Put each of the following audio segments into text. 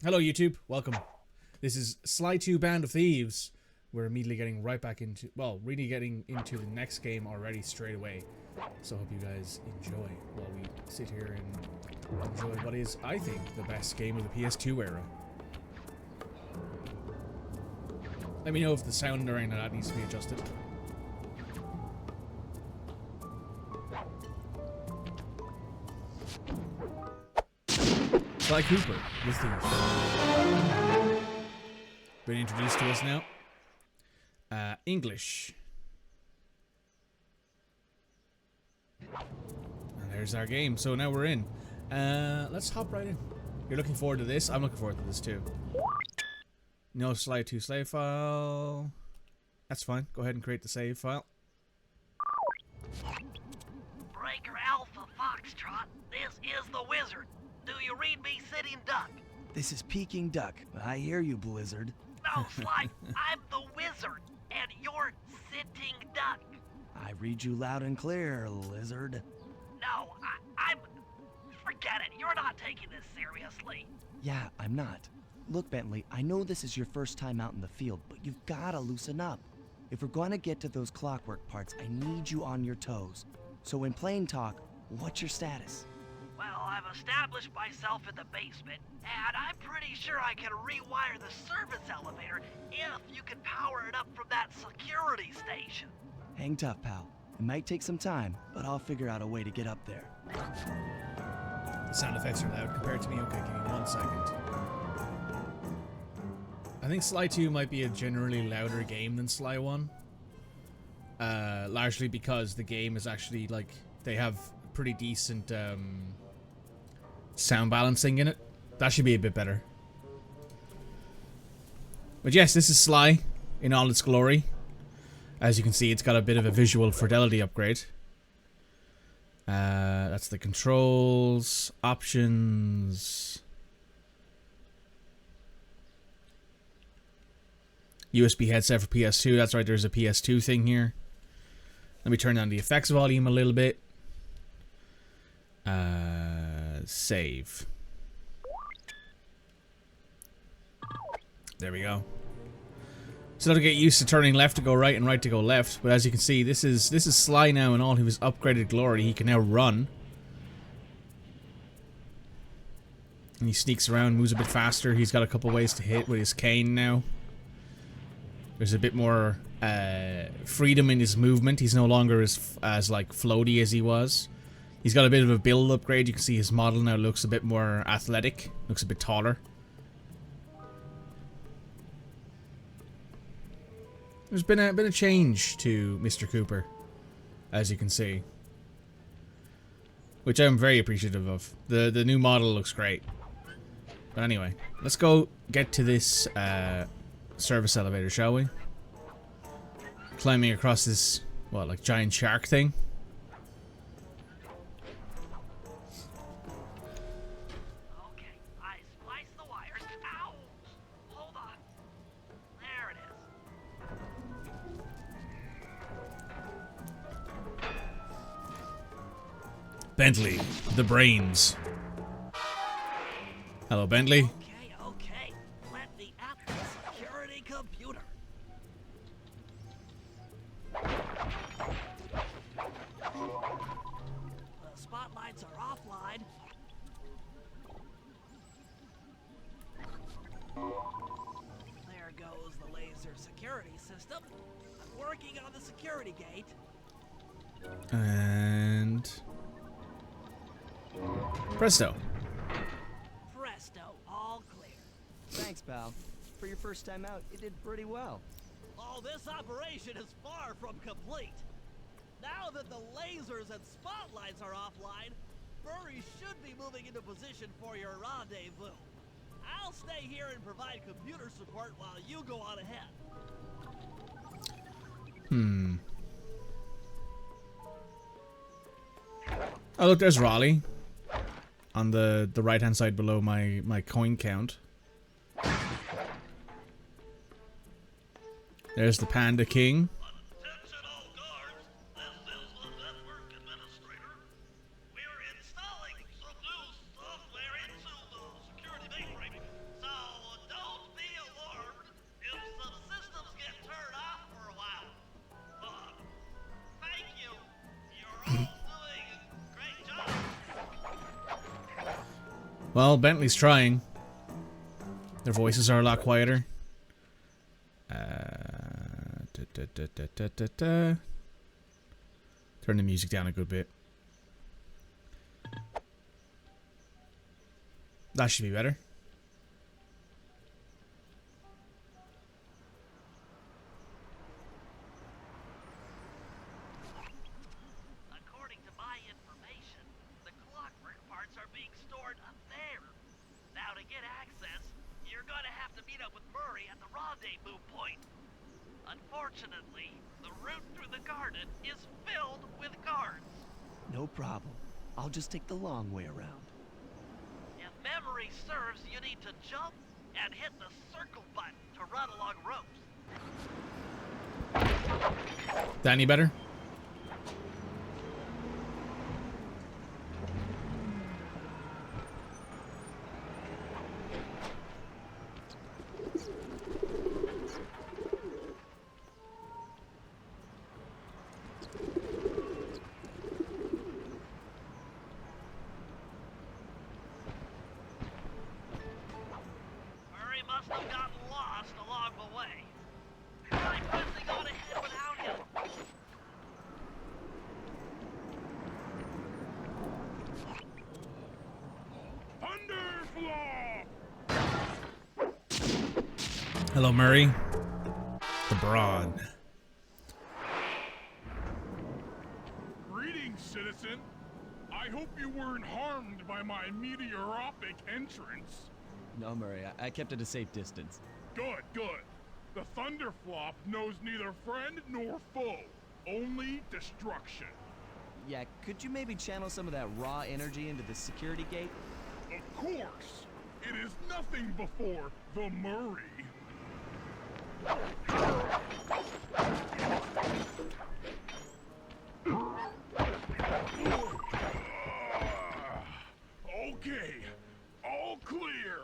Hello, YouTube. Welcome. This is Sly 2 Band of Thieves. We're immediately getting right back into, well, really getting into the next game already straight away. So I hope you guys enjoy while we sit here and enjoy what is, I think, the best game of the PS2 era. Let me know if the sound or anything like that needs to be adjusted. Sly Cooper, the thief. Been introduced to us now. English. And there's our game. So now we're in. Let's hop right in. You're looking forward to this? I'm looking forward to this too. No Sly 2 save file. That's fine. Go ahead and create the save file. Breaker Alpha Foxtrot, this is the Wizard. Do you read me, Sitting Duck? This is Peking Duck. I hear you, Blizzard. No, Sly, I'm the Wizard, and you're Sitting Duck. I read you loud and clear, Lizard. No, I'm... Forget it, you're not taking this seriously. Yeah, I'm not. Look, Bentley, I know this is your first time out in the field, but you've gotta loosen up. If we're gonna get to those clockwork parts, I need you on your toes. So in plain talk, what's your status? Well, I've established myself in the basement, and I'm pretty sure I can rewire the service elevator if you can power it up from that security station. Hang tough, pal. It might take some time, but I'll figure out a way to get up there. The sound effects are loud compared to me. Okay, give me 1 second. I think Sly 2 might be a generally louder game than Sly 1. Largely because the game is actually, like, they have pretty decent sound balancing in it. That should be a bit better. But yes, this is Sly in all its glory. As you can see, it's got a bit of a visual fidelity upgrade. That's the controls, options, USB headset for PS2. That's right, there's a PS2 thing here. Let me turn down the effects volume a little bit. Save. There we go. So to get used to turning left to go right and right to go left, but as you can see, this is Sly now in all of his upgraded glory. He can now run. And he sneaks around, moves a bit faster. He's got a couple ways to hit with his cane now. There's a bit more freedom in his movement. He's no longer as like floaty as he was. He's got a bit of a build upgrade. You can see his model now looks a bit more athletic. Looks a bit taller. There's been a change to Mr. Cooper, as you can see, which I'm very appreciative of. The new model looks great. But anyway, let's go get to this service elevator, shall we? Climbing across this, what, like giant shark thing? Okay, I spliced the wires. Ow! Hold on. There it is. Bentley, the brains. Hello, Bentley. Okay. Let me at the security computer. The spotlights are offline. There goes the laser security system. I'm working on the security gate. And presto. Presto, all clear. Thanks, pal. For your first time out, you did pretty well. Oh, this operation is far from complete. Now that the lasers and spotlights are offline, Furry should be moving into position for your rendezvous. I'll stay here and provide computer support while you go on ahead. Oh, look, there's Raleigh on the right hand side below my coin count. There's the Panda King. Attention all guards, this is the network administrator. We're installing some new software into the security mainframe, so Well, Bentley's trying. Their voices are a lot quieter. Turn the music down a good bit. That should be better. According to my information, the clockwork parts are being stored up there. Now to get access, you're gonna have to meet up with Murray at the rendezvous point. Unfortunately, the route through the garden is filled with guards. No problem. I'll just take the long way around. If memory serves, you need to jump and hit the circle button to run along ropes. That any better? Murray must have gotten lost along the way. I'm pressing on ahead without him. Hello, Murray. The Broad. Greetings, citizen. I hope you weren't harmed by my meteoropic entrance. No, Murray, I kept at a safe distance. Good, good. The Thunderflop knows neither friend nor foe, only destruction. Yeah, could you maybe channel some of that raw energy into the security gate? Of course, it is nothing before the Murray. Okay, all clear.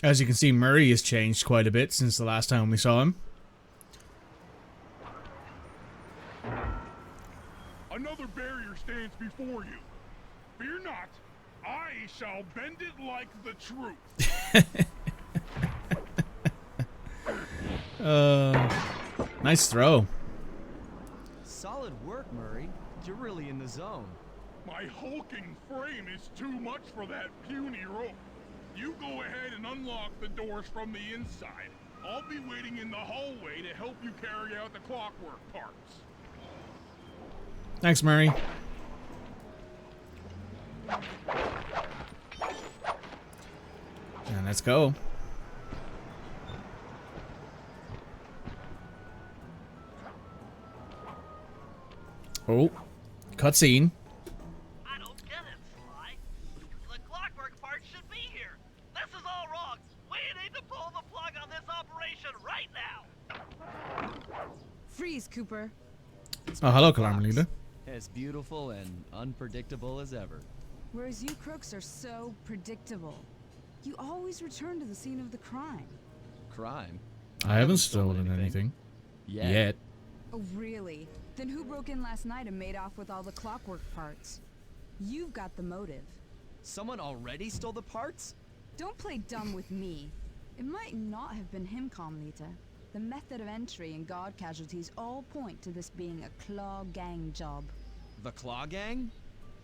As you can see, Murray has changed quite a bit since the last time we saw him. Another barrier stands before you. Fear not, I shall bend it like the truth. Nice throw. Solid work, Murray. You're really in the zone. My hulking frame is too much for that puny rope. You go ahead and unlock the doors from the inside. I'll be waiting in the hallway to help you carry out the clockwork parts. Thanks, Murray. And let's go. Oh, cutscene. I don't get it, Sly. The clockwork part should be here. This is all wrong. We need to pull the plug on this operation right now. Freeze, Cooper. Oh, hello, Carmelita. As beautiful and unpredictable as ever. Whereas you crooks are so predictable. You always return to the scene of the crime. Crime? I haven't stolen anything. Yet. Oh, really? Then who broke in last night and made off with all the clockwork parts? You've got the motive. Someone already stole the parts? Don't play dumb with me. It might not have been him, Carmelita. The method of entry and guard casualties all point to this being a Klaww gang job. The Klaww Gang?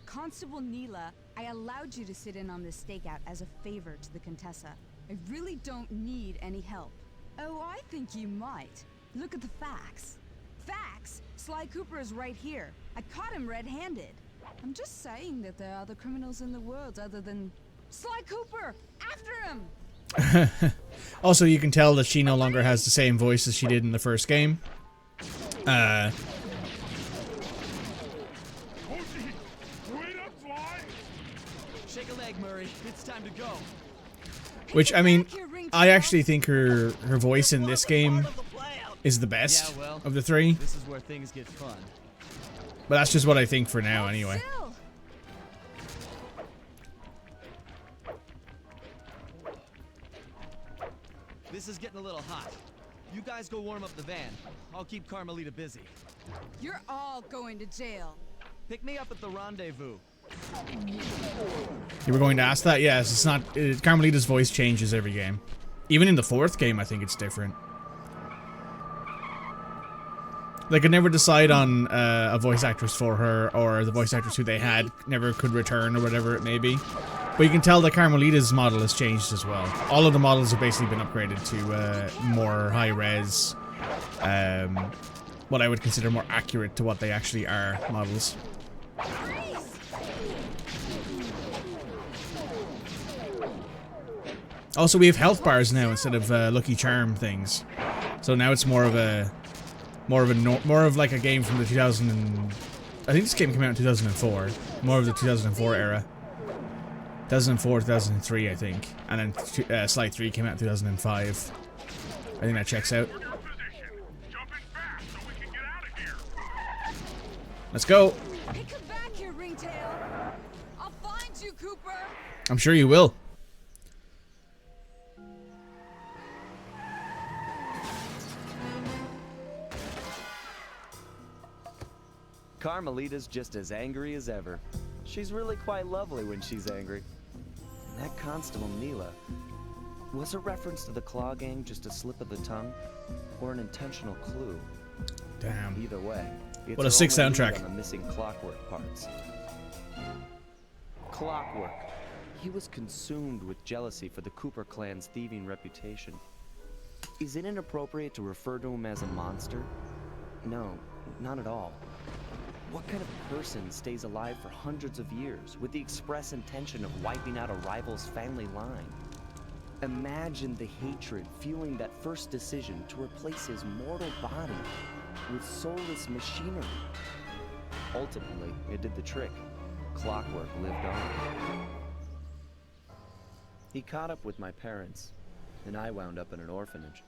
Constable Neela, I allowed you to sit in on this stakeout as a favor to the Contessa. I really don't need any help. Oh, I think you might. Look at the facts. Facts? Sly Cooper is right here. I caught him red-handed. I'm just saying that there are other criminals in the world other than... Sly Cooper! After him! Also, you can tell that she no longer has the same voice as she did in the first game. Hoshi, wait up, Sly! Shake a leg, Murray. It's time to go. Which, I mean, I actually think her voice in this game is the best Yeah, well, of the three. This is where things get fun. But that's just what I think for now, anyway. Still. This is getting a little hot. You guys go warm up the van. I'll keep Carmelita busy. You're all going to jail. Pick me up at the rendezvous. You were going to ask that? Yes, it's not. Carmelita's voice changes every game. Even in the 4th game, I think it's different. They could never decide on a voice actress for her, or the voice actress who they had never could return, or whatever it may be. But you can tell that Carmelita's model has changed as well. All of the models have basically been upgraded to more high-res, what I would consider more accurate to what they actually are models. Also, we have health bars now instead of Lucky Charm things. So now it's more of like a game from the 2000 and, I think this game came out in 2004. More of the 2004 era. 2004, 2003, I think. And then Sly 3 came out in 2005. I think that checks out. Let's go. Hey, come back here, Ringtail. I'll find you, Cooper. I'm sure you will. Carmelita's just as angry as ever. She's really quite lovely when she's angry. And that Constable Neela, was a reference to the Claw Gang just a slip of the tongue, or an intentional clue? Damn. Either way, it's What a sick her only lead soundtrack. on the missing Clockwork parts. Clockwork. He was consumed with jealousy for the Cooper clan's thieving reputation. Is it inappropriate to refer to him as a monster? No, not at all. What kind of person stays alive for hundreds of years with the express intention of wiping out a rival's family line? Imagine the hatred fueling that first decision to replace his mortal body with soulless machinery. Ultimately, it did the trick. Clockwork lived on. He caught up with my parents, and I wound up in an orphanage.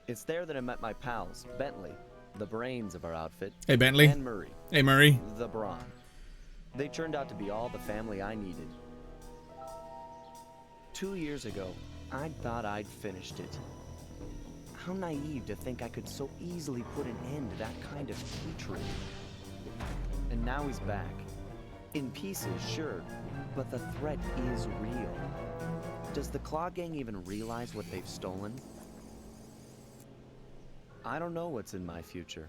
It's there that I met my pals, Bentley, the brains of our outfit, Hey, Bentley. and Murray, Hey, Murray. the brawn. They turned out to be all the family I needed. 2 years ago, I thought I'd finished it. How naive to think I could so easily put an end to that kind of hatred. And now he's back. In pieces, sure, but the threat is real. Does the Claw Gang even realize what they've stolen? I don't know what's in my future,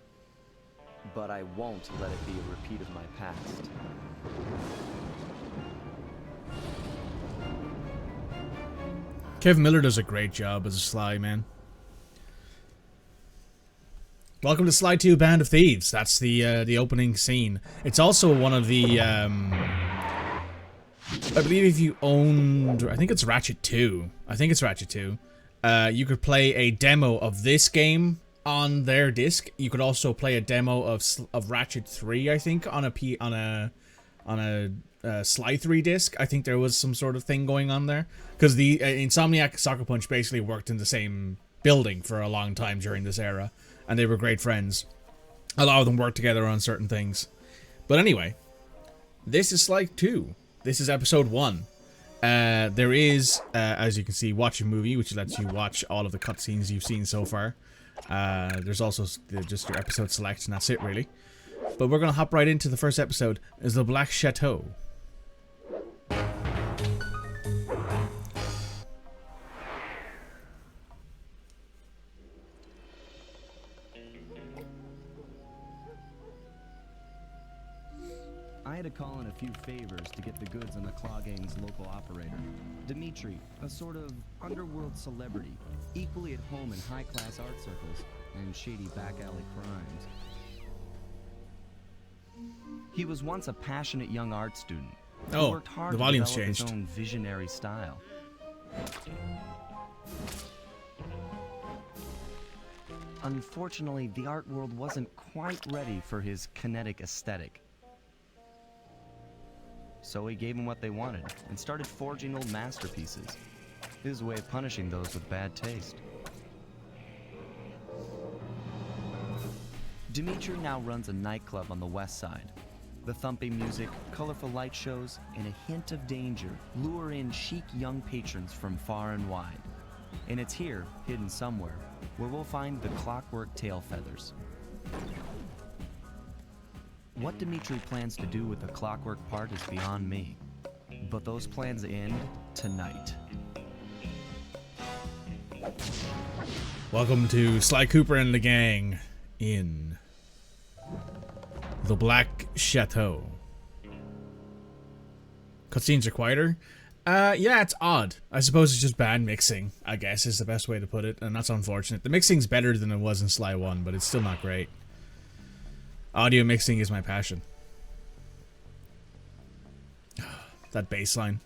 but I won't let it be a repeat of my past. Kev Miller does a great job as a Sly, man. Welcome to Sly 2 Band of Thieves. That's the opening scene. It's also one of the, I believe if you owned, I think it's Ratchet 2. I think it's Ratchet 2. You could play a demo of this game on their disc. You could also play a demo of Ratchet 3, I think, on a Sly 3 disc. I think there was some sort of thing going on there. Because the Insomniac Sucker Punch basically worked in the same building for a long time during this era. And they were great friends. A lot of them worked together on certain things. But anyway, this is Sly 2. This is episode 1. There is, as you can see, Watch a Movie, which lets you watch all of the cutscenes you've seen so far. There's also just your episode select, and that's it, really. But we're going to hop right into the first episode, is The Black Chateau. I had to call in a few favors to get the goods on the Claw Gang's local operator. Dimitri, a sort of underworld celebrity, equally at home in high-class art circles and shady back-alley crimes. He was once a passionate young art student who Oh, worked hard the to volume's develop his changed. own visionary style. Unfortunately, the art world wasn't quite ready for his kinetic aesthetic. So he gave them what they wanted and started forging old masterpieces. His way of punishing those with bad taste. Dimitri now runs a nightclub on the west side. The thumping music, colorful light shows, and a hint of danger lure in chic young patrons from far and wide. And it's here, hidden somewhere, where we'll find the clockwork tail feathers. What Dimitri plans to do with the clockwork part is beyond me. But those plans end tonight. Welcome to Sly Cooper and the gang in the Black Chateau. Cutscenes are quieter. Yeah, it's odd. I suppose it's just bad mixing, I guess is the best way to put it, and that's unfortunate. The mixing's better than it was in Sly 1, but it's still not great. Audio mixing is my passion. That bass line.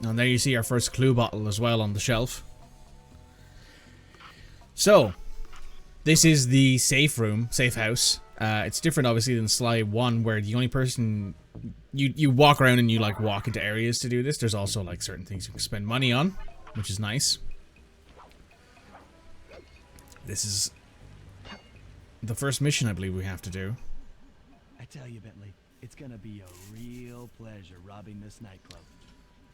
And there you see our first clue bottle as well on the shelf. So, this is the safe room, safe house. It's different obviously than Sly 1 where the only person... You walk around and you like walk into areas to do this. There's also like certain things you can spend money on, which is nice. This is the first mission I believe we have to do. I tell you, Bentley, it's gonna be a real pleasure robbing this nightclub.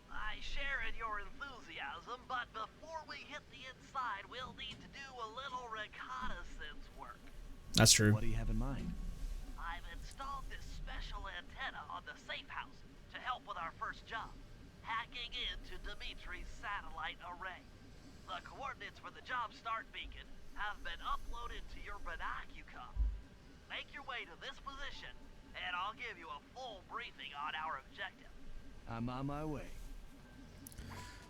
I share in your enthusiasm, but before we hit the inside, we'll need to do a little reconnaissance work. That's true. What do you have in mind? I've installed this special antenna on the safe house to help with our first job, hacking into Dimitri's satellite array. The coordinates for the job start beacon have been uploaded to your binocucom. Make your way to this position, and I'll give you a full briefing on our objective. I'm on my way.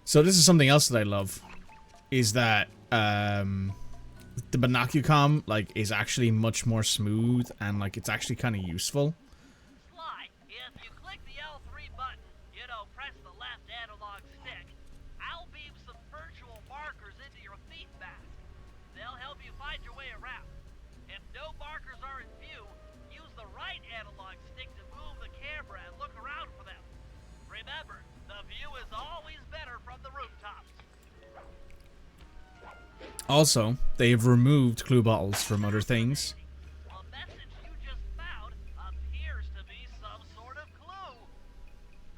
So this is something else that I love, is that the binocucom like is actually much more smooth and like it's actually kind of useful. Sly, if you click the L3 button, press the left analog stick, I'll beam some virtual markers into your thief mask. They'll help you find your way around. If no markers are in view, use the right analog stick to move the camera and look around for them. Remember, the view is always better from the rooftops. Also, they have removed clue bottles from other things. A message you just found appears to be some sort of clue.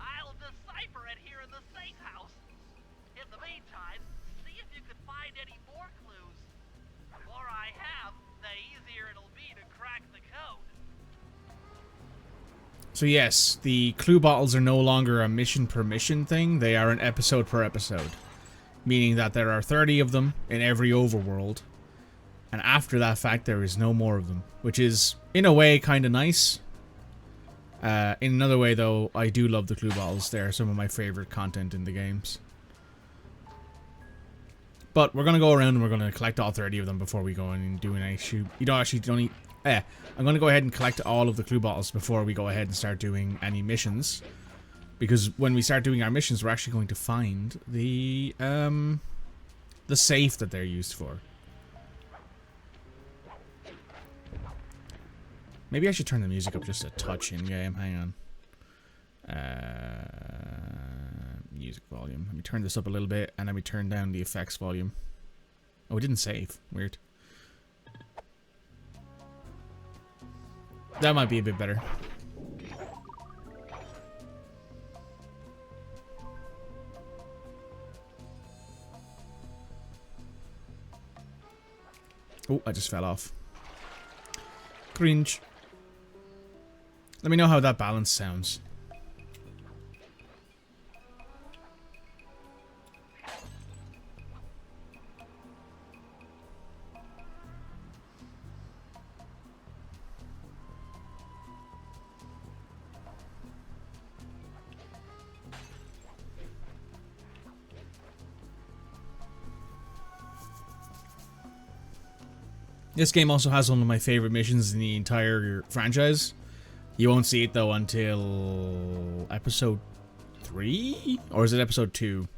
I'll decipher it here in the safe house. In the meantime, see if you can find any more clues. The more I have, the easier it'll be to crack the code. So yes, the clue bottles are no longer a mission per mission thing, they are an episode per episode. Meaning that there are 30 of them in every overworld. And after that fact, there is no more of them. Which is, in a way, kind of nice. In another way, though, I do love the clue bottles. They are some of my favorite content in the games. But we're going to go around and we're going to collect all 30 of them before we go in and do an issue. You don't actually don't need... I'm going to go ahead and collect all of the clue bottles before we go ahead and start doing any missions. Because when we start doing our missions, we're actually going to find the safe that they're used for. Maybe I should turn the music up just a touch in game. Hang on. Music volume. Let me turn this up a little bit, and let me turn down the effects volume. Oh, it didn't save. Weird. That might be a bit better. Oh, I just fell off. Cringe. Let me know how that balance sounds. This game also has one of my favorite missions in the entire franchise. You won't see it though until episode 3? Or is it episode 2?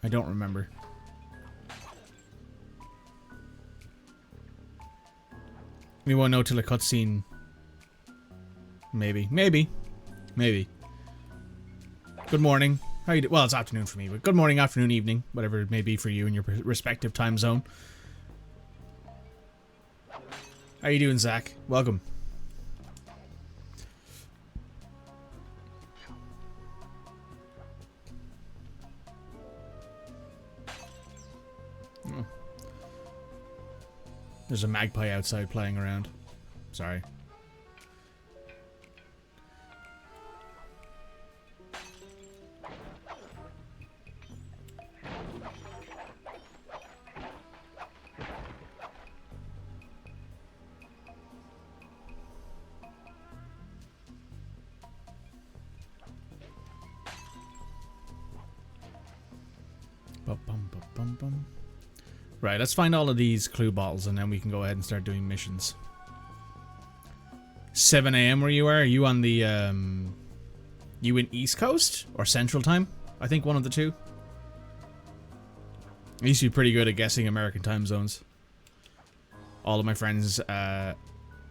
I don't remember. We won't know till a cutscene. Maybe. Good morning. How you do? Well, it's afternoon for me, but good morning, afternoon, evening, whatever it may be for you in your respective time zone. How you doing, Zach? Welcome. Oh. There's a magpie outside playing around. Sorry. Right, let's find all of these clue bottles and then we can go ahead and start doing missions. 7 AM where you are? Are you on the, you in East Coast? Or Central Time? I think one of the two. I used to be pretty good at guessing American time zones. All of my friends,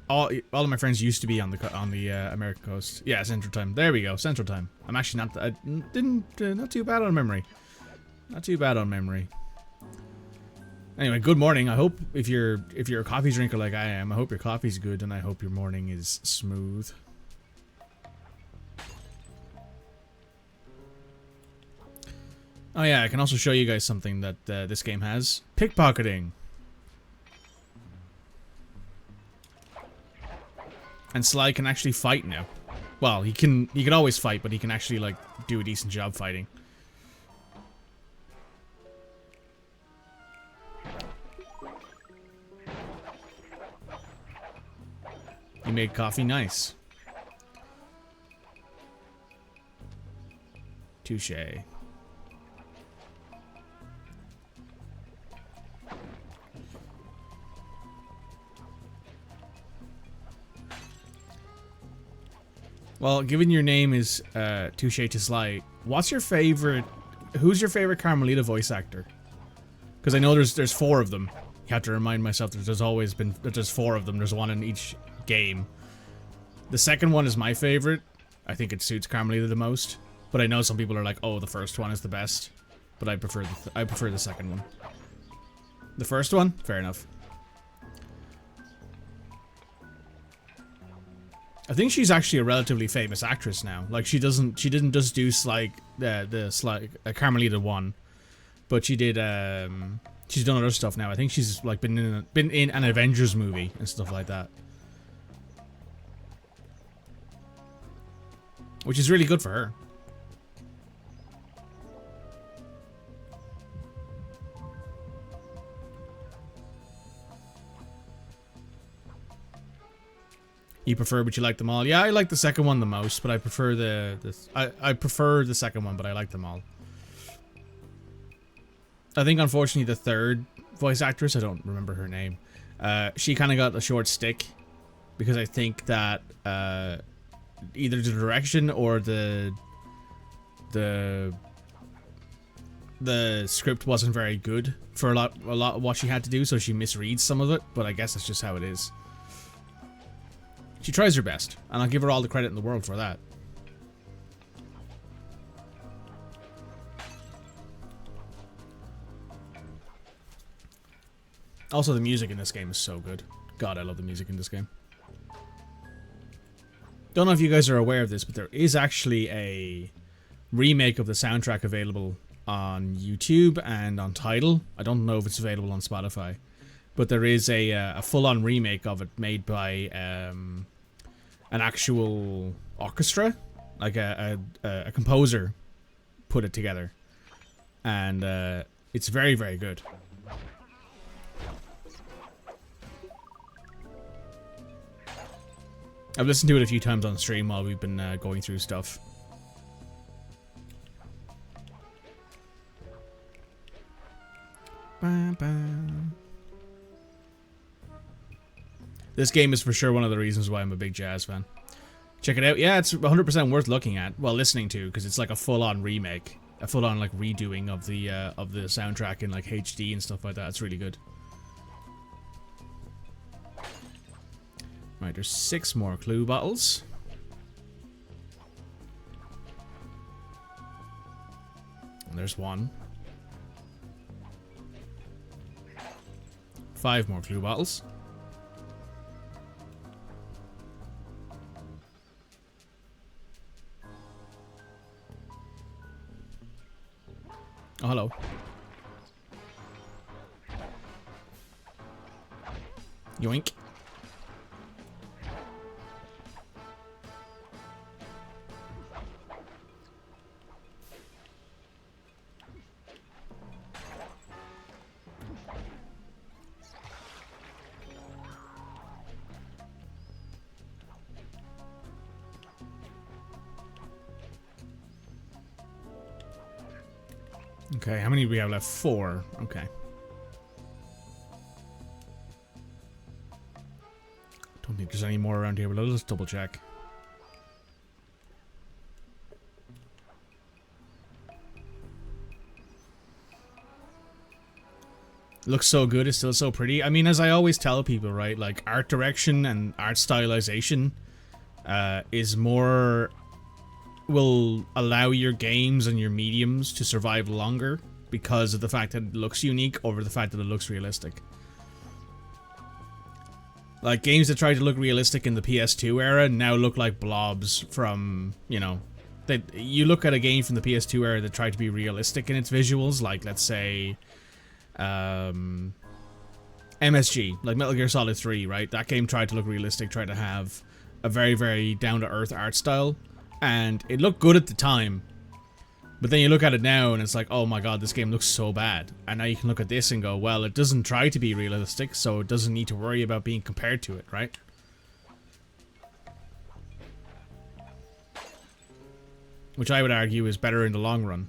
all of my friends used to be on the American coast. Yeah, Central Time. There we go, Central Time. I'm actually not too bad on memory. Not too bad on memory. Anyway, good morning. I hope if you're a coffee drinker like I am, I hope your coffee's good and I hope your morning is smooth. Oh yeah, I can also show you guys something that this game has. Pickpocketing. And Sly can actually fight now. Well, he can always fight, but he can actually like do a decent job fighting. You made coffee nice. Touche. Well, given your name is Touche to Sly, what's your favorite? Who's your favorite Carmelita voice actor? Because I know there's 4 of them. You have to remind myself that there's 4 of them. There's one in each game. The second one is my favorite. I think it suits Carmelita the most. But I know some people are like, oh, the first one is the best. But I prefer the second one. The first one, fair enough. I think she's actually a relatively famous actress now. Like she didn't just do Carmelita 1, but she did she's done other stuff now. I think she's like been in an Avengers movie and stuff like that. Which is really good for her. You prefer, but you like them all. Yeah, I like the second one the most, but I prefer I prefer the second one, but I like them all. I think, unfortunately, the third voice actress, I don't remember her name, she kind of got a short stick because I think that either the direction or the script wasn't very good for a lot of what she had to do, so she misreads some of it. But I guess that's just how it is. She tries her best, and I'll give her all the credit in the world for that. Also, the music in this game is so good. God, I love the music in this game. Don't know if you guys are aware of this, but there is actually a remake of the soundtrack available on YouTube and on Tidal. I don't know if it's available on Spotify. But there is a full-on remake of it made by an actual orchestra, like a composer put it together, and it's very, very good. I've listened to it a few times on stream while we've been going through stuff. Ba -ba. This game is for sure one of the reasons why I'm a big jazz fan. Check it out. Yeah, it's 100% worth looking at. Well, listening to, because it's like a full-on remake, a full-on like redoing of the soundtrack in like HD and stuff like that. It's really good. Right, there's 6 more clue bottles. And there's 1. 5 more clue bottles. Oh, hello. Yoink. Okay, how many do we have left? 4. Okay. Don't think there's any more around here, but let's double check. Looks so good, it's still so pretty. I mean, as I always tell people, right, like art direction and art stylization is more, will allow your games and your mediums to survive longer because of the fact that it looks unique over the fact that it looks realistic. Like games that tried to look realistic in the PS2 era now look like blobs from, you know, that you look at a game from the PS2 era that tried to be realistic in its visuals, like let's say MSG, like Metal Gear Solid 3, right? That game tried to look realistic, tried to have a very, very down-to-earth art style, and it looked good at the time. But then you look at it now and it's like, oh my god, this game looks so bad. And now you can look at this and go, well, it doesn't try to be realistic, so it doesn't need to worry about being compared to it, right? Which I would argue is better in the long run.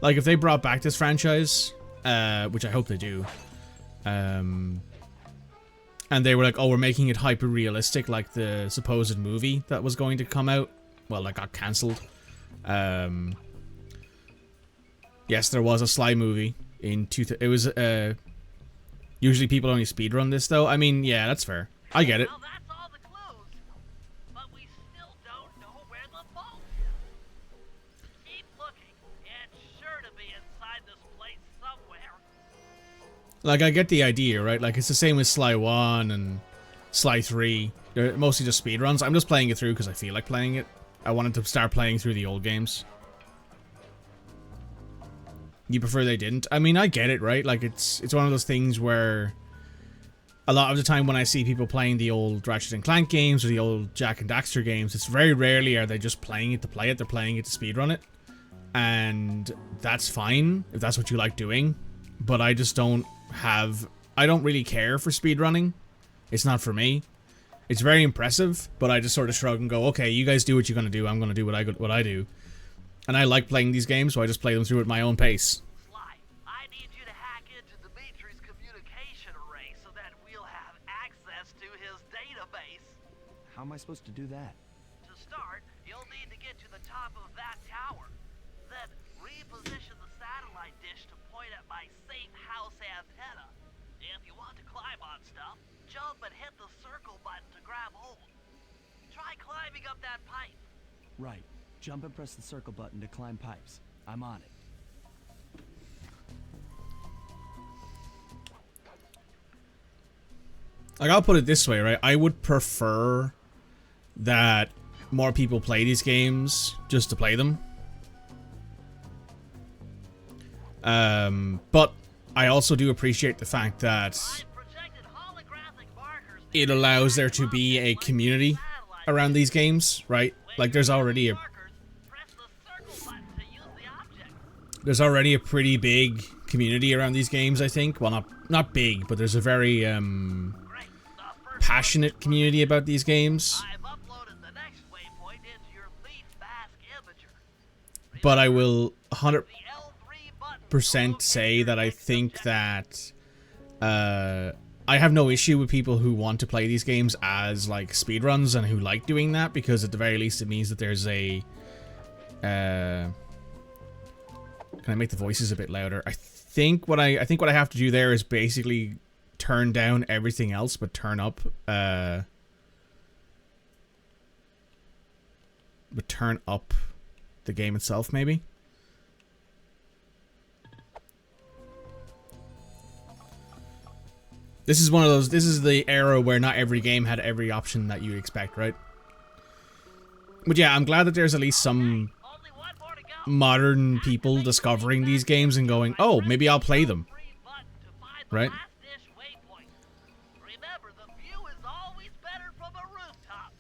Like, if they brought back this franchise, which I hope they do, and they were like, oh, we're making it hyper-realistic, like the supposed movie that was going to come out. Well, that got cancelled. Yes, there was a Sly movie in it was, usually people only speedrun this, though. I mean, yeah, that's fair. I get it. Well, that's all the clues, but we still don't know where the vault is. Keep looking. It's sure to be inside this place somewhere. Like, I get the idea, right? Like, it's the same with Sly 1 and Sly 3. They're mostly just speedruns. I'm just playing it through because I feel like playing it. I wanted to start playing through the old games. You prefer they didn't? I mean, I get it, right? Like, it's one of those things where a lot of the time when I see people playing the old Ratchet and Clank games or the old Jak and Daxter games, it's very rarely are they just playing it to play it. They're playing it to speedrun it. And that's fine if that's what you like doing. But I just don't I don't really care for speedrunning. It's not for me. It's very impressive, but I just sort of shrug and go, okay, you guys do what you're gonna do, I'm gonna do what I do. And I like playing these games, so I just play them through at my own pace. Sly, I need you to hack into Dimitri's communication array so that we'll have access to his database. How am I supposed to do that? To start, you'll need to get to the top of that tower. Then reposition the satellite dish to point at my safe house antenna. If you want to climb on stuff, jump and hit the circle button to grab hold. Try climbing up that pipe. Right. Jump and press the circle button to climb pipes. I'm on it. Like, I'll put it this way, right? I would prefer that more people play these games just to play them. But I also do appreciate the fact that it allows there to be a community around these games, right? Like, there's already a pretty big community around these games, I think. Well, not big, but there's a very passionate community about these games. But I will 100% say that I think that I have no issue with people who want to play these games as like speedruns and who like doing that, because at the very least it means that there's a can I make the voices a bit louder? I think what I have to do there is basically turn down everything else but turn up the game itself, maybe. This is one of those. This is the era where not every game had every option that you expect, right? But yeah, I'm glad that there's at least some Only one more to go. modern people discovering these games and going, oh, maybe I'll play them. Free button to find the Right? last dish waypoint. Remember, the view is always better from a rooftop.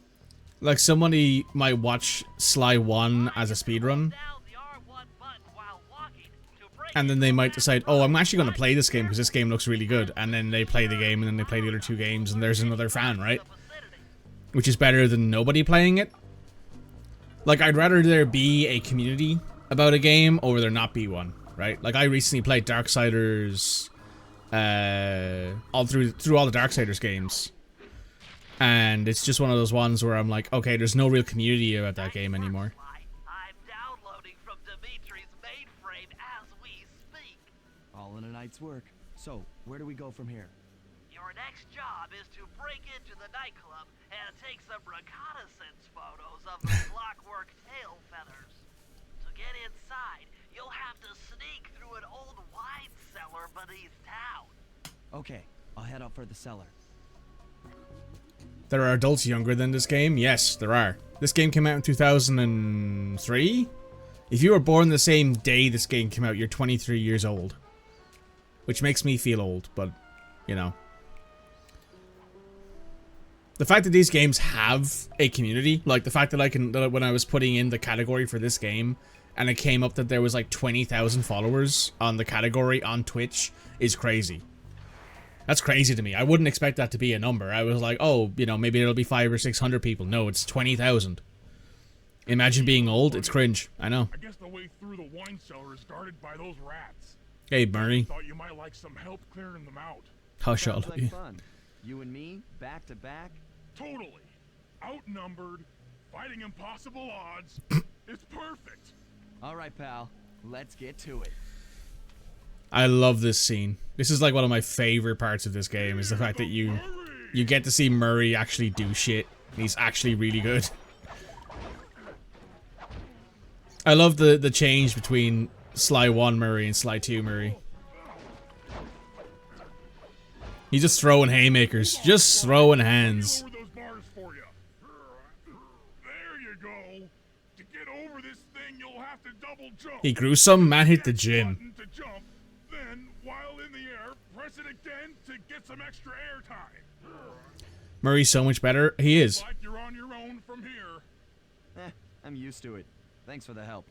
Like, somebody might watch Sly 1 as a speedrun, Down the R1 button while walking to bring and it then they to might the decide, oh, I'm actually going to play this game because this game looks really good. And then they play the game, and then they play the other two games, and there's another fan, right? vicinity. Which is better than nobody playing it. Like, I'd rather there be a community about a game over there not be one, right? Like, I recently played Darksiders, all through all the Darksiders games. And it's just one of those ones where I'm like, okay, there's no real community about that game anymore. I'm downloading from Dimitri's mainframe as we speak. All in a night's work. So, where do we go from here? Your next job is to break into the nightclub and take some reconnaissance photos of the clockwork tail feathers. To get inside, you'll have to sneak through an old wine cellar beneath town. Okay, I'll head out for the cellar. There are adults younger than this game? Yes, there are. This game came out in 2003? If you were born the same day this game came out, you're 23 years old. Which makes me feel old, but, you know. The fact that these games have a community, like the fact that when I was putting in the category for this game, and it came up that there was like 20,000 followers on the category on Twitch, is crazy. That's crazy to me. I wouldn't expect that to be a number. I was like, oh, you know, maybe it'll be 500 or 600 people. No, it's 20,000. Imagine being old. It's cringe. I know. I guess the way through the wine cellar is guarded by those rats. Hey, Bernie. Thought you might like some help clearing them out. Hush, Sounds all of like you. fun. You and me, back to back. Totally. Outnumbered, fighting impossible odds. It's perfect. All right, pal. Let's get to it. I love this scene. This is like one of my favorite parts of this game, is the fact that you get to see Murray actually do shit. And he's actually really good. I love the change between Sly 1 Murray and Sly 2 Murray. He's just throwing haymakers. Just throwing hands. Over those bars for you. There you go. To get over this thing, you'll have to double jump. He grew some, man hit the gym. Button to jump. Then, while in the air, press it again to get some extra air time. Murray's so much better. He is. Like you're on your own from here. I'm used to it. Thanks for the help.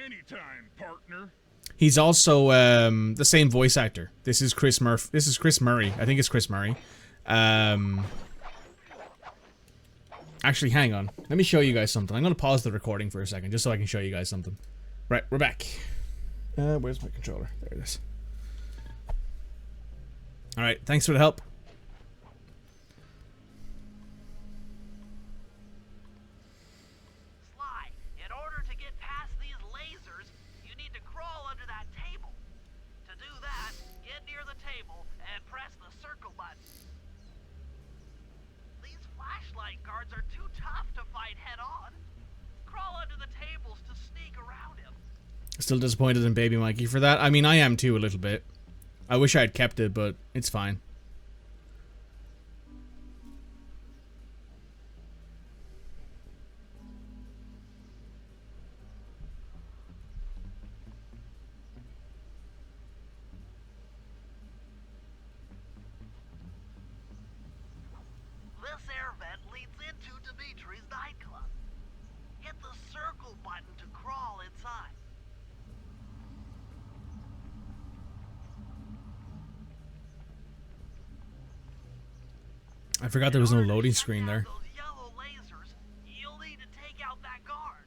Anytime, partner. He's also the same voice actor. This is Chris Murphy. This is Chris Murray. I think it's Chris Murray. Actually, hang on. Let me show you guys something. I'm going to pause the recording for a second just so I can show you guys something. Right, we're back. Where's my controller? There it is. Alright, thanks for the help. Sly, in order to get past these lasers, you need to crawl under that table. To do that, get near the table and press the circle button. These flashlight guards are too tough to fight head on. Crawl under the tables to sneak around him. Still disappointed in Baby Mikey for that. I mean, I am too a little bit. I wish I had kept it, but it's fine. This air vent leads into Dimitri's nightclub. Hit the circle button to crawl inside. I forgot there was no loading screen there. Those yellow lasers, you'll need to take out that guard.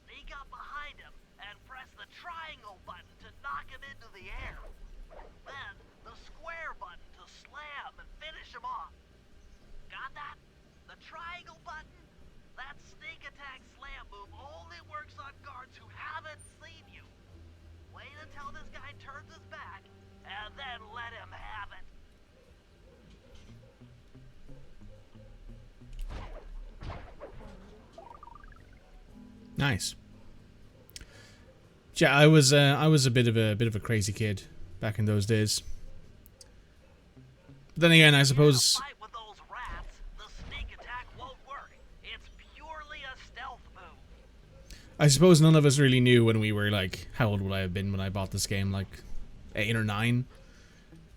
Sneak up behind him and press the triangle button to knock him into the air. Then the square button to slam and finish him off. Got that? The triangle button? That sneak attack slam move only works on guards who haven't seen you. Wait until this guy turns his back, and then let him have it. Nice. Yeah, I was a bit of a crazy kid back in those days. But then again, I suppose... In a fight with those rats, the sneak attack won't work. It's purely a stealth move. I suppose none of us really knew when we were, like... How old would I have been when I bought this game? Like, 8 or 9?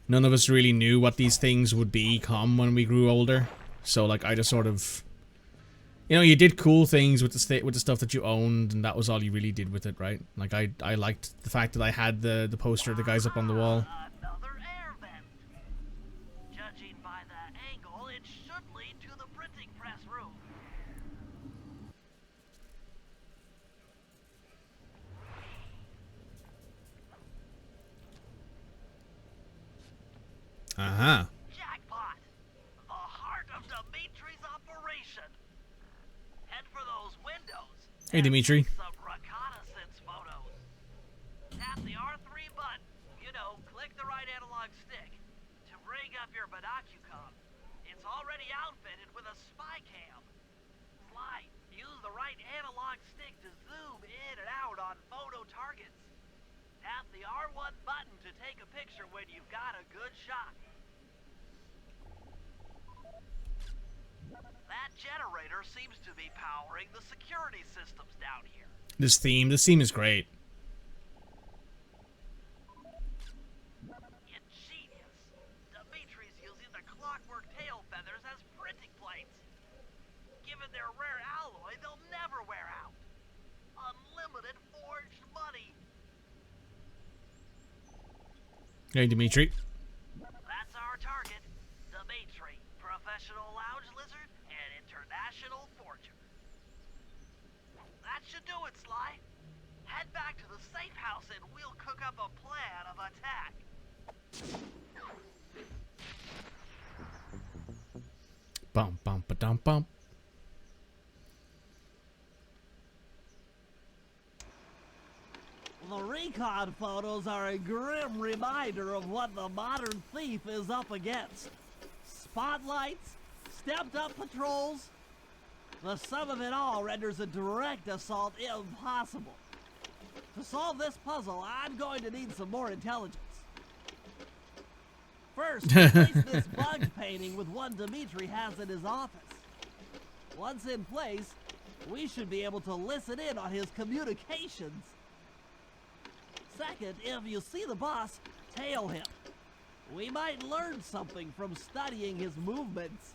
None of us really knew what these things would become when we grew older. So, like, I just sort of... You know, you did cool things with the stuff that you owned, and that was all you really did with it, right? Like, I liked the fact that I had the poster of the guys up on the wall. Another air vent. Judging by the angle, it should lead to the printing press room. Uh-huh. Jackpot! The heart of Dimitri's operation. Head for those windows. Hey, and Dimitri. take some reconnaissance photos. Tap the R3 button. You know, click the right analog stick to bring up your binocucom. It's already outfitted with a spy cam. Slide. Use the right analog stick to zoom in and out on photo targets. Tap the R1 button to take a picture when you've got a good shot. That generator seems to be powering the security systems down here. This theme is great. Ingenious. Dimitri's using the clockwork tail feathers as printing plates. Given their rare alloy, they'll never wear out. Unlimited forged money. Hey, Dimitri. That's our target. Dimitri, professional lounge lizard and international forger. That should do it, Sly. Head back to the safe house and we'll cook up a plan of attack. Bum, bum, ba-dum, bum. The recon photos are a grim reminder of what the modern thief is up against. Spotlights, stepped-up patrols. The sum of it all renders a direct assault impossible. To solve this puzzle, I'm going to need some more intelligence. First, replace this bug painting with one Dimitri has in his office. Once in place, we should be able to listen in on his communications. Second, if you see the boss, tail him. We might learn something from studying his movements.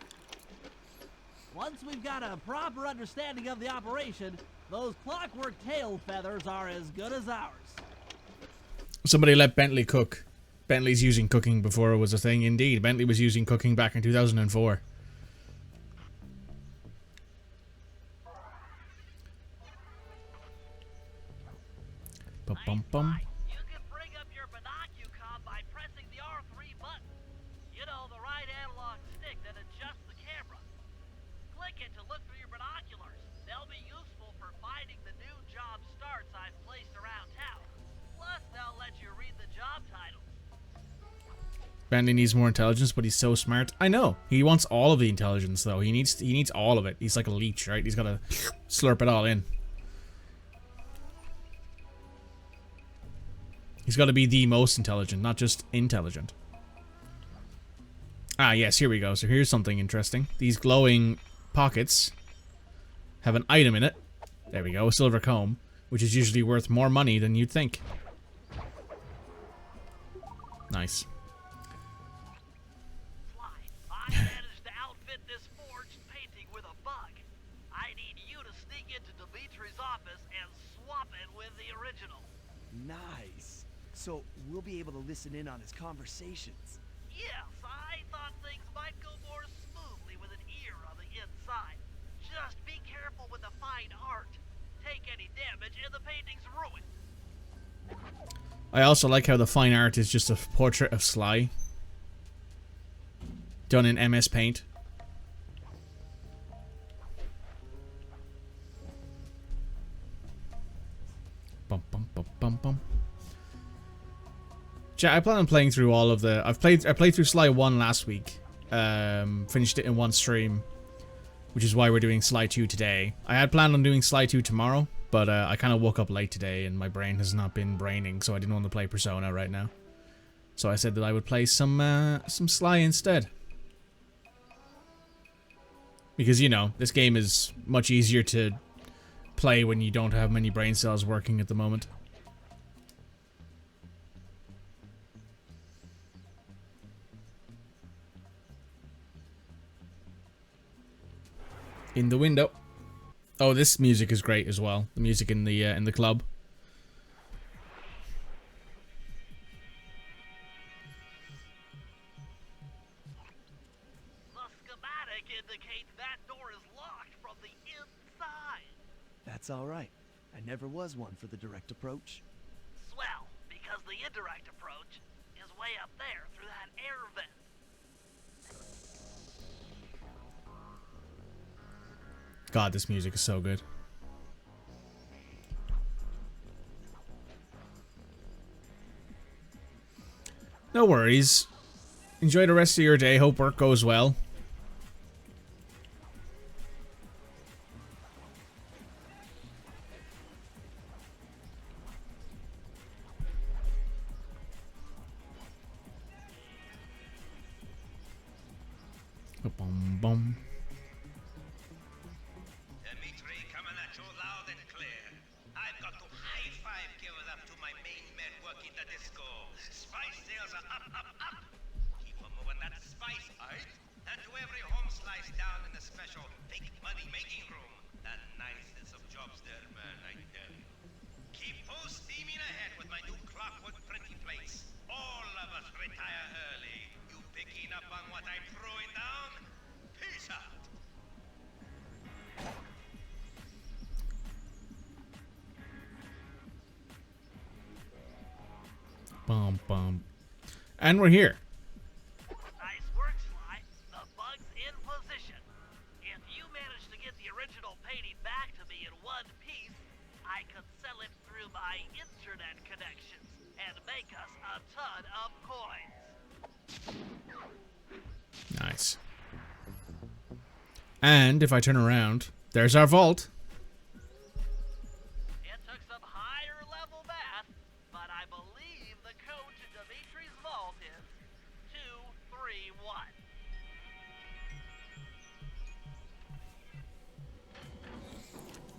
Once we've got a proper understanding of the operation, those clockwork tail feathers are as good as ours. Somebody let Bentley cook. Bentley's using cooking before it was a thing. Indeed, Bentley was using cooking back in 2004. Bum-bum-bum. You can bring up your binocucom by pressing the R3 button. You know, the right analog stick that adjusts the camera. Click it to look through your binoculars. They'll be useful for finding the new job starts I've placed around town. Plus, they'll let you read the job titles. Bentley needs more intelligence, but he's so smart. I know. He wants all of the intelligence, though. He needs all of it. He's like a leech, right? He's got to slurp it all in. He's got to be the most intelligent, not just intelligent. Ah, yes, here we go. So here's something interesting. These glowing pockets have an item in it. There we go, a silver comb, which is usually worth more money than you'd think. Nice. I managed to outfit this forged painting with a bug. I need you to sneak into Dimitri's office and swap it with the original. Nice. So we'll be able to listen in on his conversations. Yes, I thought things might go more smoothly with an ear on the inside. Just be careful with the fine art. Take any damage and the painting's ruined. I also like how the fine art is just a portrait of Sly. Done in MS Paint. Bum bum bum bum bum. Yeah, I plan on playing through all of the. I played through Sly 1 last week. Finished it in one stream, which is why we're doing Sly 2 today. I had planned on doing Sly 2 tomorrow, but I kind of woke up late today and my brain has not been braining, so I didn't want to play Persona right now. So I said that I would play some Sly instead. Because, you know, this game is much easier to play when you don't have many brain cells working at the moment. In the window. Oh, this music is great as well. The music in the club. The schematic indicates that door is locked from the inside. That's all right. I never was one for the direct approach. Swell, because the indirect approach is way up there through that air vent. God, this music is so good. No worries. Enjoy the rest of your day. Hope work goes well. Bum bum. Dimitri, coming at you loud and clear. I've got to high five give it up to my main men working the disco. Spice sales are up, up, up. Keep on moving that spice, aight? And to every home slice down in the special fake money making room. The nicest of jobs there, man, I tell you. Keep full steaming ahead with my new clockwork printing plates. All of us retire early. You picking up on what I'm throwing down? Peace out. Bum bum. And we're here. Nice work, Sly. The bug's in position. If you manage to get the original painting back to me in one piece, I could sell it through my internet connections and make us a ton of coins. Nice. And if I turn around, there's our vault. It took some higher level math, but I believe the code to Dimitri's vault is 231.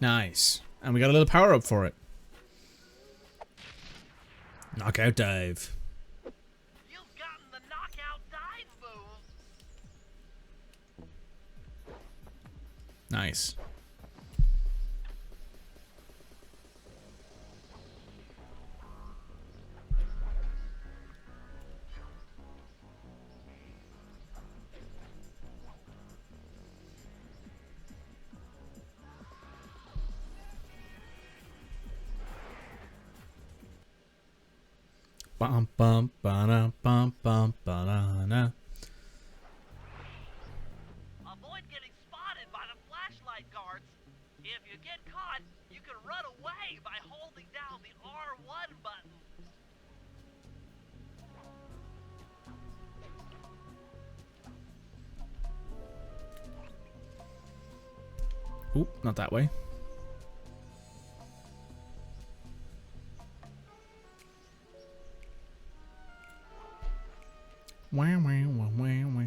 Nice. And we got a little power up for it. Knockout dive. You've gotten the knockout dive move. Nice. Bum bum ba bum bum ba. Avoid getting spotted by the flashlight guards. If you get caught, you can run away by holding down the R1 button. Oop, not that way. Wah, wah, wah, wah, wah.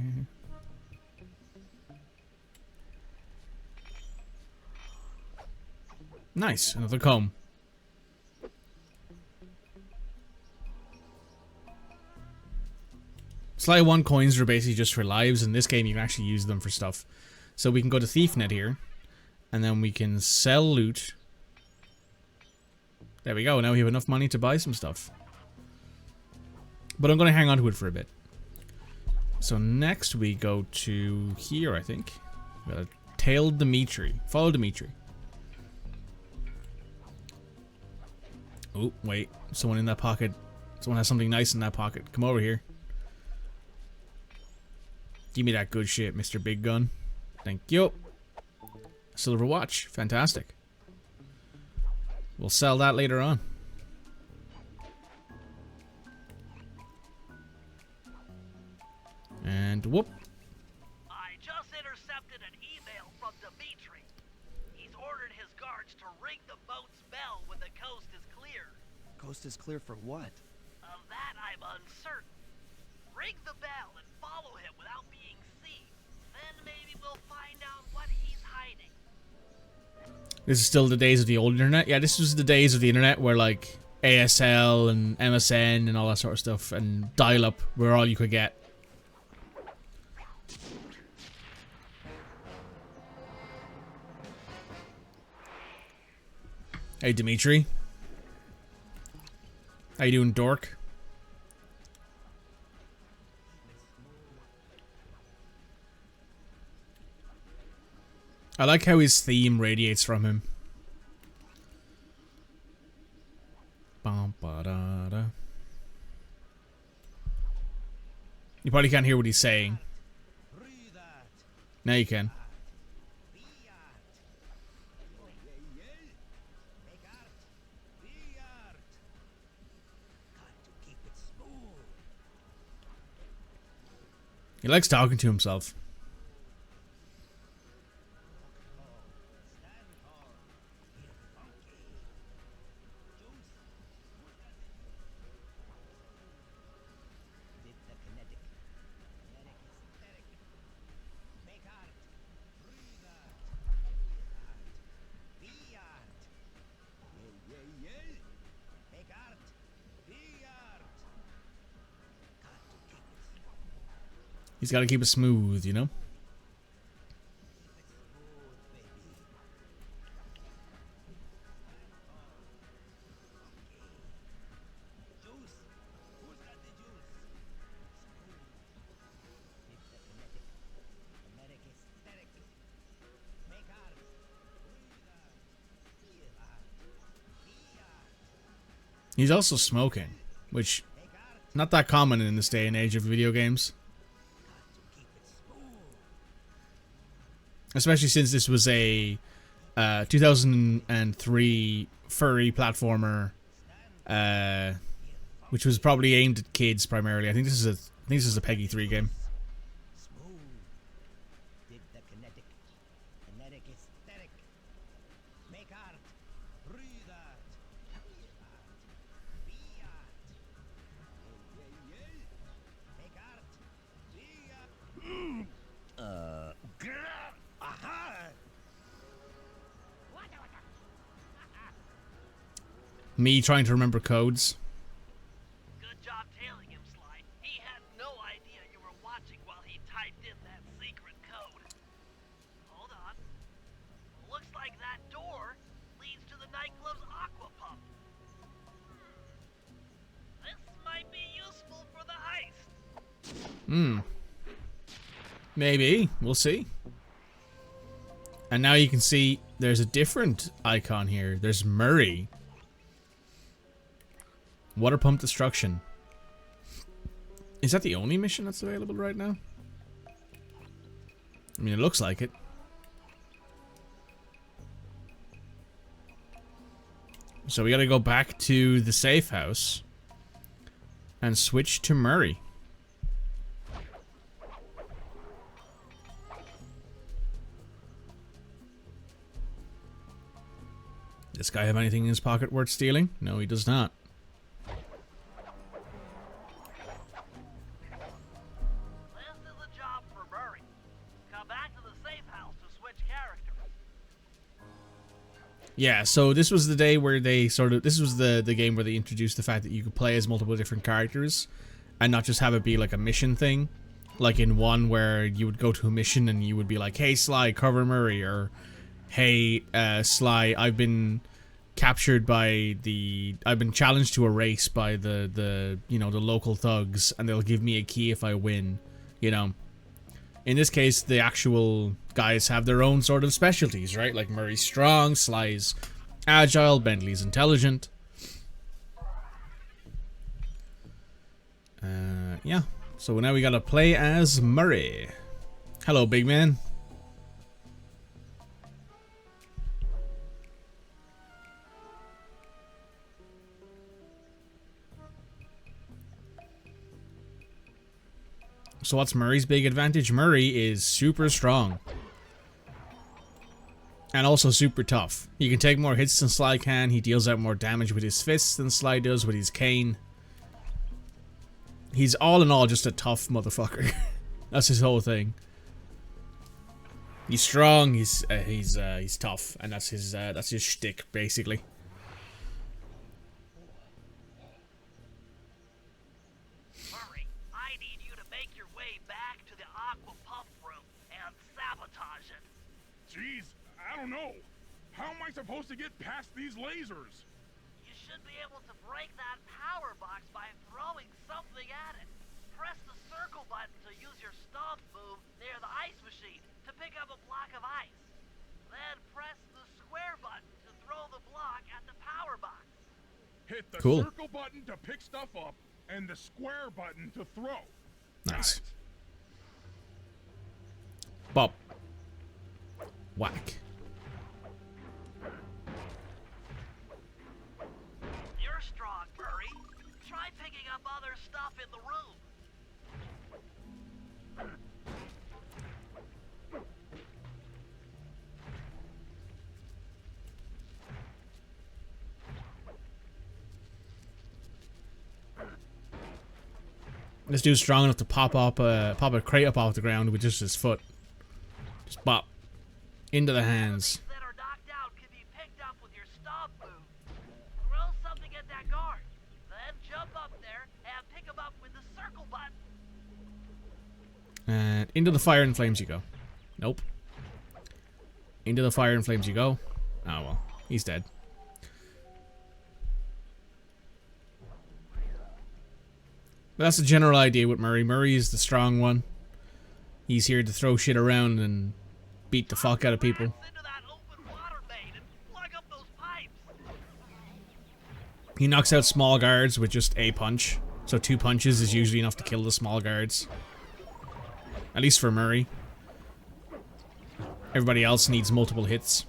Nice, another comb. Sly 1 coins are basically just for lives. In this game, you can actually use them for stuff. So we can go to ThiefNet here, and then we can sell loot. There we go, now we have enough money to buy some stuff. But I'm going to hang on to it for a bit. So next we go to here, I think. We gotta tail Dimitri. Follow Dimitri. Oh, wait. Someone in that pocket. Someone has something nice in that pocket. Come over here. Give me that good shit, Mr. Big Gun. Thank you. Silver watch. Fantastic. We'll sell that later on. And whoop. I just intercepted an email from Dimitri. He's ordered his guards to ring the boat's bell when the coast is clear. Coast is clear for what? Of that I'm uncertain. Ring the bell and follow him without being seen. Then maybe we'll find out what This is still the days of the old internet. Yeah, this was the days of the internet where like ASL and MSN and all that sort of stuff and dial-up were all you could get. Hey, Dimitri. How you doing, dork? I like how his theme radiates from him. Bum, ba, da, da. You probably can't hear what he's saying. Now you can. He likes talking to himself. He's got to keep it smooth, you know? He's also smoking, which not that common in this day and age of video games. Especially since this was a 2003 furry platformer, which was probably aimed at kids primarily. I think this is a Peggy 3 game. Me trying to remember codes. Good job tailing him, Sly. He had no idea you were watching while he typed in that secret code. Hold on. Looks like that door leads to the nightclub's aqua pump. This might be useful for the heist. Maybe. We'll see. And now you can see there's a different icon here. There's Murray. Water pump destruction. Is that the only mission that's available right now? I mean, it looks like it. So we gotta go back to the safe house and switch to Murray. This guy have anything in his pocket worth stealing? No, he does not. Yeah, so this was the day where they this was the game where they introduced the fact that you could play as multiple different characters and not just have it be like a mission thing. Like in one where you would go to a mission and you would be like, hey Sly, cover Murray, or hey Sly, I've been captured by I've been challenged to a race by the local thugs and they'll give me a key if I win, you know. In this case, the actual guys have their own sort of specialties, right? Like Murray's strong, Sly's agile, Bentley's intelligent. Yeah. So now we gotta play as Murray. Hello, big man. So what's Murray's big advantage? Murray is super strong. And also super tough. He can take more hits than Sly can. He deals out more damage with his fists than Sly does with his cane. He's all in all just a tough motherfucker. That's his whole thing. He's strong. He's tough, and that's his shtick basically. Murray, I need you to make your way back to the aqua pump room and sabotage it. Jeez, I don't know. How am I supposed to get past these lasers? You should be able to break that power box by throwing something at it. Press the circle button to use your stomp move near the ice machine to pick up a block of ice. Then press the square button to throw the block at the power box. Hit the Cool. circle button to pick stuff up and the square button to throw. Nice. Got it. Bop. Whack. You're strong, Murray. Try picking up other stuff in the room. This dude's strong enough to pop a crate up off the ground with just his foot. Just bop. Into the hands. Things that are knocked out can be picked up with your stomp move. Throw something at that guard. Then jump up there and pick him up with the circle button. And into the fire and flames you go. Nope. Into the fire and flames you go. Oh well, he's dead. But that's the general idea with Murray. Murray is the strong one. He's here to throw shit around and beat the fuck out of people. Into that open water main and plug up those pipes. He knocks out small guards with just a punch. So 2 punches is usually enough to kill the small guards. At least for Murray. Everybody else needs multiple hits.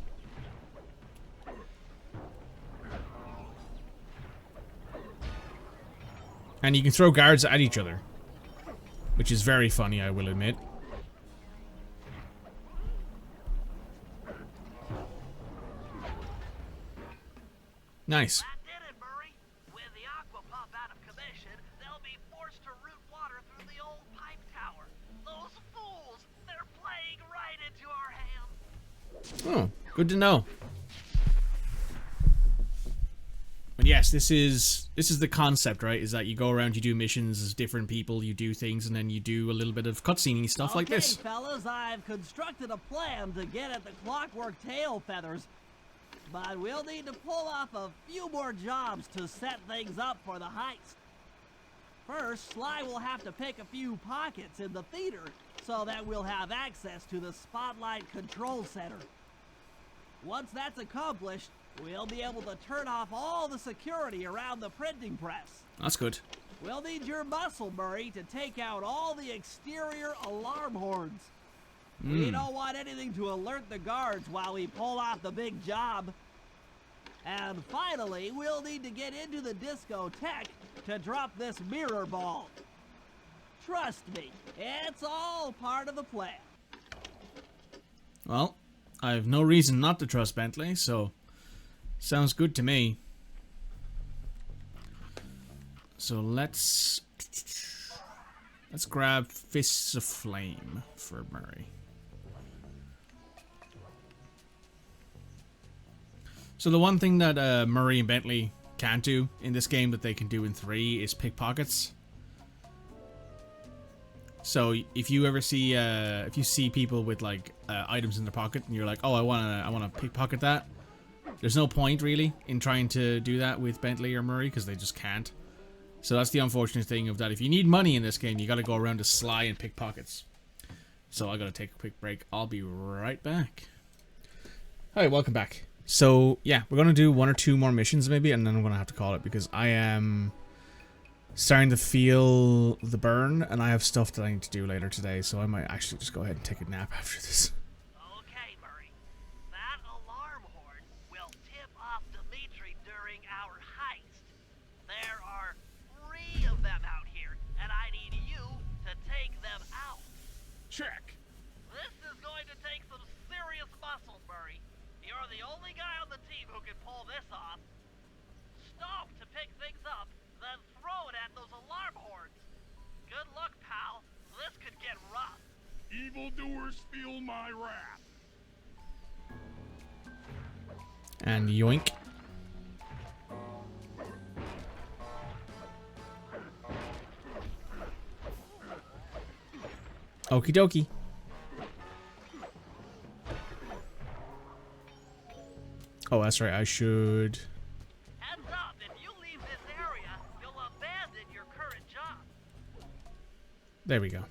And you can throw guards at each other. Which is very funny, I will admit. Nice. That did it, Murray. With the aqua pump out of commission, they'll be forced to route water through the old pipe tower. Those fools, they're playing right into our hands. Oh, good to know. But yes, this is the concept, right? Is that you go around, you do missions as different people, you do things, and then you do a little bit of cutscene stuff like this. Okay, fellas, I've constructed a plan to get at the clockwork tail feathers. But we'll need to pull off a few more jobs to set things up for the heist. First, Sly will have to pick a few pockets in the theater so that we'll have access to the Spotlight Control Center. Once that's accomplished, we'll be able to turn off all the security around the printing press. That's good. We'll need your muscle, Murray, to take out all the exterior alarm horns. We don't want anything to alert the guards while we pull off the big job. And finally, we'll need to get into the discotheque to drop this mirror ball. Trust me, it's all part of the plan. Well, I have no reason not to trust Bentley, so sounds good to me. So let's grab Fists of Flame for Murray. So the one thing that Murray and Bentley can't do in this game that they can do in 3 is pickpockets. So if you ever see if you see people with like items in their pocket and you're like, oh, I wanna pickpocket that, there's no point really in trying to do that with Bentley or Murray because they just can't. So that's the unfortunate thing of that. If you need money in this game, you gotta go around to Sly and pickpockets. So I gotta take a quick break. I'll be right back. Hi, welcome back. So yeah, we're gonna do 1 or 2 more missions maybe, and then I'm gonna have to call it because I am starting to feel the burn, and I have stuff that I need to do later today, so I might actually just go ahead and take a nap after this. Okay, Murray. That alarm horn will tip off Dimitri during our heist. There are 3 of them out here, and I need you to take them out. Check. This is going to take some serious muscle, Murray. You're the only guy on the team who can pull this off. Stomp to pick things up, then throw it at those alarm horns. Good luck, pal. This could get rough. Evildoers feel my wrath. And yoink. Okie dokie. Oh, that's right. I should... Heads up, if you leave this area, you'll abandon your current job. There we go.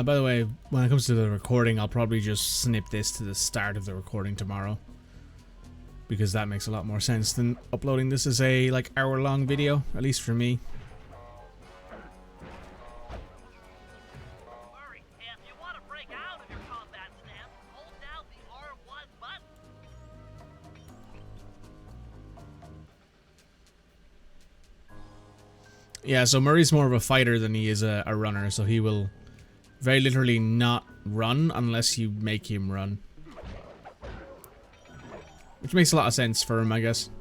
By the way, when it comes to the recording, I'll probably just snip this to the start of the recording tomorrow. Because that makes a lot more sense than uploading this as a, like, hour-long video, at least for me. Murray, if you want to break out of your combat stance, hold down the R1 button. Yeah, so Murray's more of a fighter than he is a runner, so he will very literally not run unless you make him run. Which makes a lot of sense for him, I guess.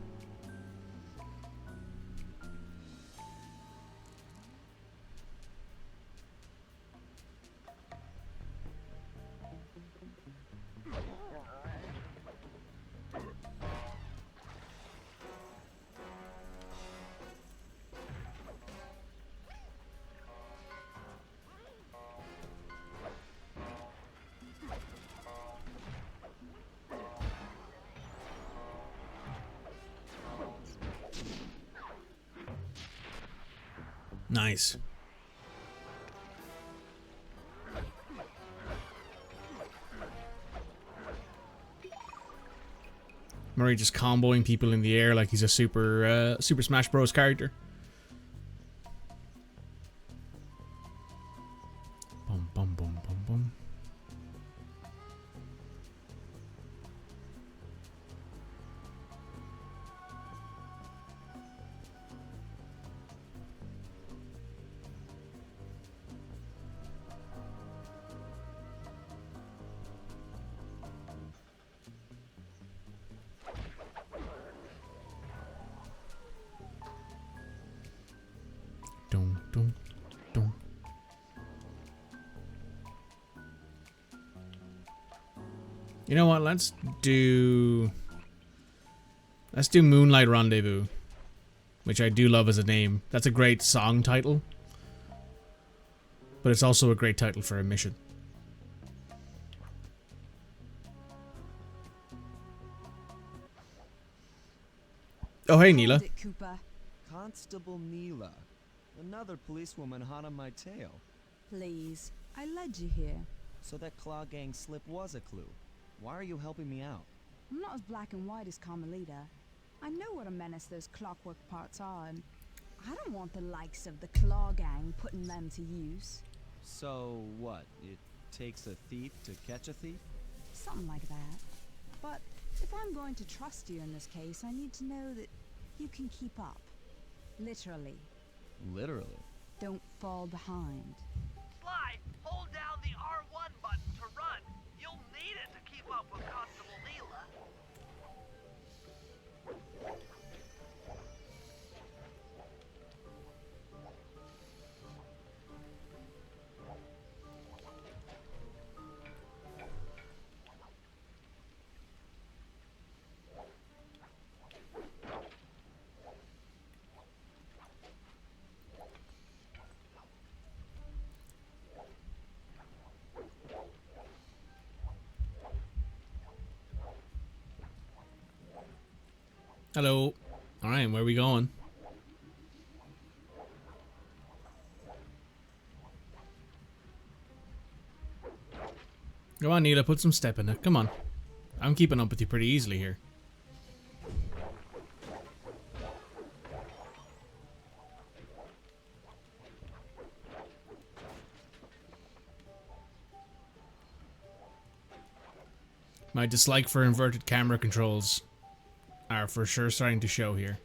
Nice. Murray just comboing people in the air like he's a Super Smash Bros. Character. Bum bum bum bum bum. Dum, dum, dum. You know what? Let's do Moonlight Rendezvous, which I do love as a name. That's a great song title, but it's also a great title for a mission. Oh, hey, Neela. Hold it, Cooper. Constable Neela. Another policewoman hot on my tail. Please, I led you here. So that Claw Gang slip was a clue. Why are you helping me out? I'm not as black and white as Carmelita. I know what a menace those clockwork parts are, and I don't want the likes of the Claw Gang putting them to use. So what? It takes a thief to catch a thief? Something like that. But if I'm going to trust you in this case, I need to know that you can keep up. Literally. Literally. Don't fall behind. Sly, hold down the R1 button to run. You'll need it to keep up with Constable Neela. Hello. Alright, where are we going? Come on, Neela, put some step in it. Come on. I'm keeping up with you pretty easily here. My dislike for inverted camera controls are for sure starting to show here.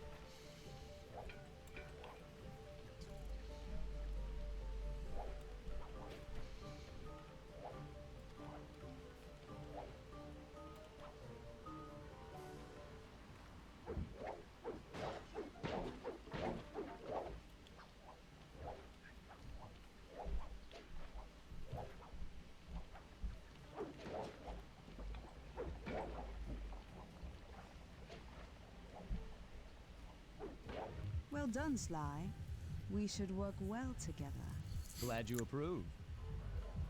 done, Sly. We should work well together. Glad you approve.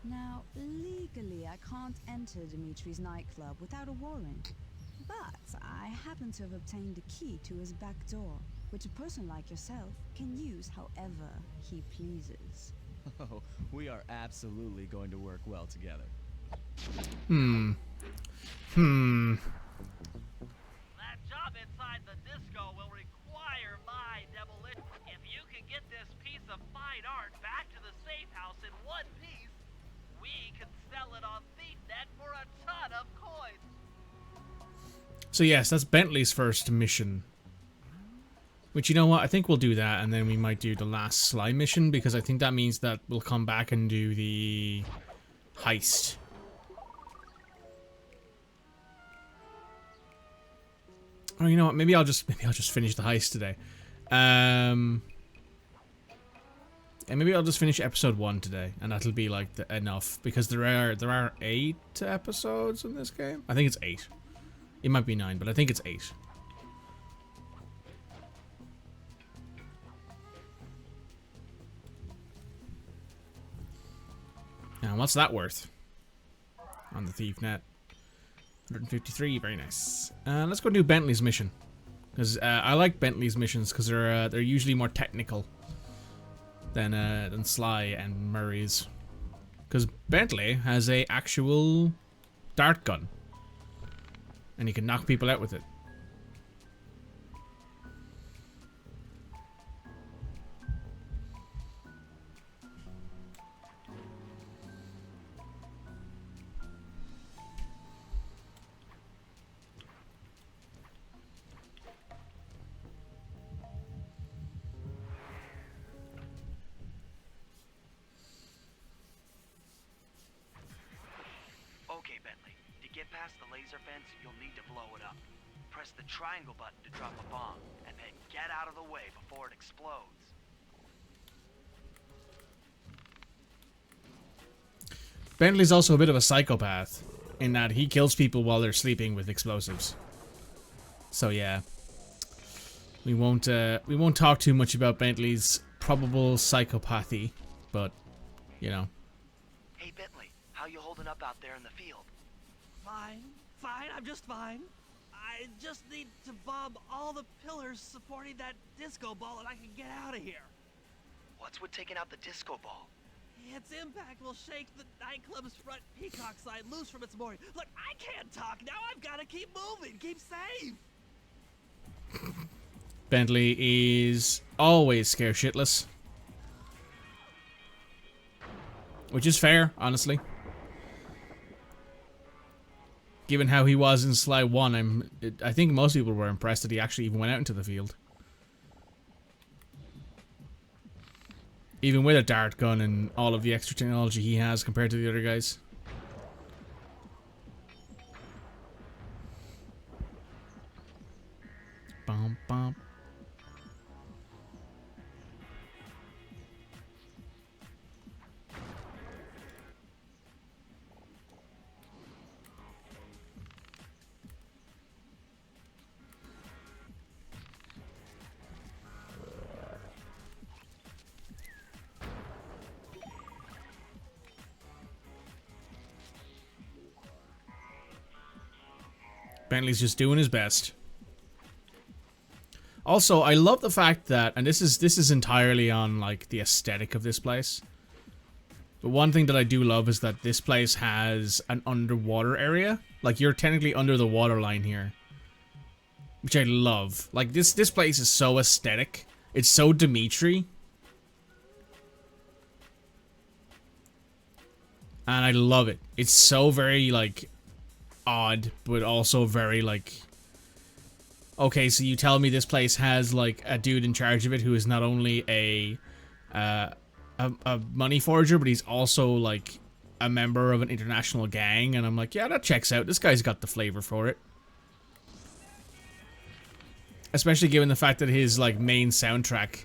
Now, legally, I can't enter Dimitri's nightclub without a warrant. But I happen to have obtained a key to his back door, which a person like yourself can use however he pleases. Oh, we are absolutely going to work well together. That job inside the disco will require my demolition. If you can get this piece of fine art back to the safe house in one piece, we can sell it on ThiefNet for a ton of coins. So yes, that's Bentley's first mission. Which, you know what, I think we'll do that, and then we might do the last Sly mission, because I think that means that we'll come back and do the heist. Oh, you know what, maybe I'll just finish the heist today. And maybe I'll just finish episode 1 today, and that'll be like enough, because there are 8 episodes in this game. I think it's 8. It might be 9, but I think it's 8. Now, what's that worth? On the ThiefNet. 153, very nice. Let's go do Bentley's mission. Because I like Bentley's missions, because they're usually more technical than Sly and Murray's. Because Bentley has a actual dart gun. And he can knock people out with it. Okay, Bentley. To get past the laser fence, you'll need to blow it up. Press the triangle button to drop a bomb, and then get out of the way before it explodes. Bentley's also a bit of a psychopath, in that he kills people while they're sleeping with explosives. So yeah. We won't talk too much about Bentley's probable psychopathy, but, you know. Hey, Bentley, how you holding up out there in the field? Fine, I'm just fine. I just need to bomb all the pillars supporting that disco ball and I can get out of here. What's with taking out the disco ball? Its impact will shake the nightclub's front peacock sign loose from its mooring. Look, I can't talk now. I've got to keep moving. Keep safe. Bentley is always scare shitless. Which is fair, honestly. Given how he was in Sly 1, I think most people were impressed that he actually even went out into the field. Even with a dart gun and all of the extra technology he has compared to the other guys. Bum, bum. Bentley's just doing his best. Also, I love the fact that, and this is entirely on like the aesthetic of this place. But one thing that I do love is that this place has an underwater area. Like, you're technically under the water line here, which I love. Like, this place is so aesthetic. It's so Dimitri. And I love it. It's so very, like, odd, but also very, like... Okay, so you tell me this place has, like, a dude in charge of it who is not only a money forger, but he's also, like, a member of an international gang. And I'm like, yeah, that checks out. This guy's got the flavor for it. Especially given the fact that his, like, main soundtrack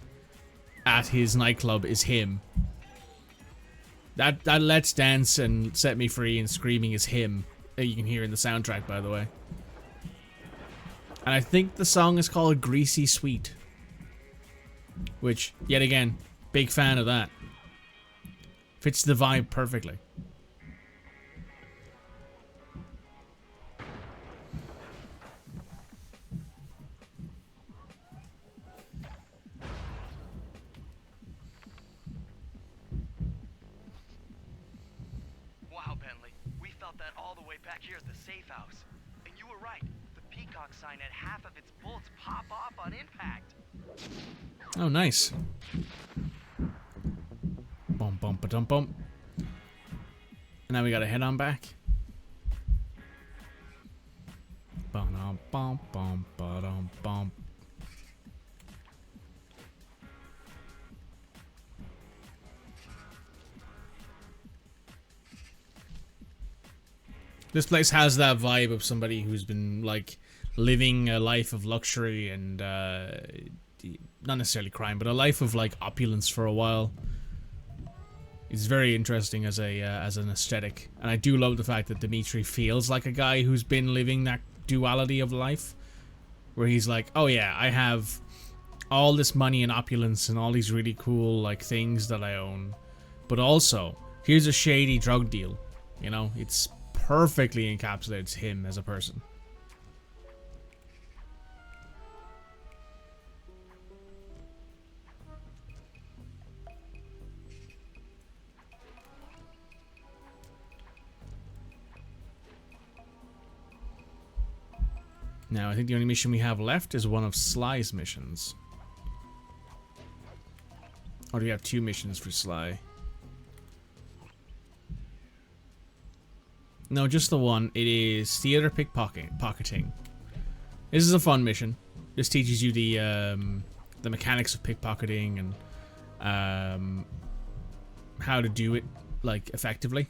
at his nightclub is him. That Let's Dance and Set Me Free and Screaming is him. That you can hear in the soundtrack, by the way. And I think the song is called Greasy Sweet. Which, yet again, big fan of that. Fits the vibe perfectly. Wow, Bentley. We felt that all the way back here at the safe house. And you were right. The peacock sign had half of its bolts pop off on impact. Oh, nice. Bum bum ba dum bum. And now we gotta head on back. Bum bum bum ba dum bum. This place has that vibe of somebody who's been like living a life of luxury and not necessarily crime, but a life of like opulence for a while. It's very interesting as a as an aesthetic, and I do love the fact that Dimitri feels like a guy who's been living that duality of life, where he's like, oh yeah, I have all this money and opulence and all these really cool like things that I own, but also here's a shady drug deal. You know, it's perfectly encapsulates him as a person. Now, I think the only mission we have left is one of Sly's missions. Or do we have 2 missions for Sly? No, just the one. It is theater pickpocketing. This is a fun mission. This teaches you the mechanics of pickpocketing and how to do it like effectively.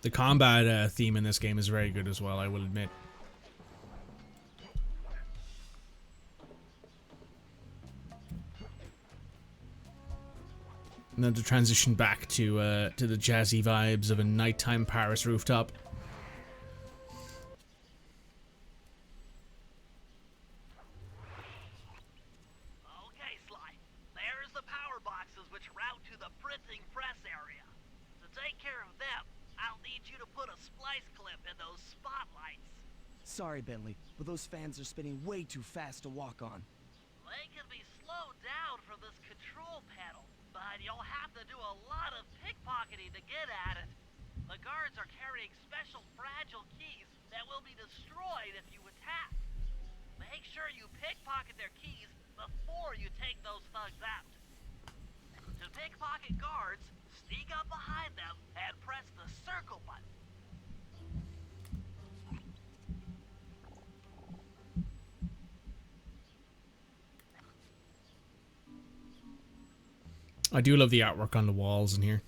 The combat theme in this game is very good as well, I will admit. And then to transition back to the jazzy vibes of a nighttime Paris rooftop. Okay, Sly. There's the power boxes which route to the printing press area. To take care of them, I'll need you to put a splice clip in those spotlights. Sorry, Bentley, but those fans are spinning way too fast to walk on. They can be slowed down from this control panel, but you'll have to do a lot of pickpocketing to get at it. The guards are carrying special fragile keys that will be destroyed if you attack. Make sure you pickpocket their keys before you take those thugs out. To pickpocket guards, sneak up behind them and press the circle button. I do love the artwork on the walls in here.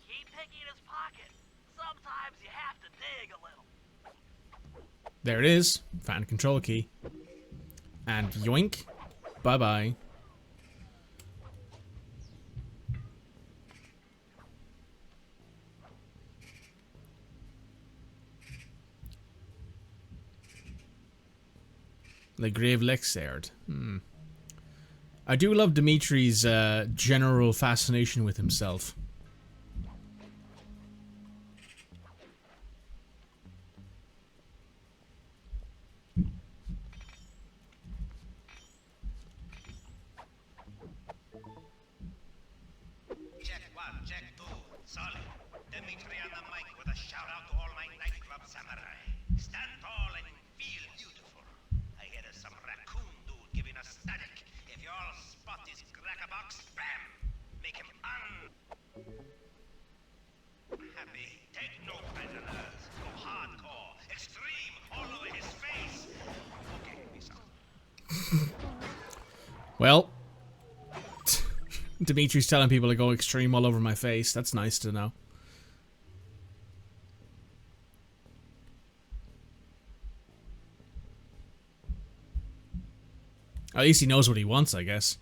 Keep picking his pocket. Sometimes you have to dig a little. There it is. Found control key. And yoink. Bye-bye. The grave Lexaird. I do love Dimitri's general fascination with himself. Check 1, check 2. Solid. Dimitri on the mic with a shout out to all my nightclub samurai. Stand tall and feel beautiful. I hear there's some raccoon dude giving us static. If you all spot his crackerbox, bam! Make him happy. Take note, prisoners. Go hardcore. Extreme all over his face. Okay, peace out. Well, Dimitri's telling people to go extreme all over my face. That's nice to know. At least he knows what he wants, I guess.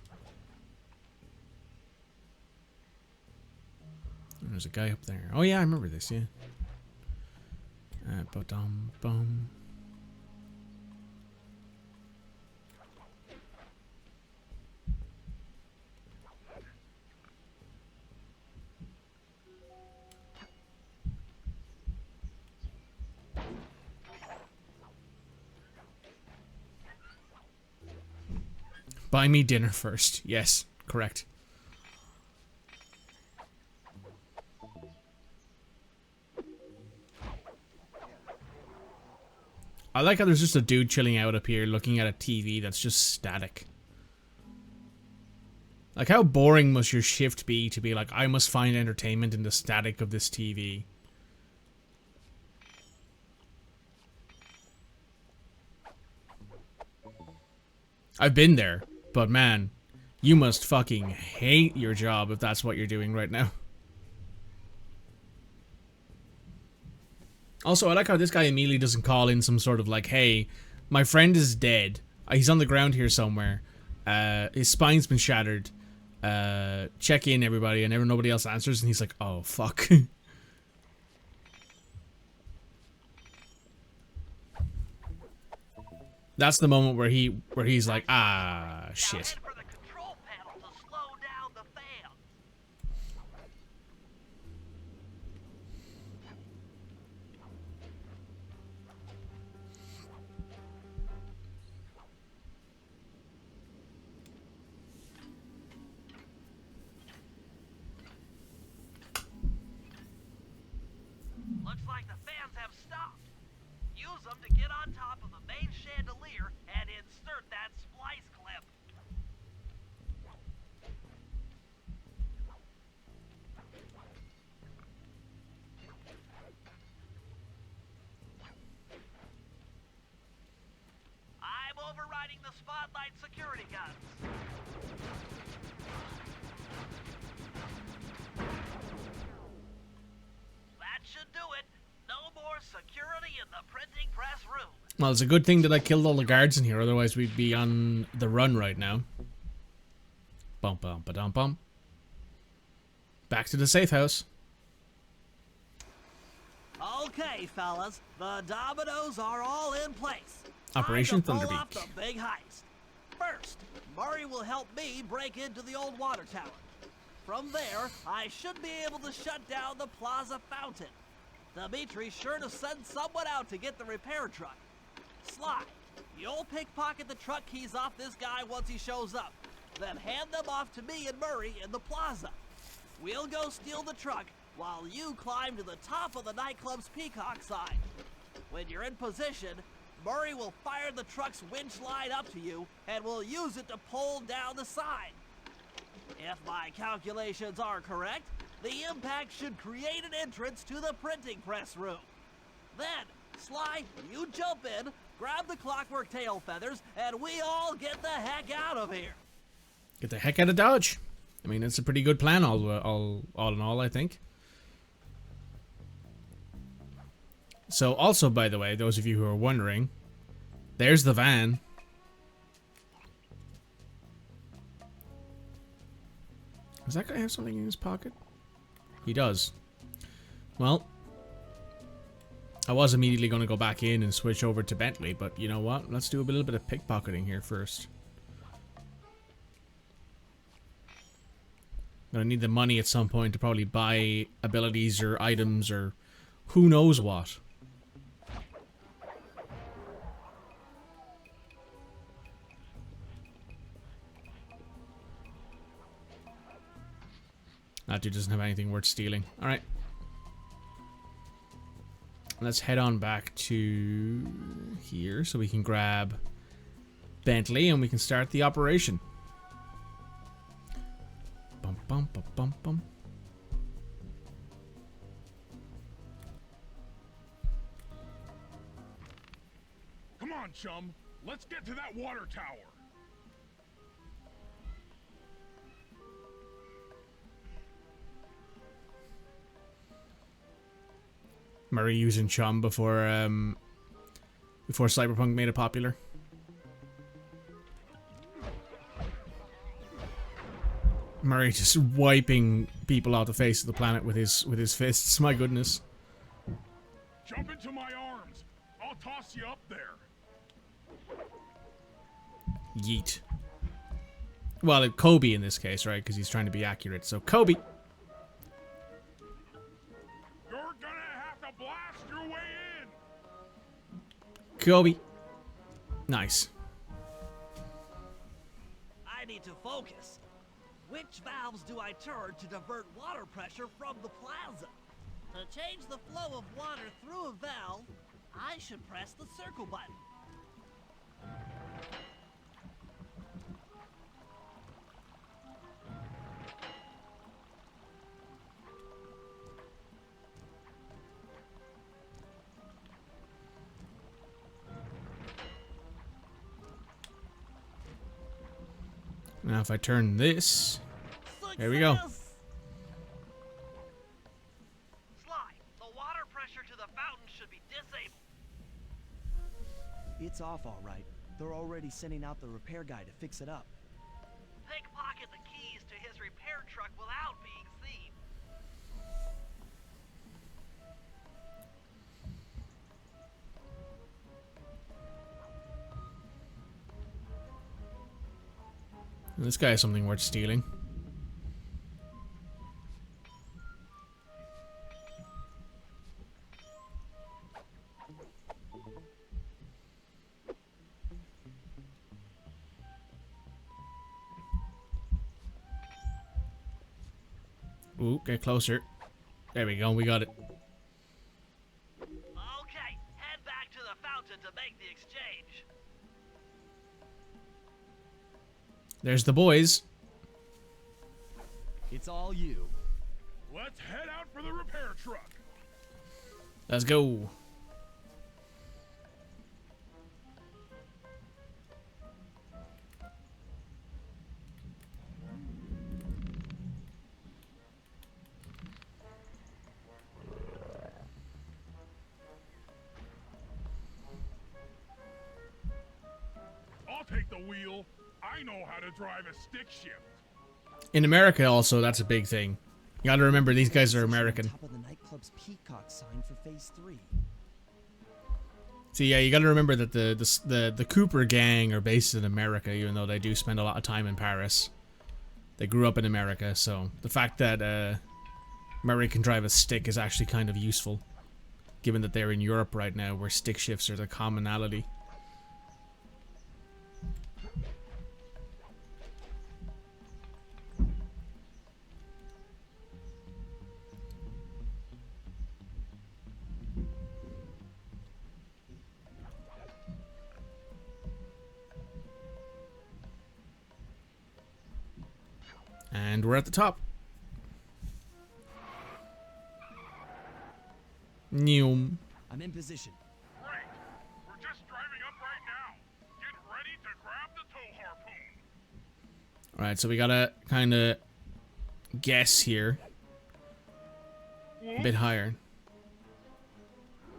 There's a guy up there. Oh yeah, I remember this, yeah. Ba-dum-bum. Buy me dinner first. Yes, correct. I like how there's just a dude chilling out up here looking at a TV that's just static. Like, how boring must your shift be to be like, I must find entertainment in the static of this TV? I've been there, but man, you must fucking hate your job if that's what you're doing right now. Also, I like how this guy immediately doesn't call in some sort of like, hey, my friend is dead. He's on the ground here somewhere. His spine's been shattered. Check in, everybody, and nobody else answers, and he's like, oh, fuck. That's the moment where he's like, ah, shit. Now head for the control panel to slow down the fan. Looks like the fans have stopped. Use them to get on top of the main chandelier and insert that splice clip. I'm overriding the spotlight security guns. That should do it. No more security in the printing press room. Well, it's a good thing that I killed all the guards in here, otherwise we'd be on the run right now. Bum bum ba-dum bum. Back to the safe house. Okay, fellas, the dominoes are all in place. Operation Time to pull Thunderbeak. off the big heist. First, Murray will help me break into the old water tower. From there, I should be able to shut down the plaza fountain. Dimitri's sure to send someone out to get the repair truck. Sly, you'll pickpocket the truck keys off this guy once he shows up. Then hand them off to me and Murray in the plaza. We'll go steal the truck while you climb to the top of the nightclub's peacock sign. When you're in position, Murray will fire the truck's winch line up to you and will use it to pull down the sign. If my calculations are correct, the impact should create an entrance to the printing press room. Then, Sly, you jump in, grab the clockwork tail feathers, and we all get the heck out of here. Get the heck out of Dodge. I mean, it's a pretty good plan all in all, I think. So, also, by the way, those of you who are wondering, there's the van. Does that guy have something in his pocket? He does. Well, I was immediately going to go back in and switch over to Bentley, but you know what? Let's do a little bit of pickpocketing here first. Gonna need the money at some point to probably buy abilities or items or who knows what. That dude doesn't have anything worth stealing. Alright. Let's head on back to here so we can grab Bentley and we can start the operation. Bum bum bum bum bum. Come on, chum. Let's get to that water tower. Murray using chum before Cyberpunk made it popular. Murray just wiping people off the face of the planet with his fists. My goodness. Jump into my arms. I'll toss you up there. Yeet. Well, Kobe in this case, right? Because he's trying to be accurate. So, Kobe. You're gonna have to blast your way in. Kobe. Nice. I need to focus. Which valves do I turn to divert water pressure from the plaza? To change the flow of water through a valve, I should press the circle button. Now if I turn this... There we go. Success! Sly, the water pressure to the fountain should be disabled. It's off all right. They're already sending out the repair guy to fix it up. Pickpocket the keys to his repair truck without being seen. This guy has something worth stealing. Ooh, get closer. There we go, we got it. Okay, head back to the fountain to make the exchange. There's the boys. It's all you. Let's head out for the repair truck. Let's go. I'll take the wheel. I know how to drive a stick shift. In America also, that's a big thing. You gotta remember, these guys are On American. top of the nightclub's peacock sign for phase 3. See, yeah, you gotta remember that the Cooper gang are based in America, even though they do spend a lot of time in Paris. They grew up in America, so the fact that Murray can drive a stick is actually kind of useful, given that they're in Europe right now, where stick shifts are the commonality. And we're at the top. Neum. I'm in position. Great. We're just driving up right now. Get ready to grab the tow harpoon. Alright, so we gotta kind of guess here. A bit higher.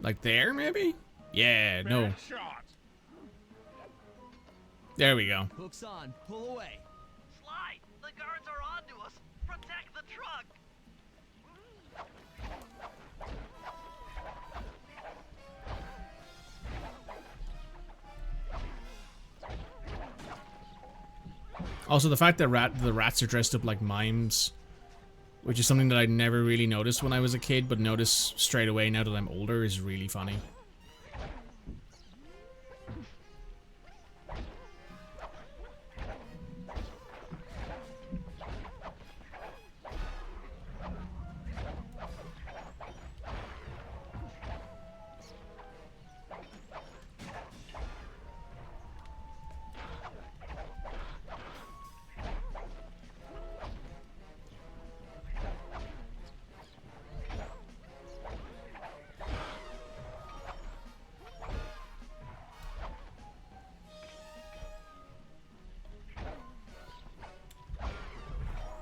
Like there, maybe? Yeah, no. Bad shot. There we go. Hooks on. Pull away. Sly, the guards are onto us. Protect the truck. Also, the fact that the rats are dressed up like mimes, which is something that I never really noticed when I was a kid, but notice straight away now that I'm older, is really funny.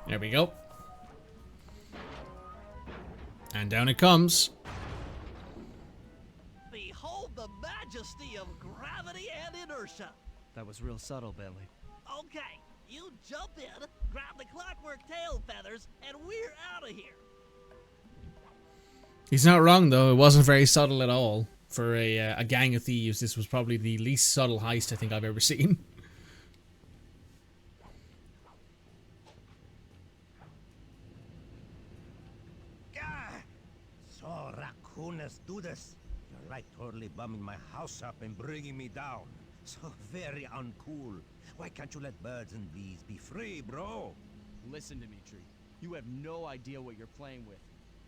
There we go. And down it comes. Behold the majesty of gravity and inertia. That was real subtle, Bentley. Okay, You jump in, grab the clockwork tail feathers, and we're out of here. He's not wrong, though. It wasn't very subtle at all. For a gang of thieves, this was probably the least subtle heist I think I've ever seen. Gah! So, raccoonus do this. You're like totally bumming my house up and bringing me down. So very uncool. Why can't you let birds and bees be free, bro? Listen, Dimitri. You have no idea what you're playing with.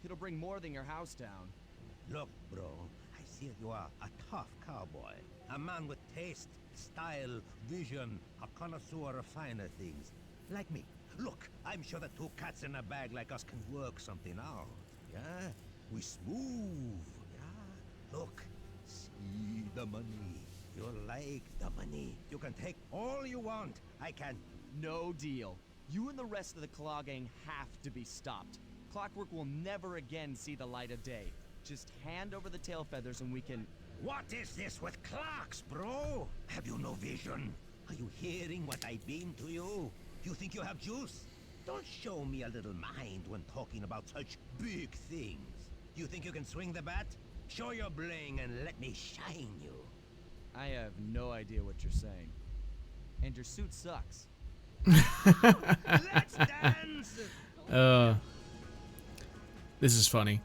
It'll bring more than your house down. Look, bro, I see you are a tough cowboy. A man with taste, style, vision, a connoisseur of finer things. Like me. Look, I'm sure the two cats in a bag like us can work something out. Yeah? We smooth. Yeah? Look, see the money. You like the money. You can take all you want. I can. No deal. You and the rest of the Klaww gang have to be stopped. Clockwork will never again see the light of day. Just hand over the tail feathers and we can... What is this with clocks, bro? Have you no vision? Are you hearing what I beam to you? You think you have juice? Don't show me a little mind when talking about such big things. You think you can swing the bat? Show your bling and let me shine you. I have no idea what you're saying. And your suit sucks. Let's dance! This is funny.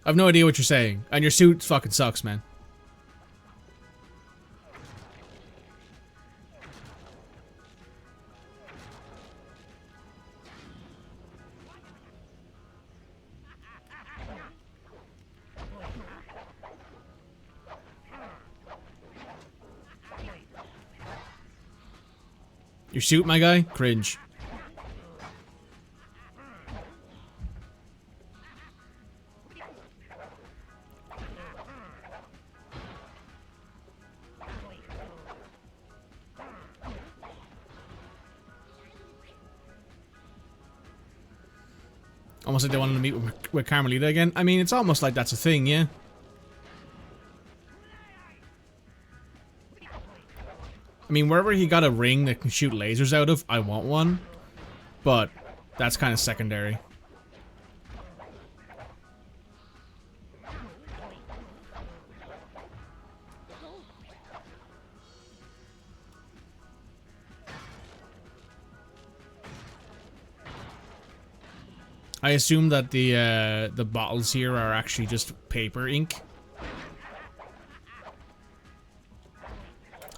I've no idea what you're saying. And your suit fucking sucks, man. Your suit, my guy? Cringe. Almost like they wanted to meet with Carmelita again. I mean, it's almost like that's a thing, yeah? I mean, wherever he got a ring that can shoot lasers out of, I want one. But that's kind of secondary. I assume that the bottles here are actually just paper ink.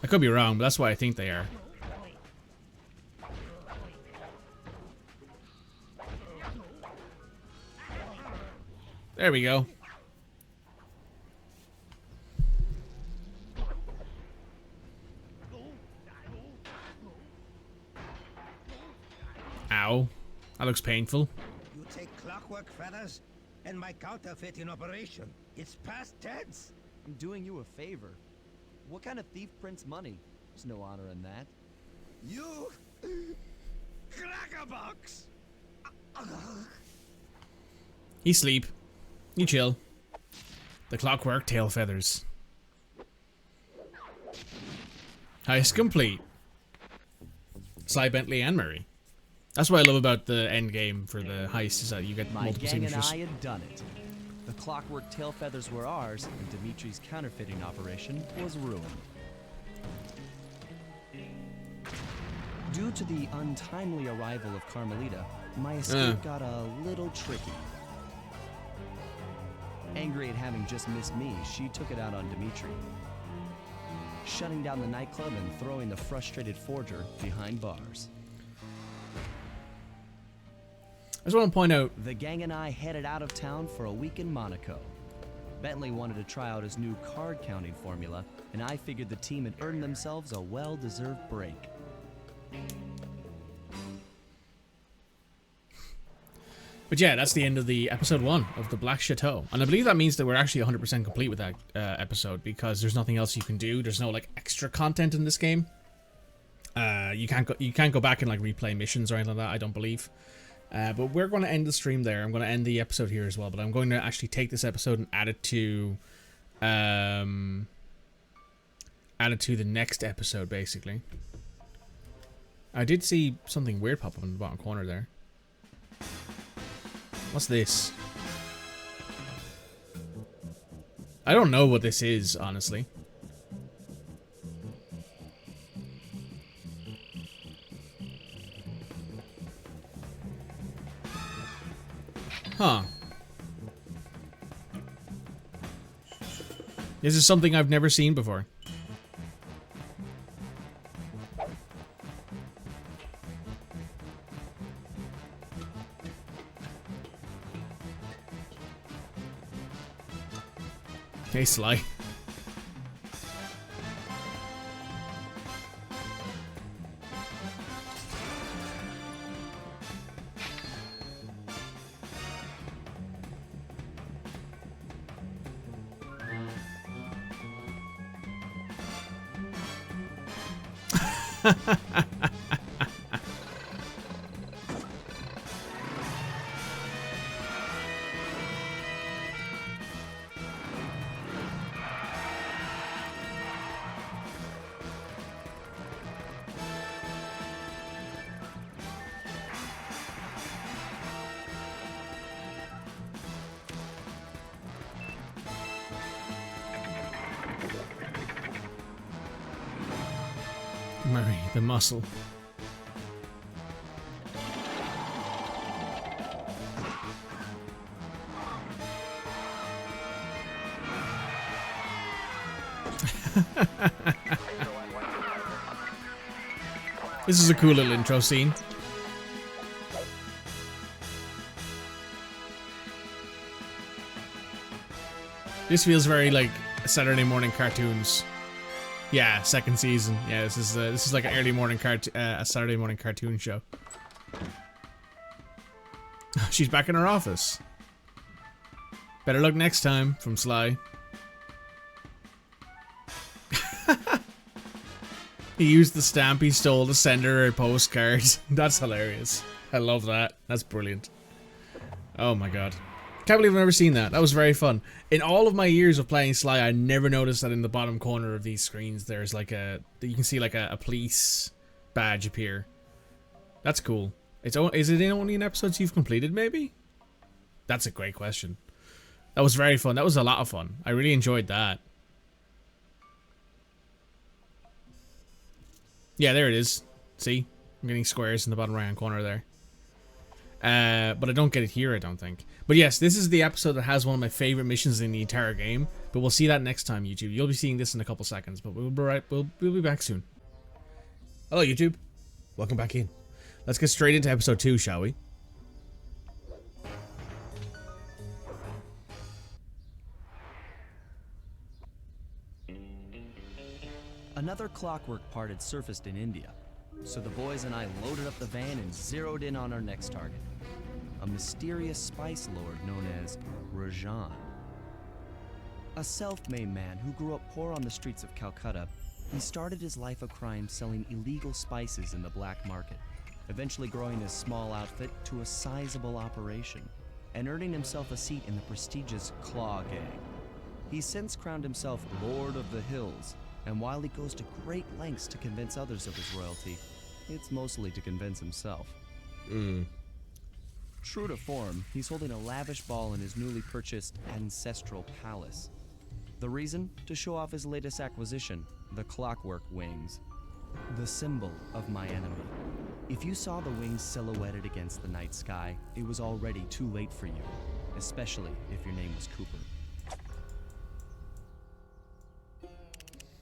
I could be wrong, but that's what I think they are. There we go. Ow. That looks painful. You take clockwork feathers and my counterfeit in operation. It's past tense. I'm doing you a favor. What kind of thief prints money? There's no honor in that. You... Crackerbox! You sleep. You chill. The clockwork tail feathers. Heist complete. Sly, Bentley, and Murray. That's what I love about the end game for the heist, is that you get My multiple gang signatures. and I had done it. The clockwork tail feathers were ours, and Dimitri's counterfeiting operation was ruined. Due to the untimely arrival of Carmelita, my escape got a little tricky. Angry at having just missed me, she took it out on Dimitri, shutting down the nightclub and throwing the frustrated forger behind bars. I just want to point out, The gang and I headed out of town for a week in Monaco. Bentley wanted to try out his new card counting formula, and I figured the team had earned themselves a well-deserved break. but yeah, that's the end of the episode 1 of the Black Chateau, and I believe that means that we're actually 100% complete with that episode, because there's nothing else you can do. There's no like extra content in this game. You can't go back and like replay missions or anything like that, I don't believe. But we're going to end the stream there. I'm going to end the episode here as well, but I'm going to actually take this episode and add it to the next episode, basically. I did see something weird pop up in the bottom corner there. What's this? I don't know what this is, honestly. Huh. This is something I've never seen before. Hey, Sly. Murray, the muscle. This is a cool little intro scene. This feels very like Saturday morning cartoons. Yeah, second season. Yeah, this is like an early morning a Saturday morning cartoon show. She's back in her office. Better luck next time, from Sly. He used the stamp he stole to send her a postcard. That's hilarious. I love that. That's brilliant. Oh my god. Can't believe I've never seen that. That was very fun. In all of my years of playing Sly, I never noticed that in the bottom corner of these screens there's like you can see like a police badge appear. That's cool. Is it only in episodes you've completed, maybe? That's a great question. That was very fun. That was a lot of fun. I really enjoyed that. Yeah, there it is. See? I'm getting squares in the bottom right hand corner there. But I don't get it here, I don't think. But yes, this is the episode that has one of my favorite missions in the entire game. But we'll see that next time, YouTube. You'll be seeing this in a couple seconds, but we'll be back soon. Hello, YouTube. Welcome back in. Let's get straight into episode 2, shall we? Another clockwork part had surfaced in India, so the boys and I loaded up the van and zeroed in on our next target. A mysterious spice lord known as Rajan. A self-made man who grew up poor on the streets of Calcutta, he started his life of crime selling illegal spices in the black market, eventually growing his small outfit to a sizable operation, and earning himself a seat in the prestigious Klaww gang. He's since crowned himself Lord of the Hills, and while he goes to great lengths to convince others of his royalty, it's mostly to convince himself. True to form, he's holding a lavish ball in his newly purchased ancestral palace. The reason? To show off his latest acquisition, the clockwork wings. The symbol of my enemy. If you saw the wings silhouetted against the night sky, it was already too late for you, especially if your name was Cooper.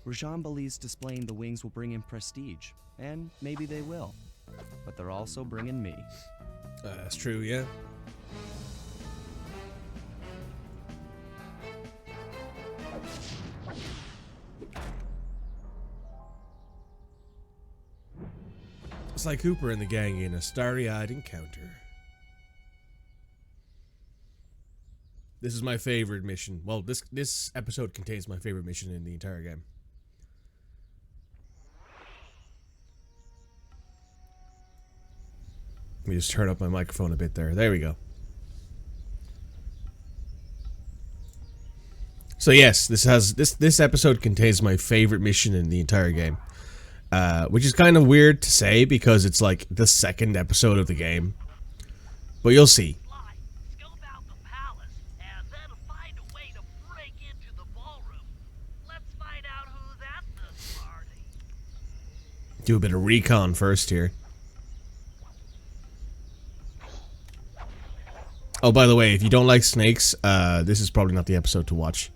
Rajan believes displaying the wings will bring him prestige, and maybe they will. But they're also bringing me. That's true, yeah. It's like Cooper and the gang in a starry-eyed encounter. This is my favorite mission. Well, this episode contains my favorite mission in the entire game. Let me just turn up my microphone a bit there. There we go. So yes, this episode contains my favorite mission in the entire game. which is kind of weird to say because it's like the second episode of the game. But you'll see. Fly, scope out the palace, and then find a way to break into the ballroom. Let's find out who's at this party. Do a bit of recon first here. Oh, by the way, if you don't like snakes, this is probably not the episode to watch.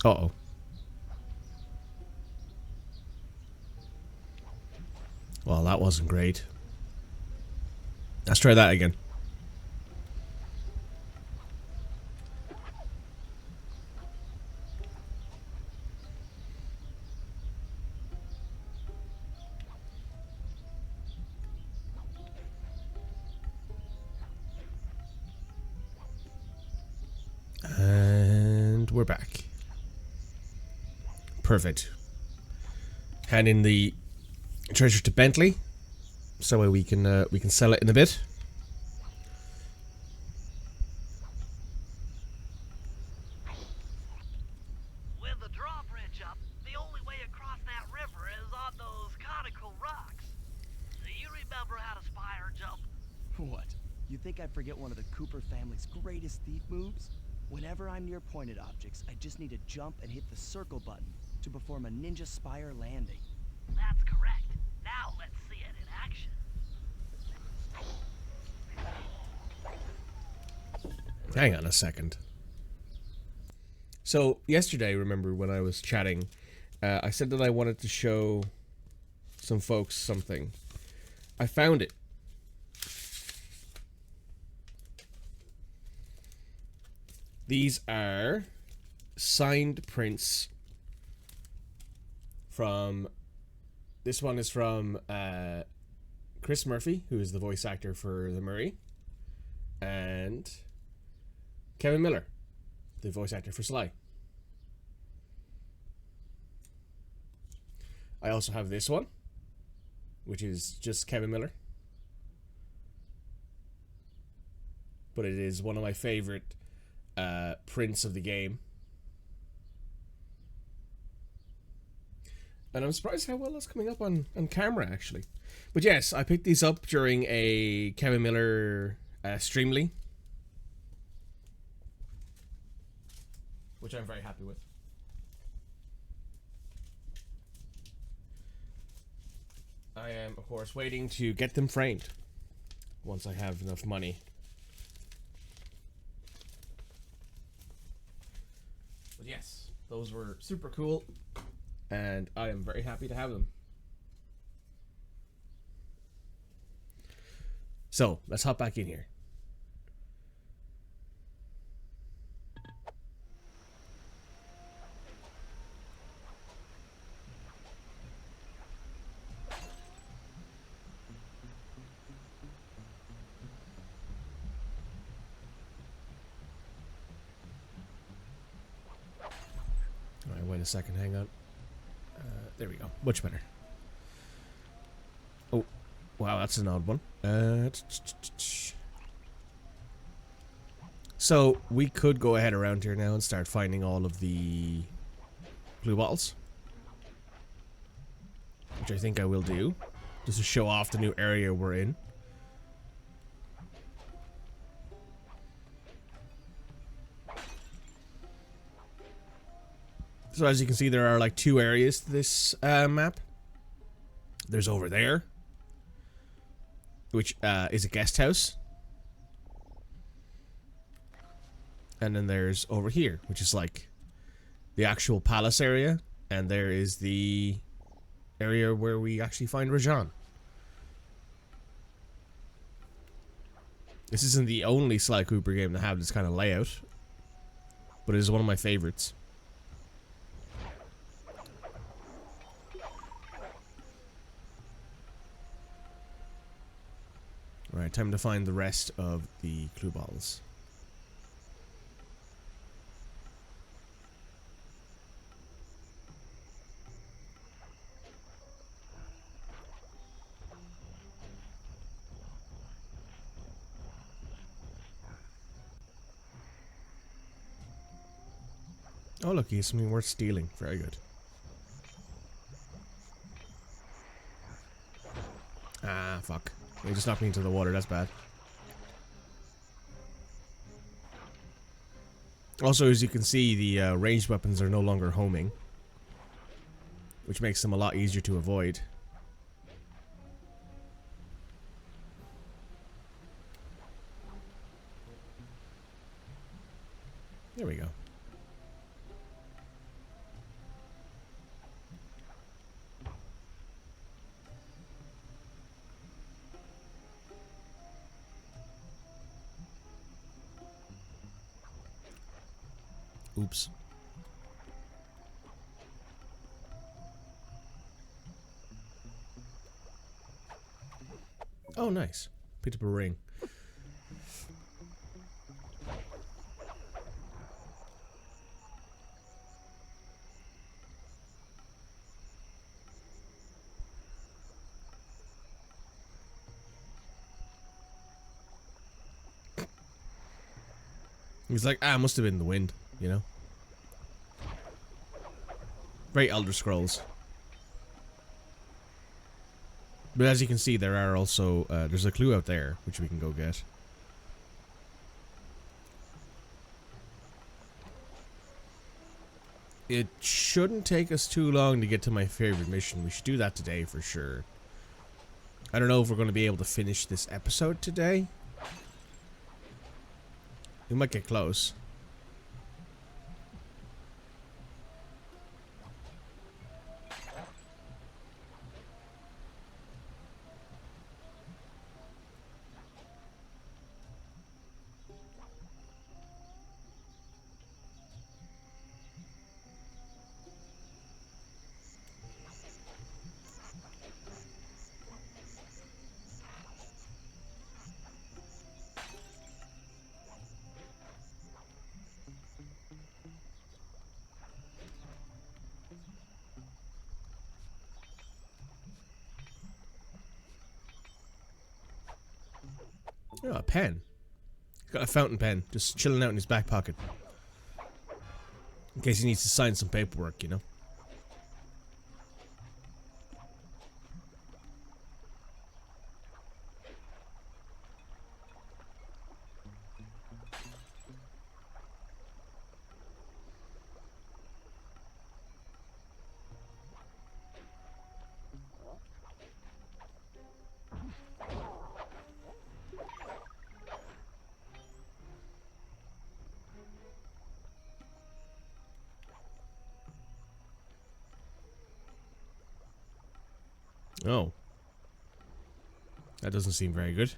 Uh-oh. Well, that wasn't great. Let's try that again. And we're back. Perfect. Hand in the treasure to Bentley, so we can sell it in a bit. With the drawbridge up, the only way across that river is on those conical rocks. Do you remember how to spire jump? What? You think I forget one of the Cooper family's greatest thief moves? Whenever I'm near pointed objects, I just need to jump and hit the circle button to perform a ninja spire landing. That's correct. Now let's see it in action. Hang on a second. So yesterday, remember when I was chatting, I said that I wanted to show some folks something. I found it. These are signed prints from, this one is from Chris Murphy, who is the voice actor for the Murray, and Kevin Miller, the voice actor for Sly. I also have this one, which is just Kevin Miller, but it is one of my favorite prints of the game. And I'm surprised how well that's coming up on camera, actually. But yes, I picked these up during a Kevin Miller Streamly, which I'm very happy with. I am, of course, waiting to get them framed once I have enough money. But yes, those were super cool, and I am very happy to have them. So, let's hop back in here. Alright, wait a second, hang on. There we go, much better. Oh, wow, that's an odd one. So, we could go ahead around here now and start finding all of the blue bottles, which I think I will do, just to show off the new area we're in. So as you can see, there are like two areas to this map. There's over there, which is a guest house. And then there's over here, which is like the actual palace area. And there is the area where we actually find Rajan. This isn't the only Sly Cooper game to have this kind of layout, but it is one of my favorites. Right, Alright, time to find the rest of the clue bottles. Oh look, he has something worth stealing. Very good. Ah, fuck. He just knocked me into the water, that's bad. Also, as you can see, the ranged weapons are no longer homing, which makes them a lot easier to avoid. There we go. Oops. Oh, nice. Picked up a ring. He's like, ah, must have been the wind, you know? Very Elder Scrolls. But as you can see, there are also, there's a clue out there, which we can go get. It shouldn't take us too long to get to my favorite mission. We should do that today for sure. I don't know if we're going to be able to finish this episode today. We might get close. Oh, a pen. He's got a fountain pen, just chilling out in his back pocket. In case he needs to sign some paperwork, you know? Oh. That doesn't seem very good.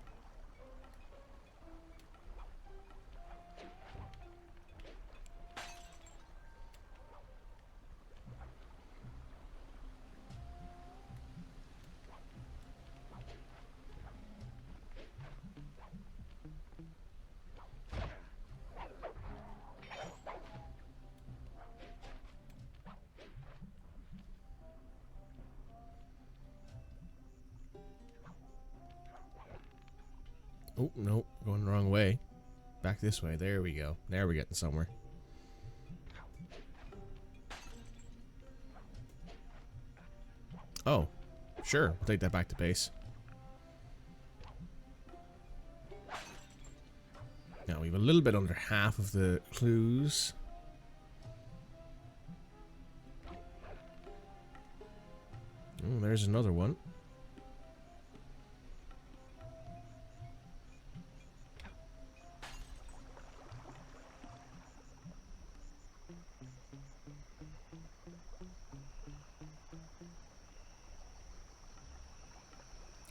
Oh, no. Going the wrong way. Back this way. There we go. There we're getting somewhere. Oh. Sure. We'll take that back to base. Now, we have a little bit under half of the clues. Oh, there's another one.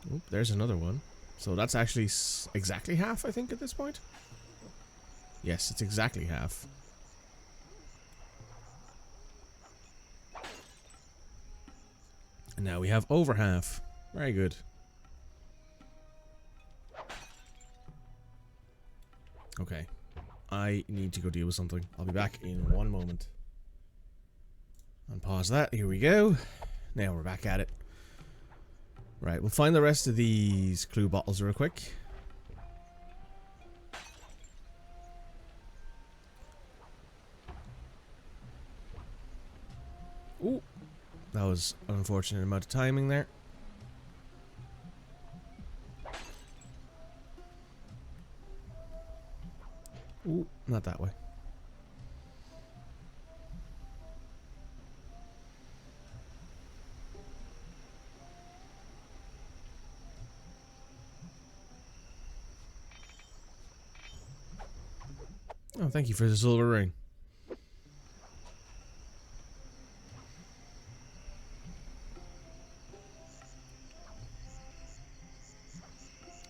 Oh, there's another one. So that's actually exactly half, I think, at this point. Yes, it's exactly half. And now we have over half. Very good. Okay. I need to go deal with something. I'll be back in one moment. Unpause that. Here we go. Now we're back at it. Right, we'll find the rest of these clue bottles real quick. Ooh. That was an unfortunate amount of timing there. Ooh, not that way. Oh, thank you for the silver ring.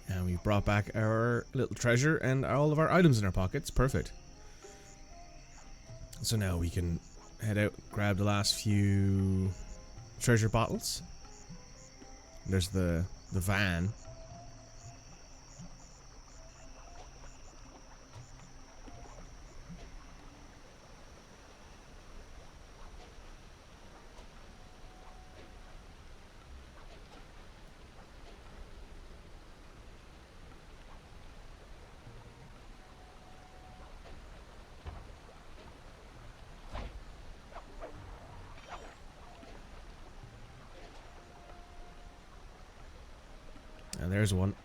And we brought back our little treasure and all of our items in our pockets. Perfect. So now we can head out, grab the last few treasure bottles. There's the van. And there's one.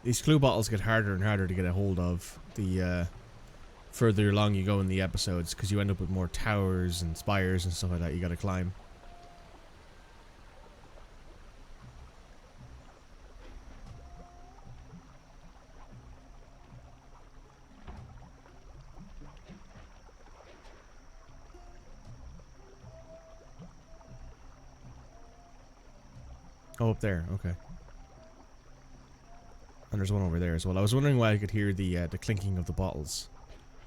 These clue bottles get harder and harder to get a hold of the further along you go in the episodes, because you end up with more towers and spires and stuff like that you gotta climb. Oh, up there, okay. And there's one over there as well. I was wondering why I could hear the clinking of the bottles,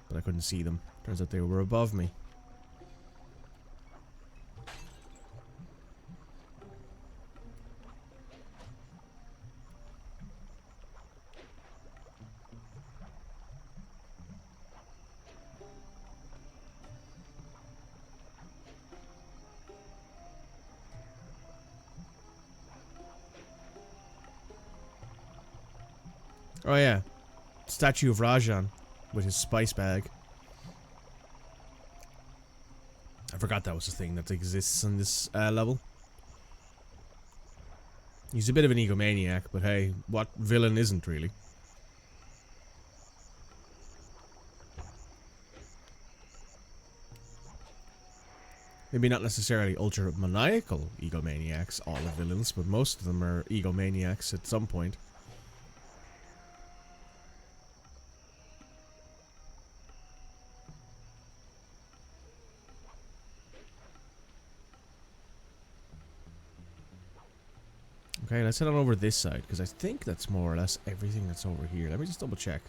but I couldn't see them. Turns out they were above me. Oh yeah, statue of Rajan with his spice bag. I forgot that was a thing that exists on this level. He's a bit of an egomaniac, but hey, what villain isn't really? Maybe not necessarily ultra maniacal egomaniacs, all the villains, but most of them are egomaniacs at some point. Okay, let's head on over this side, because I think that's more or less everything that's over here. Let me just double check.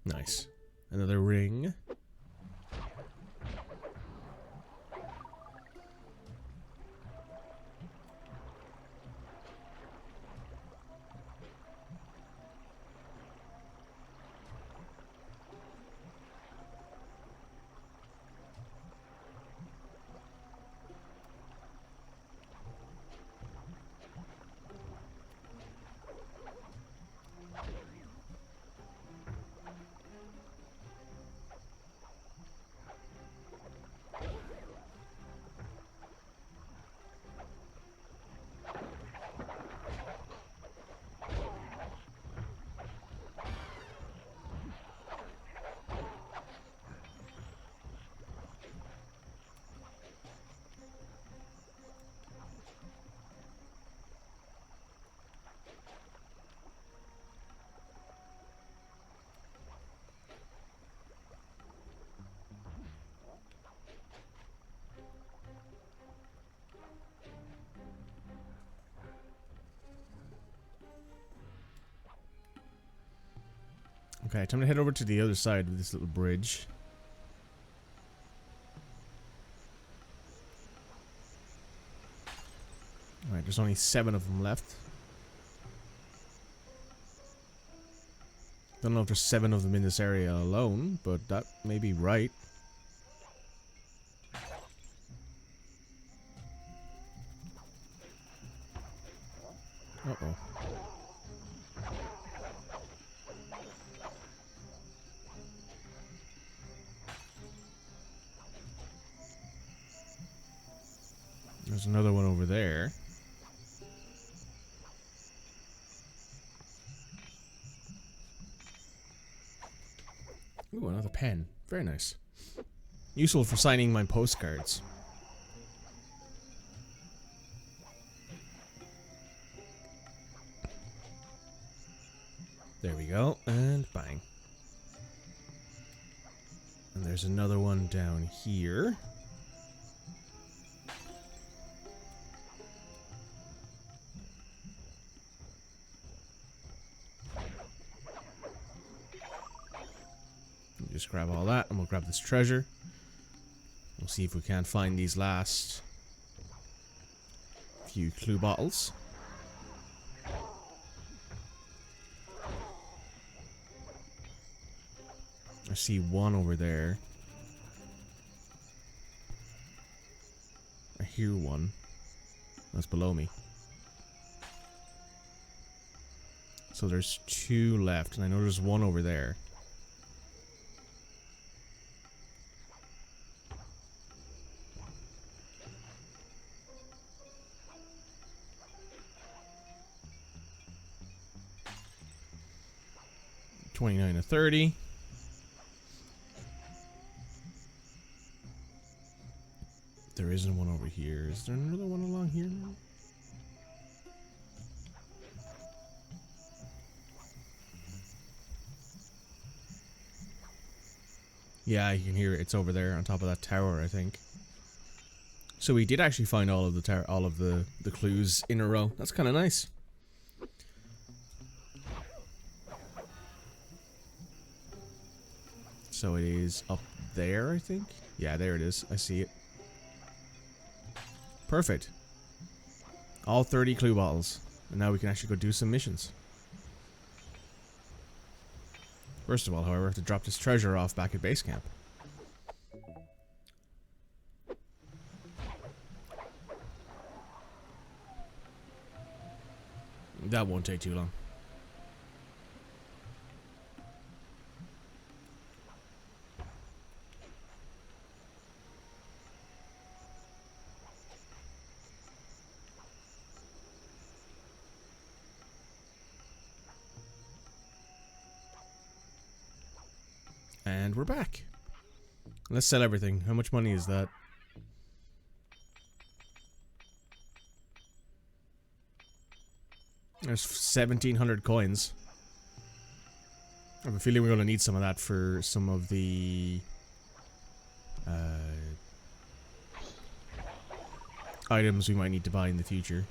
Nice. Another ring. Okay, time to head over to the other side of this little bridge. Alright, there's only 7 of them left. Don't know if there's 7 of them in this area alone, but that may be right. Uh-oh. There's another one over there. Ooh, another pen. Very nice. Useful for signing my postcards. There we go, and bang. And there's another one down here. Just grab all that, and we'll grab this treasure. We'll see if we can't find these last few clue bottles. I see one over there. I hear one. That's below me. So there's 2 left, and I know there's one over there. $29 to $30. There isn't one over here. Is there another one along here now? Yeah, you can hear it. It's over there on top of that tower, I think. So we did actually find all of the clues in a row. That's kind of nice. So it is up there, I think. Yeah, there it is. I see it. Perfect. All 30 clue bottles. And now we can actually go do some missions. First of all, however, I have to drop this treasure off back at base camp. That won't take too long. And we're back. Let's sell everything. How much money is that? There's 1,700 coins. I have a feeling we're going to need some of that for some of the items we might need to buy in the future.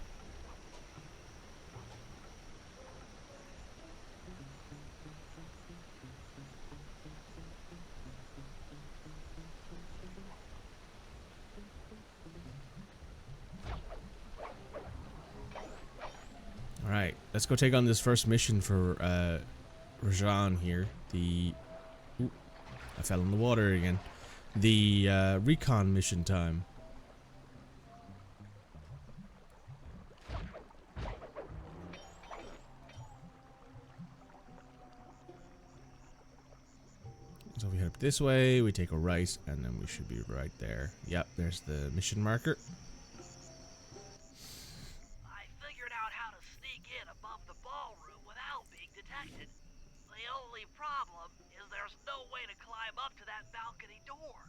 Alright, let's go take on this first mission for Rajan here. The... Ooh, I fell in the water again. The recon mission time. So we head up this way, we take a right, and then we should be right there. Yep, there's the mission marker. I figured out how to sneak in above the ballroom without being detected. The only problem is there's no way to climb up to that balcony door.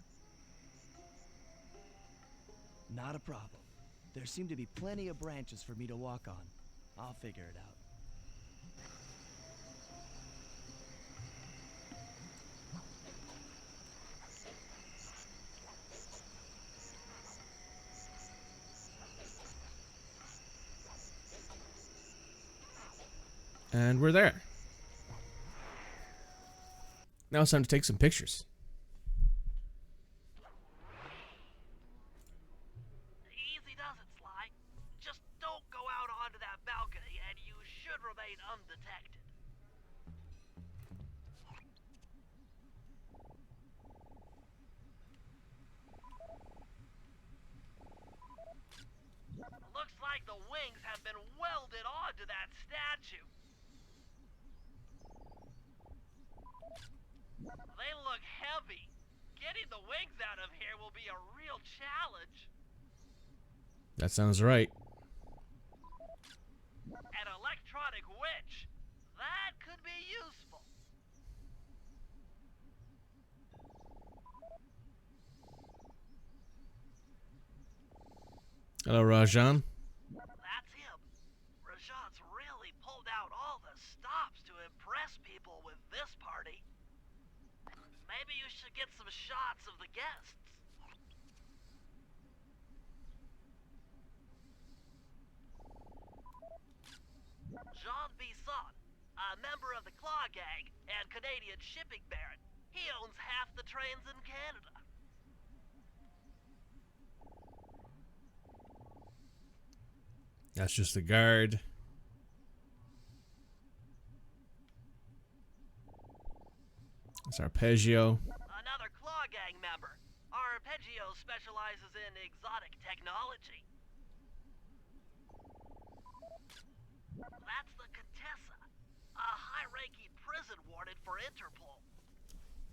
Not a problem. There seem to be plenty of branches for me to walk on. I'll figure it out. And we're there. Now it's time to take some pictures. Easy does it, Sly. Just don't remain undetected. Looks like the wings have been welded onto that statue. They look heavy. Getting the wings out of here will be a real challenge. That sounds right. An electronic winch. That could be useful. Hello, Rajan. That's him. Rajan's really pulled out all the stops to impress people with this party. Maybe you should get some shots of the guests. Jean Bisson, a member of the Claw Gang and Canadian shipping baron. He owns half the trains in Canada. That's just the guard. That's Arpeggio. Another Claw Gang member. Arpeggio specializes in exotic technology. That's the Contessa, a high-ranking prison warden for Interpol.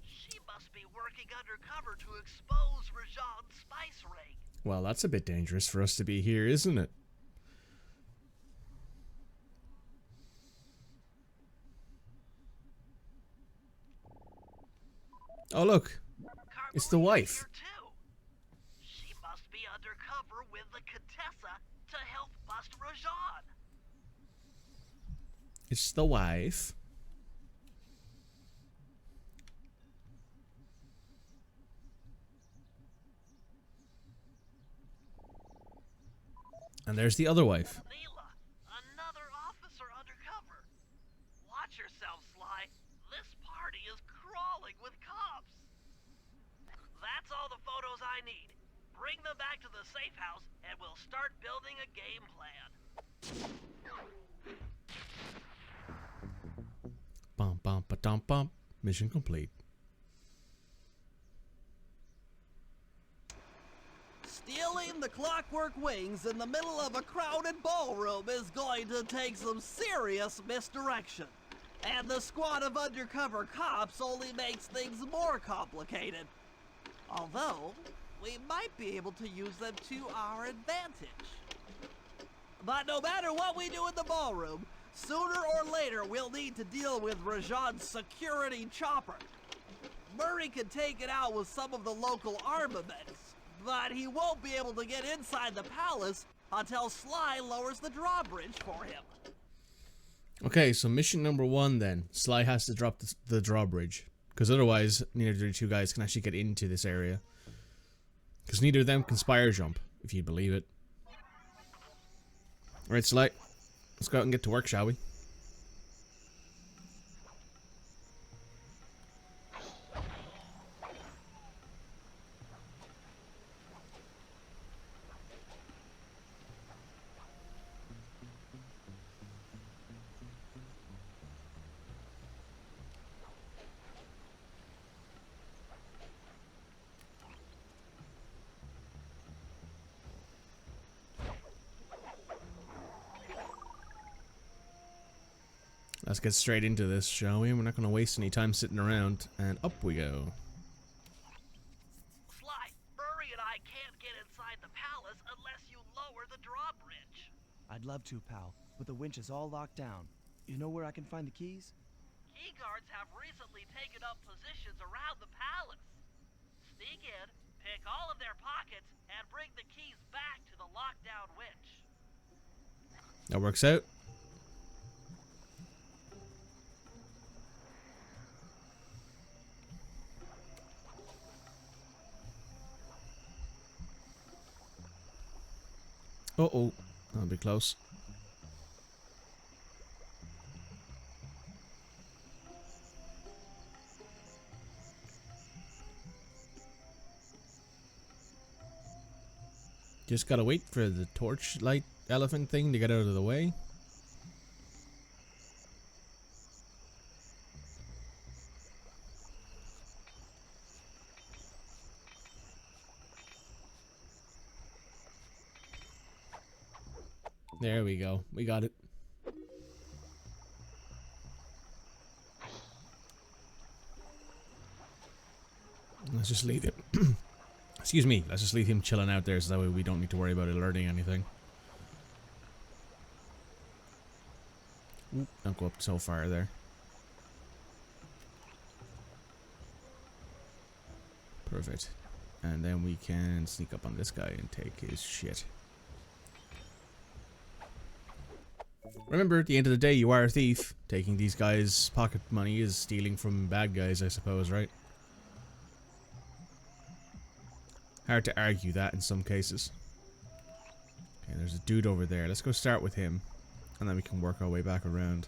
She must be working undercover to expose Rajan's spice ring. Well, that's a bit dangerous for us to be here, isn't it? Oh, look. It's the wife. Here too. She must be undercover with the Contessa to help bust Rajan. It's the wife. And there's the other wife. Neela, another officer undercover. Watch yourself, Sly. This party is crawling with cops. That's all the photos I need. Bring them back to the safe house and we'll start building a game plan. Bum bum ba dum bum. Mission complete. Stealing the clockwork wings in the middle of a crowded ballroom is going to take some serious misdirection. And the squad of undercover cops only makes things more complicated. Although, we might be able to use them to our advantage. But no matter what we do in the ballroom, sooner or later we'll need to deal with Rajan's security chopper. Murray can take it out with some of the local armaments, but he won't be able to get inside the palace until Sly lowers the drawbridge for him. Okay, so mission number 1 then. Sly has to drop the drawbridge. Because otherwise, neither of the two guys can actually get into this area. Because neither of them can spire jump, if you believe it. Alright, Sly. Let's go out and get to work, shall we? Let's get straight into this, shall we? We're not going to waste any time sitting around. And up we go. Sly, Murray and I can't get inside the palace unless you lower the drawbridge. I'd love to, pal, but the winch is all locked down. You know where I can find the keys? Key guards have recently taken up positions around the palace. Sneak in, pick all of their pockets, and bring the keys back to the lockdown winch. That works out. Uh-oh. That'll be close. Just gotta wait for the torchlight elephant thing to get out of the way. There we go. We got it. Let's just leave it. Excuse me. Let's just leave him chilling out there so that way we don't need to worry about alerting anything. Oop, don't go up so far there. Perfect. And then we can sneak up on this guy and take his shit. Remember, at the end of the day, you are a thief. Taking these guys' pocket money is stealing from bad guys, I suppose, right? Hard to argue that in some cases. Okay, there's a dude over there. Let's go start with him. And then we can work our way back around.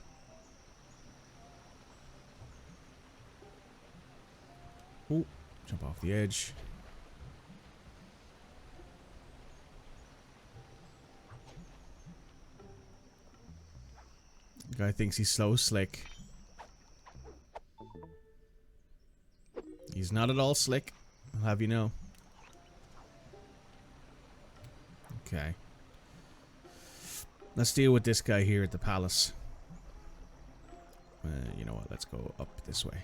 Ooh, jump off the edge. The guy thinks he's so slick. He's not at all slick, I'll have you know. Okay. Let's deal with this guy here at the palace. You know what, let's go up this way.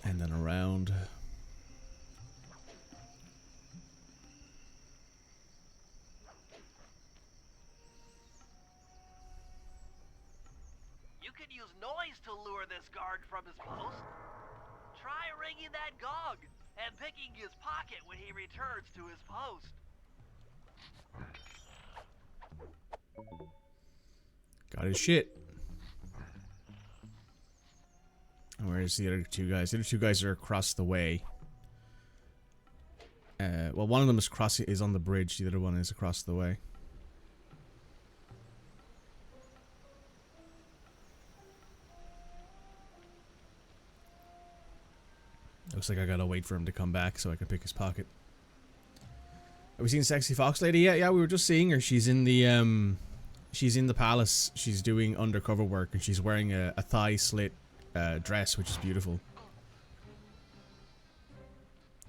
And then around. You could use noise to lure this guard from his post. Try ringing that gong and picking his pocket when he returns to his post. Got his shit. Where's the other two guys? The other two guys are across the way. Well, one of them is on the bridge. The other one is across the way. Looks like I gotta wait for him to come back so I can pick his pocket. Have we seen Sexy Fox Lady yet? Yeah, we were just seeing her. She's in the palace. She's doing undercover work and she's wearing a thigh slit dress, which is beautiful.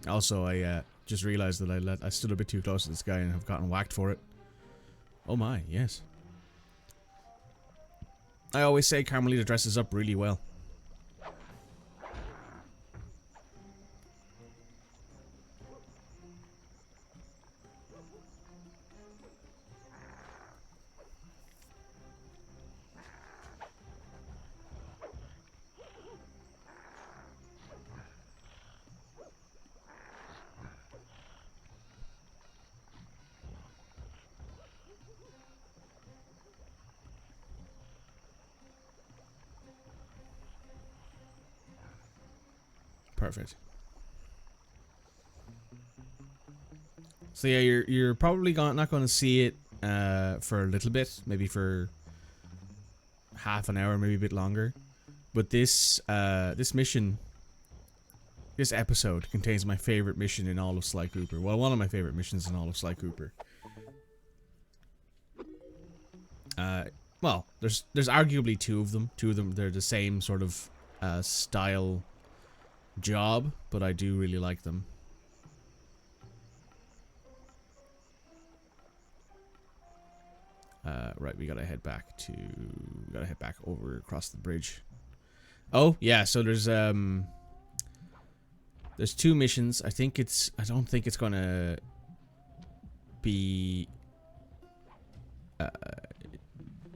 Also, I just realized that I stood a bit too close to this guy and have gotten whacked for it. Oh my, yes. I always say Carmelita dresses up really well. Perfect. So yeah, you're probably not going to see it for a little bit, maybe for half an hour, maybe a bit longer. But this mission, this episode contains my favorite mission in all of Sly Cooper. Well, one of my favorite missions in all of Sly Cooper. Well, there's arguably two of them. Two of them, they're the same sort of style job, but I do really like them. Right, we gotta head back over across the bridge. Oh yeah, so there's two missions. I don't think it's gonna be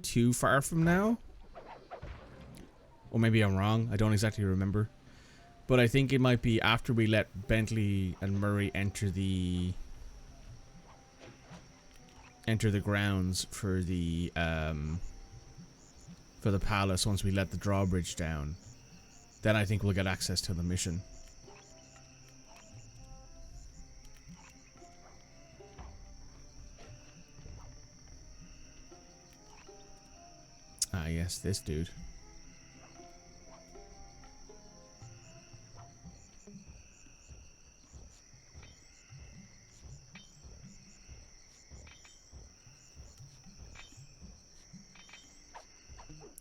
too far from now, or maybe I'm wrong. I don't exactly remember. But I think it might be after we let Bentley and Murray enter the grounds for the palace. Once we let the drawbridge down, then I think we'll get access to the mission. Ah, yes, this dude.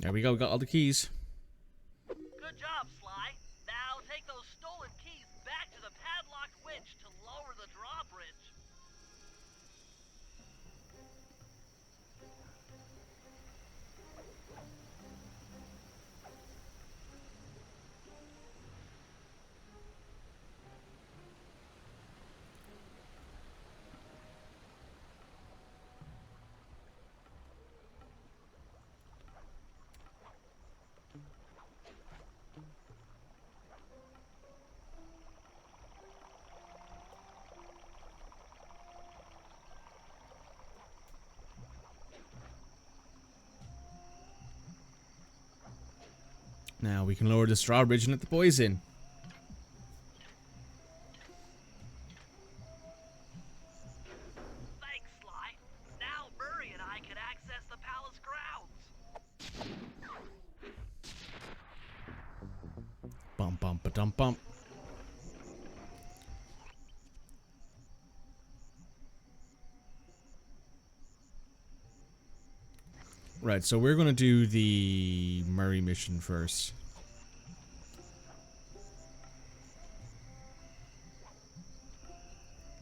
There we go, we got all the keys. Good job, Sly. Now take those stolen keys back to the padlocked winch to lower the drawbridge. Now we can lower this drawbridge and let the boys in. Thanks, Sly. Now Murray and I can access the palace grounds. Bump, bump, ba-dum, bump. Right, so we're gonna do the Murray mission first.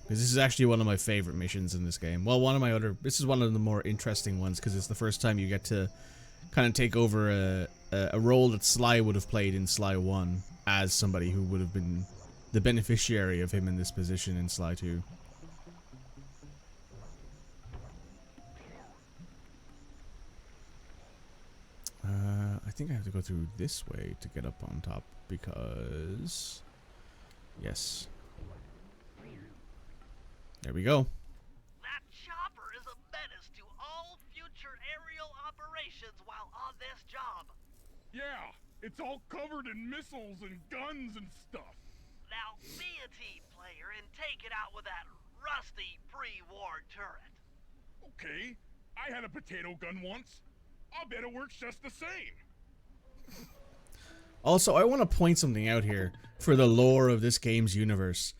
Because this is actually one of my favorite missions in this game. Well, this is one of the more interesting ones because it's the first time you get to kind of take over a role that Sly would have played in Sly 1 as somebody who would have been the beneficiary of him in this position in Sly 2. I think I have to go through this way to get up on top because... Yes. There we go. That chopper is a menace to all future aerial operations while on this job. Yeah, it's all covered in missiles and guns and stuff. Now be a team player and take it out with that rusty pre-war turret. Okay, I had a potato gun once. I'll bet it works just the same. Also, I want to point something out here for the lore of this game's universe.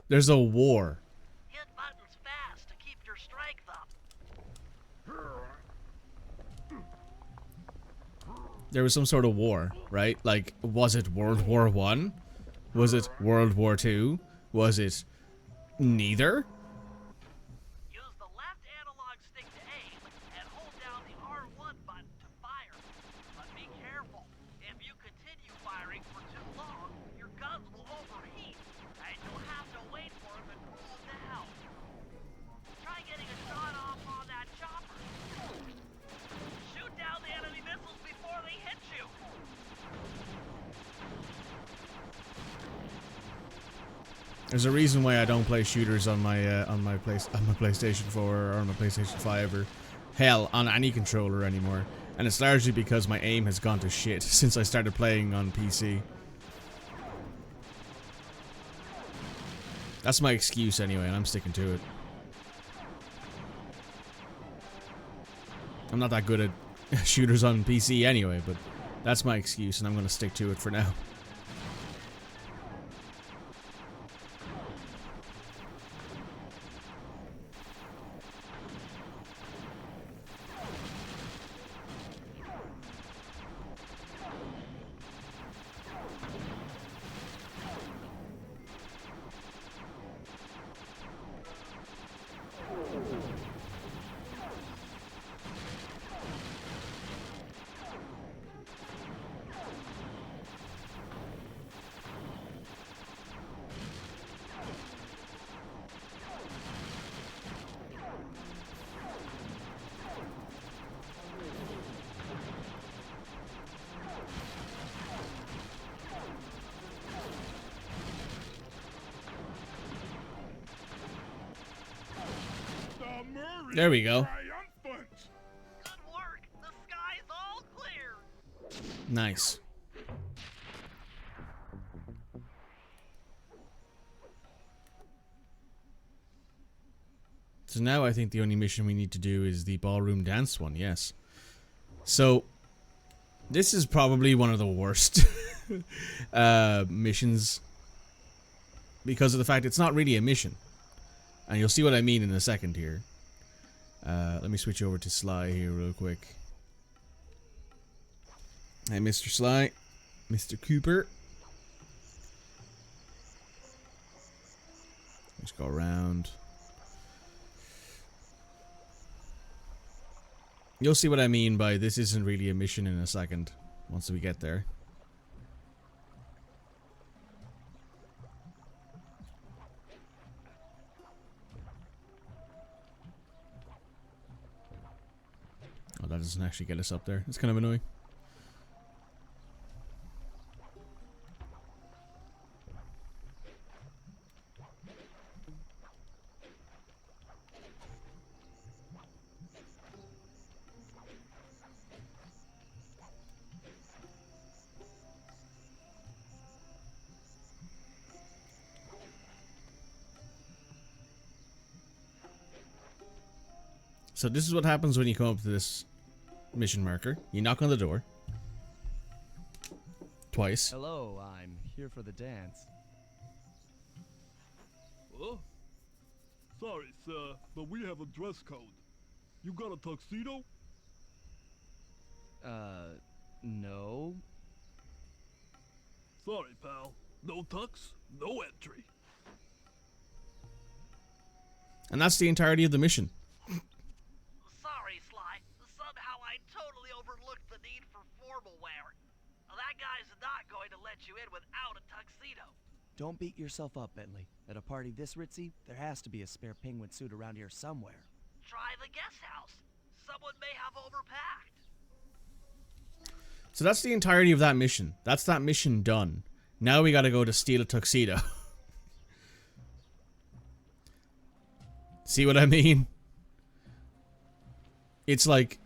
There's a war. Hit buttons fast to keep your strength up. There was some sort of war, right? Like, was it World War I? Was it World War II? Was it neither? Use the left analog stick to aim and hold down the R1 button to fire. But be careful. If you continue firing for too long, your guns will overheat, and you'll have to wait for them to cool down. Try getting a shot off on that chopper. Shoot down the enemy missiles before they hit you. There's a reason why I don't play shooters on my PlayStation 4 or on my PlayStation 5 or hell on any controller anymore, and it's largely because my aim has gone to shit since I started playing on PC. That's my excuse anyway, and I'm sticking to it. I'm not that good at shooters on PC anyway, but that's my excuse, and I'm gonna stick to it for now. There we go. Triumphant. Good work. The sky's all clear. Nice. So now I think the only mission we need to do is the ballroom dance one, yes. So, this is probably one of the worst missions because of the fact it's not really a mission. And you'll see what I mean in a second here. Let me switch over to Sly here real quick. Hey, Mr. Sly. Mr. Cooper. Let's go around. You'll see what I mean by this isn't really a mission in a second, once we get there. Oh, that doesn't actually get us up there. It's kind of annoying. So this is what happens when you come up to this mission marker. You knock on the door. Twice. Hello, I'm here for the dance. Huh? Sorry, sir, but we have a dress code. You got a tuxedo? No. Sorry, pal. No tux, no entry. And that's the entirety of the mission. Sorry, Sly. Somehow I totally overlooked the need for formal wear. That guy's not going to let you in without a tuxedo. Don't beat yourself up, Bentley. At a party this ritzy, there has to be a spare penguin suit around here somewhere. Try the guest house. Someone may have overpacked. So that's the entirety of that mission. That's that mission done. Now we gotta go to steal a tuxedo. See what I mean? It's like...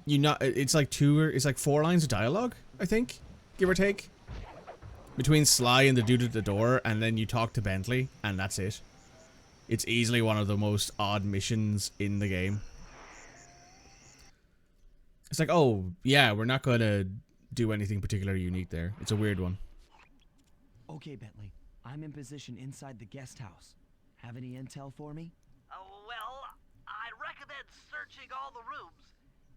it's like 4 lines of dialogue, I think? Give or take? Between Sly and the dude at the door, and then you talk to Bentley, and that's it. It's easily one of the most odd missions in the game. It's like, oh, yeah, we're not gonna do anything particularly unique there. It's a weird one. Okay, Bentley. I'm in position inside the guest house. Have any intel for me? Well, I recommend searching all the rooms.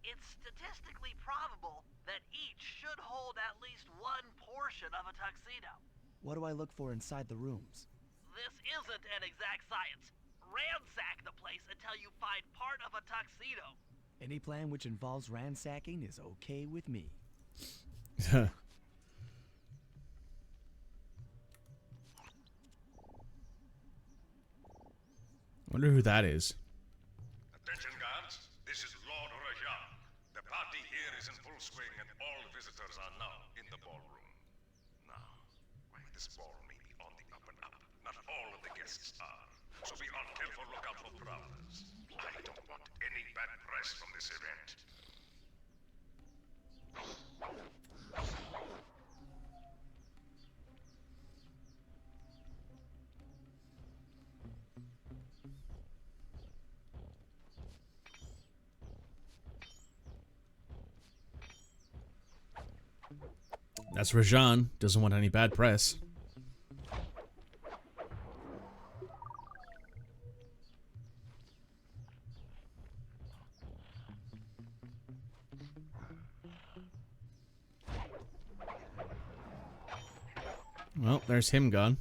It's statistically probable that each should hold at least one portion of a tuxedo. What do I look for inside the rooms? This isn't an exact science. Ransack the place until you find part of a tuxedo. Any plan which involves ransacking is okay with me. Wonder who that is. Attention, guards. This is Lord Rajan. The party here is in full swing and all visitors are now in the ballroom. Now, this ball may be on the up and up. Not all of the guests are. So be on careful lookout for prowlers. I don't want any bad press from this event. That's Rajan. Doesn't want any bad press. Well, there's him gone.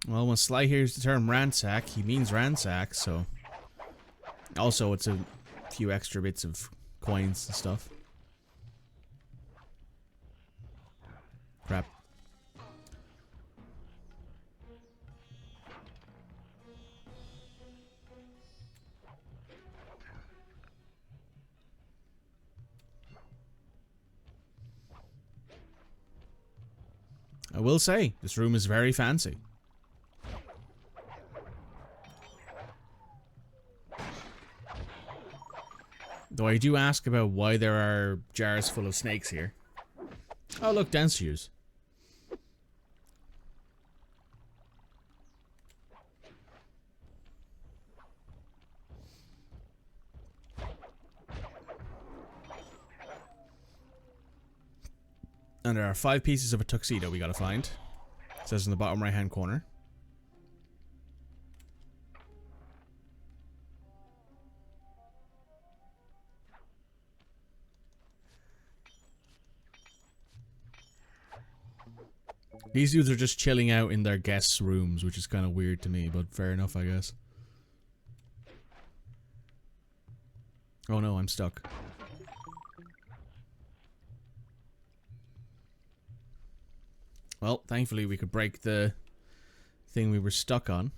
Well, when Sly hears the term ransack, he means ransack, so... Also, it's a few extra bits of coins and stuff. Crap. I will say, this room is very fancy. Though I do ask about why there are jars full of snakes here. Oh look, dance shoes. And there are 5 pieces of a tuxedo we gotta find. It says in the bottom right hand corner. These dudes are just chilling out in their guests' rooms, which is kind of weird to me, but fair enough, I guess. Oh no, I'm stuck. Well, thankfully we could break the thing we were stuck on.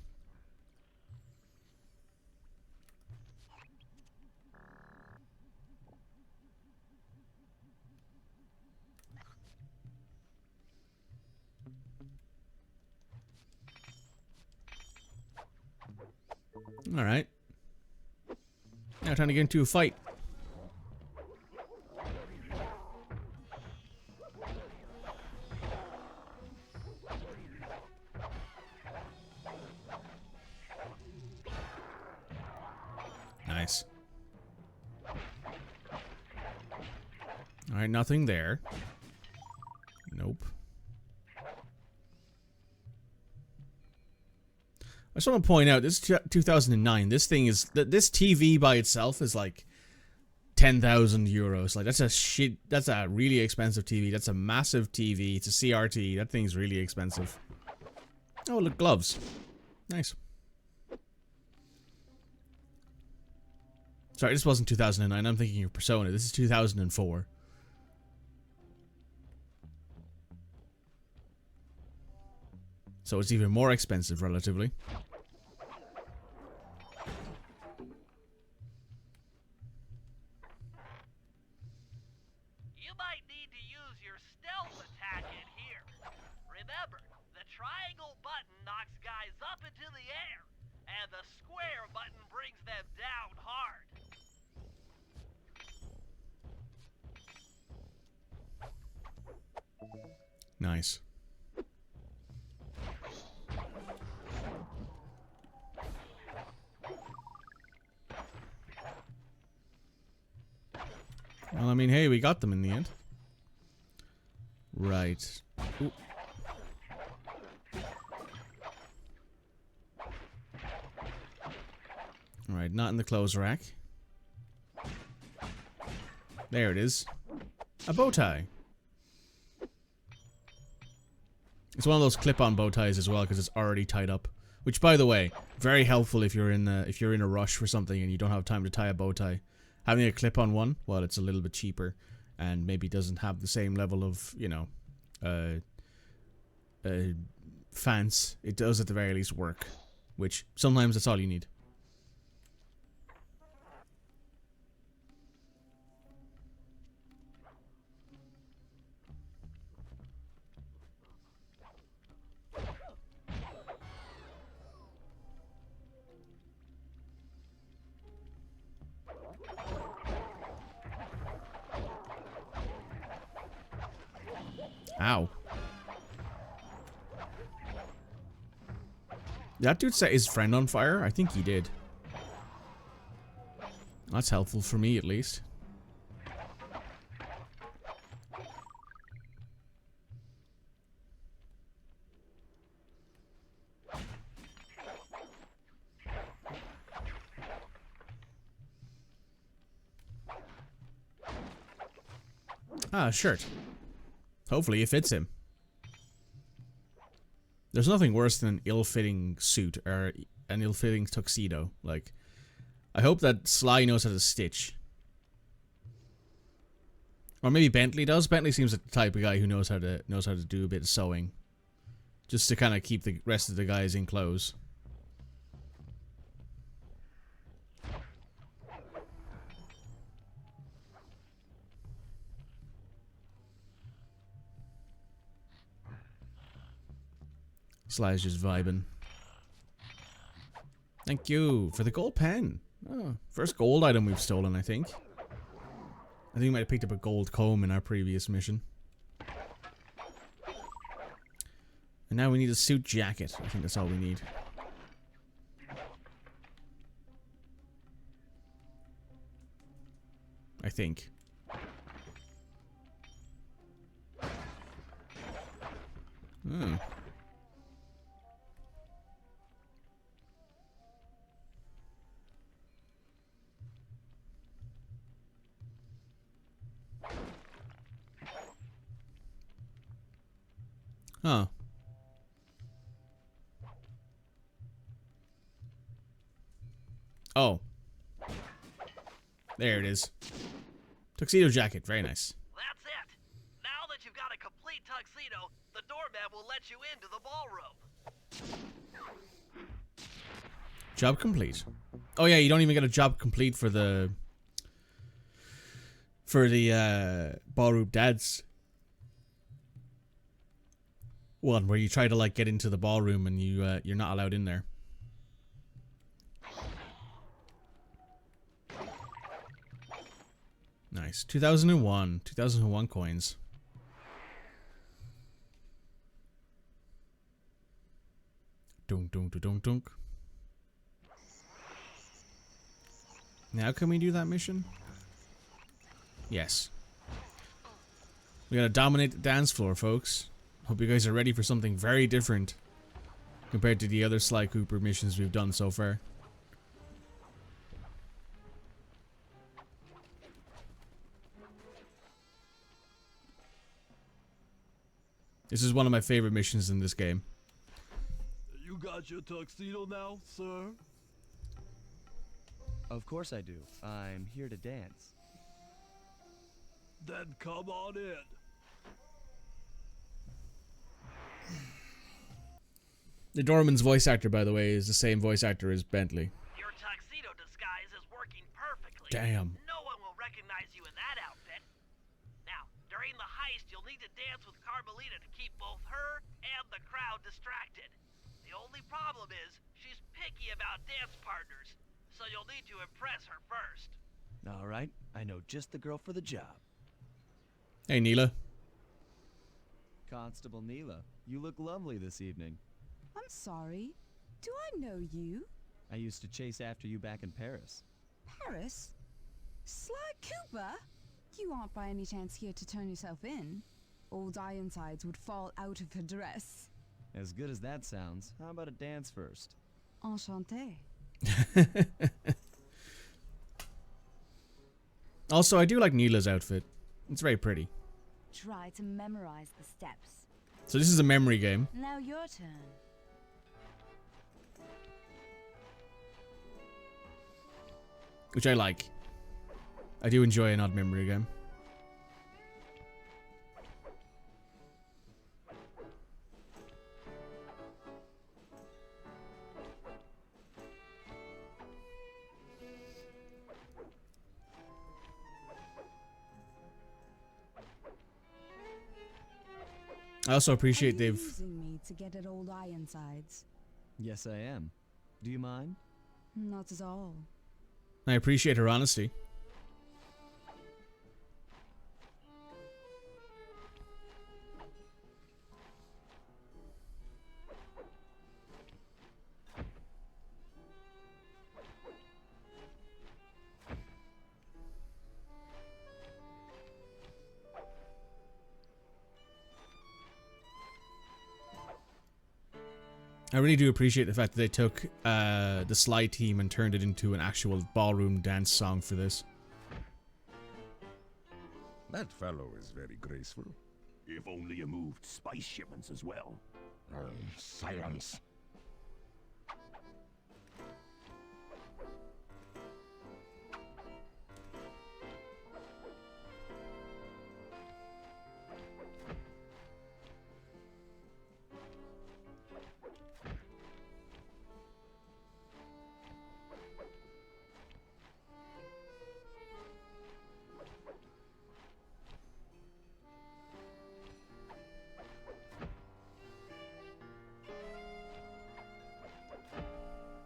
Alright. Now time to get into a fight. Alright, nothing there. Nope. I just want to point out, this is 2009. This thing is... This TV by itself is like 10,000 euros. Like, that's a shit... That's a really expensive TV. That's a massive TV. It's a CRT. That thing's really expensive. Oh, look, gloves. Nice. Sorry, this wasn't 2009. I'm thinking of Persona. This is 2004. So it's even more expensive, relatively. You might need to use your stealth attack in here. Remember, the triangle button knocks guys up into the air, and the square button brings them down hard. Nice. Well, I mean, hey, we got them in the end. Right. Ooh. Alright, not in the clothes rack. There it is. A bow tie. It's one of those clip-on bow ties as well, because it's already tied up. Which, by the way, very helpful if you're in a rush for something and you don't have time to tie a bow tie. Having a clip-on one, well, it's a little bit cheaper, and maybe doesn't have the same level of, you know, fancy. It does at the very least work, which sometimes that's all you need. Ow. Did that dude set his friend on fire? I think he did. That's helpful for me, at least. Ah, a shirt. Hopefully it fits him. There's nothing worse than an ill-fitting suit or an ill-fitting tuxedo. Like, I hope that Sly knows how to stitch. Or maybe Bentley does. Bentley seems like the type of guy who knows how to do a bit of sewing. Just to kind of keep the rest of the guys in clothes. Sly's just vibing. Thank you for the gold pen. Oh, first gold item we've stolen, I think. I think we might have picked up a gold comb in our previous mission. And now we need a suit jacket. I think that's all we need. I think. Hmm. Huh. Oh. There it is. Tuxedo jacket. Very nice. That's it. Now that you've got a complete tuxedo, the doorman will let you into the ballroom. Job complete. Oh yeah, you don't even get a job complete for the ballroom dance one, where you try to like get into the ballroom and you're not allowed in there. Nice. 2001 coins. Dunk dunk dunk dunk. Now can we do that mission? Yes. We gotta dominate the dance floor, folks. Hope you guys are ready for something very different compared to the other Sly Cooper missions we've done so far. This is one of my favorite missions in this game. You got your tuxedo now, sir? Of course I do. I'm here to dance. Then come on in. The doorman's voice actor, by the way, is the same voice actor as Bentley. Your tuxedo disguise is working perfectly. Damn. No one will recognize you in that outfit. Now, during the heist, you'll need to dance with Carmelita to keep both her and the crowd distracted. The only problem is, she's picky about dance partners, so you'll need to impress her first. All right, I know just the girl for the job. Hey, Neela. Constable Neela, you look lovely this evening. I'm sorry. Do I know you? I used to chase after you back in Paris. Paris? Sly Cooper? You aren't by any chance here to turn yourself in? Old Ironsides would fall out of her dress. As good as that sounds, how about a dance first? Enchanté. Also, I do like Neela's outfit. It's very pretty. Try to memorize the steps. So this is a memory game. Now your turn. Which I like. I do enjoy an odd memory game. I also appreciate they've... using me to get at old Ironsides. Yes, I am. Do you mind? Not at all. I appreciate her honesty. I really do appreciate the fact that they took the Sly team and turned it into an actual ballroom dance song for this. That fellow is very graceful. If only you moved spice shipments as well. Silence.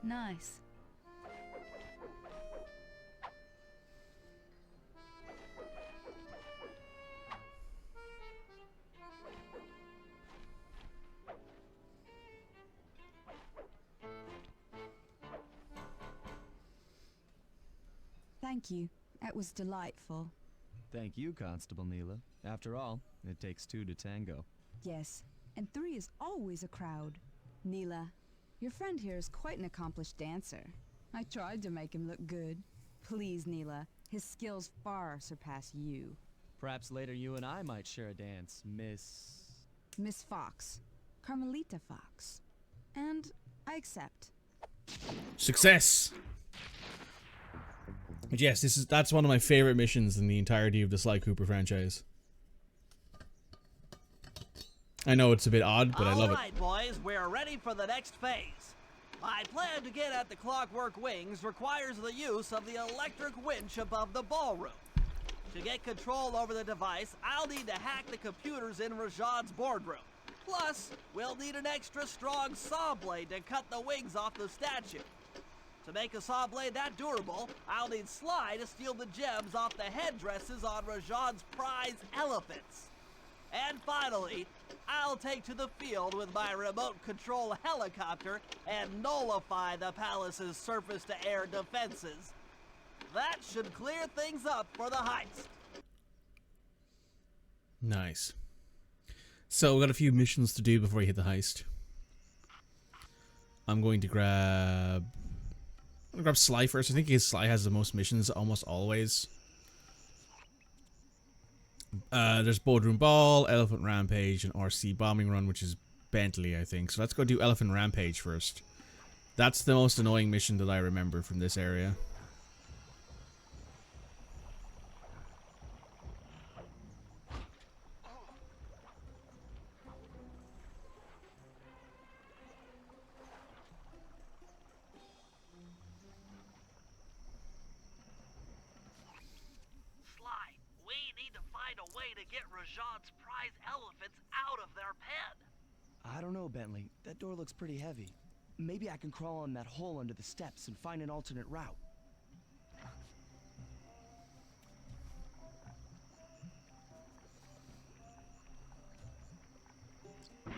Nice. Thank you. That was delightful. Thank you, Constable Neela. After all, it takes two to tango. Yes, and three is always a crowd. Neela, your friend here is quite an accomplished dancer. I tried to make him look good. Please, Neela, his skills far surpass you. Perhaps later you and I might share a dance, Miss Fox. Carmelita Fox. And I accept. Success! But yes, that's one of my favorite missions in the entirety of the Sly Cooper franchise. I know it's a bit odd, but I love it. Alright, boys, we're ready for the next phase. My plan to get at the clockwork wings requires the use of the electric winch above the ballroom. To get control over the device, I'll need to hack the computers in Rajad's boardroom. Plus, we'll need an extra strong saw blade to cut the wings off the statue. To make a saw blade that durable, I'll need Sly to steal the gems off the headdresses on Rajad's prize elephants. And finally, I'll take to the field with my remote control helicopter and nullify the palace's surface-to-air defenses. That should clear things up for the heist. Nice. So we got a few missions to do before we hit the heist. I'm going to grab Sly first. I think Sly has the most missions almost always. There's Boardroom Ball, Elephant Rampage, and RC Bombing Run, which is Bentley, I think. So let's go do Elephant Rampage first. That's the most annoying mission that I remember from this area. Rajan's prize elephants out of their pen. I don't know, Bentley. That door looks pretty heavy. Maybe I can crawl on that hole under the steps and find an alternate route. The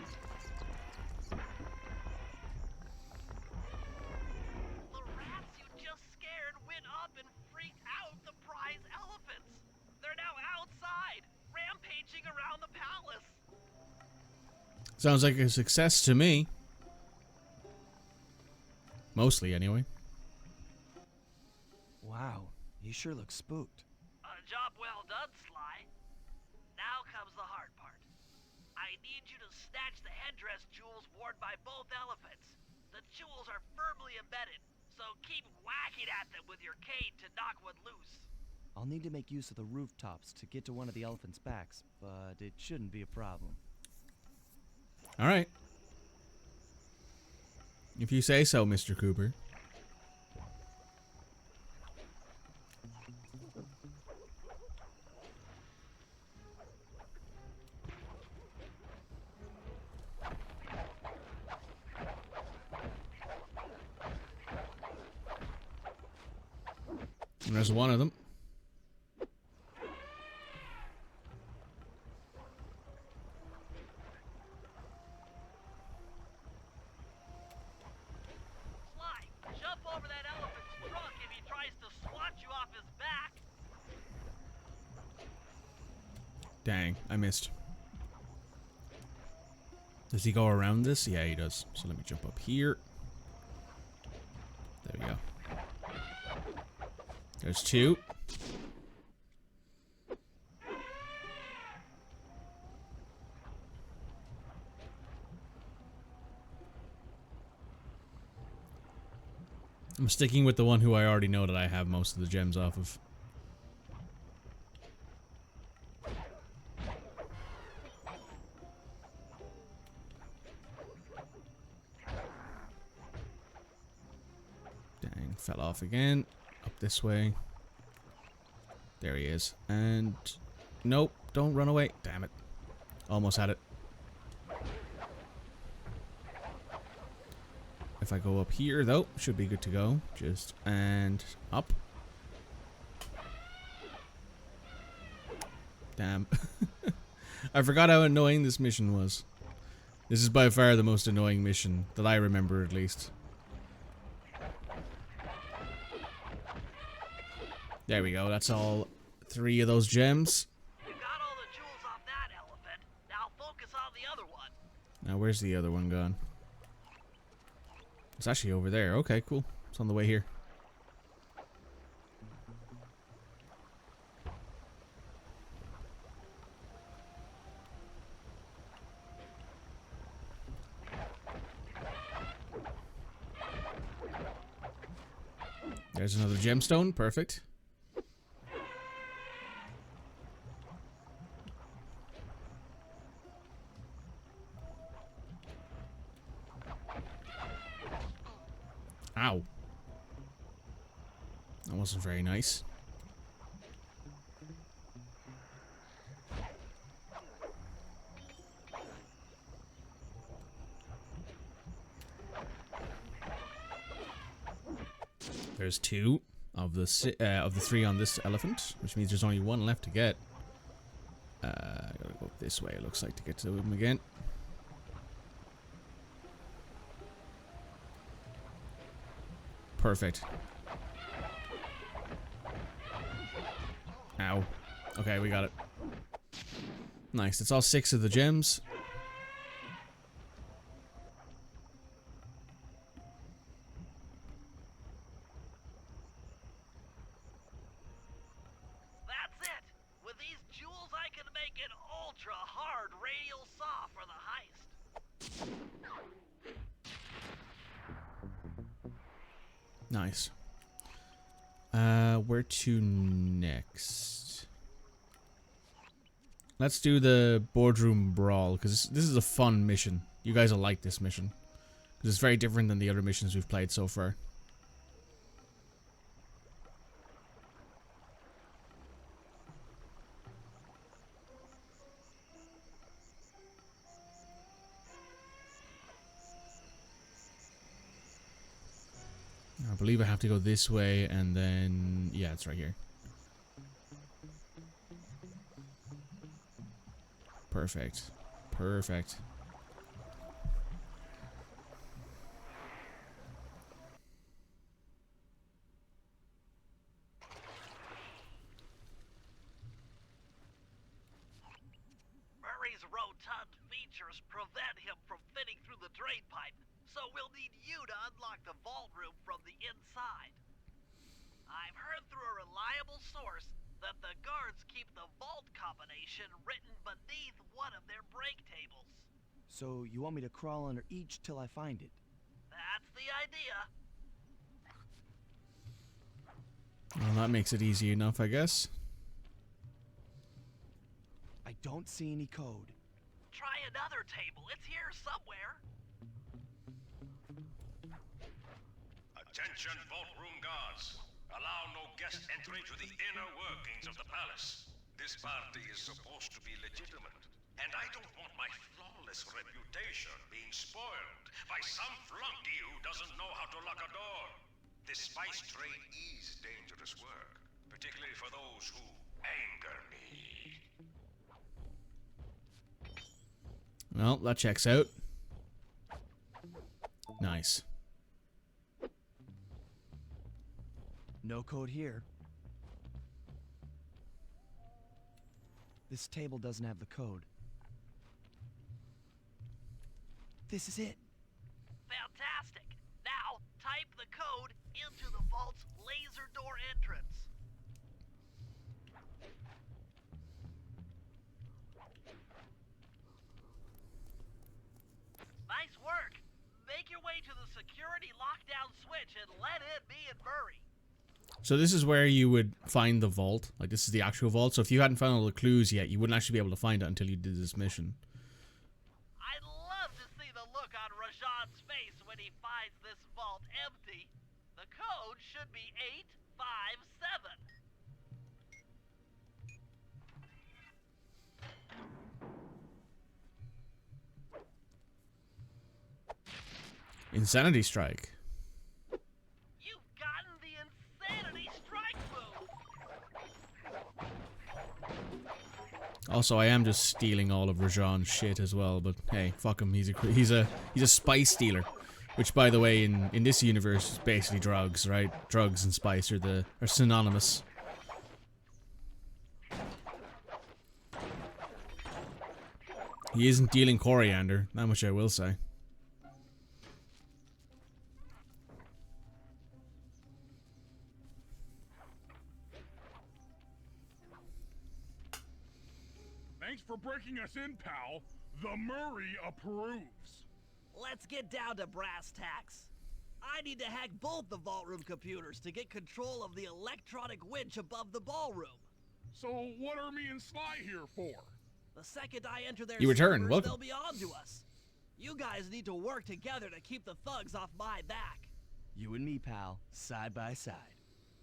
rats you just scared went up and freaked out the prize elephants. They're now outside, rampaging around the palace. Sounds like a success to me. Mostly, anyway. Wow, you sure look spooked. A job well done, Sly. Now comes the hard part. I need you to snatch the headdress jewels worn by both elephants. The jewels are firmly embedded, so keep whacking at them with your cane to knock one loose. I'll need to make use of the rooftops to get to one of the elephants' backs, but it shouldn't be a problem. Alright. If you say so, Mr. Cooper. And there's one of them. Dang, I missed. Does he go around this? Yeah, he does. So let me jump up here. There we go. There's two. I'm sticking with the one who I already know that I have most of the gems off of. Dang, fell off again. Up this way. There he is. And nope, don't run away. Damn it. Almost had it. If I go up here, though, should be good to go. Just, and up. Damn. I forgot how annoying this mission was. This is by far the most annoying mission that I remember, at least. There we go. That's all 3 of those gems. You got all the jewels off that elephant. Now focus on the other one. Now, where's the other one gone? It's actually over there. Okay, cool. It's on the way here. There's another gemstone. Perfect. Ow. That wasn't very nice. There's 2 of the 3 on this elephant, which means there's only 1 left to get. I gotta go this way, it looks like, to get to him again. Perfect. Ow. Okay, we got it. Nice. That's all 6 of the gems. That's it! With these jewels, I can make an ultra-hard radial saw for the heist. Nice. Where to next? Let's do the boardroom brawl, because this is a fun mission. You guys will like this mission. Because it's very different than the other missions we've played so far. I believe I have to go this way and then... yeah, it's right here. Perfect. Perfect. Murray's rotund features prevent him from fitting through the drain pipe, so we'll need you to unlock the vault room from the inside. I've heard through a reliable source that the guards keep the vault combination written beneath one of their break tables. So you want me to crawl under each till I find it? That's the idea. Well, that makes it easy enough, I guess. I don't see any code. Try another table. It's here somewhere. Attention, vault room guards. Allow no guest entry to the inner workings of the palace. This party is supposed to be legitimate, and I don't want my flawless reputation being spoiled by some flunky who doesn't know how to lock a door. This spice trade is dangerous work, particularly for those who anger me. Well, that checks out. Nice. No code here. This table doesn't have the code. This is it. Fantastic. Now, type the code into the vault's laser door entrance. Nice work. Make your way to the security lockdown switch and let in me and Murray. So this is where you would find the vault. Like, this is the actual vault. So if you hadn't found all the clues yet, you wouldn't actually be able to find it until you did this mission. I'd love to see the look on Rajan's face when he finds this vault empty. The code should be 857. Insanity Strike. You've gotten the Insanity Strike move. Also, I am just stealing all of Rajan's shit as well, but hey, fuck him. He's a spice dealer, which, by the way, in this universe is basically drugs, right? Drugs and spice are synonymous. He isn't dealing coriander, that much I will say. Thanks for breaking us in, pal. The Murray approves. Let's get down to brass tacks. I need to hack both the vault room computers to get control of the electronic winch above the ballroom. So what are me and Sly here for? The second I enter their You return, servers, welcome. they'll be on to us. You guys need to work together to keep the thugs off my back. You and me, pal, side by side.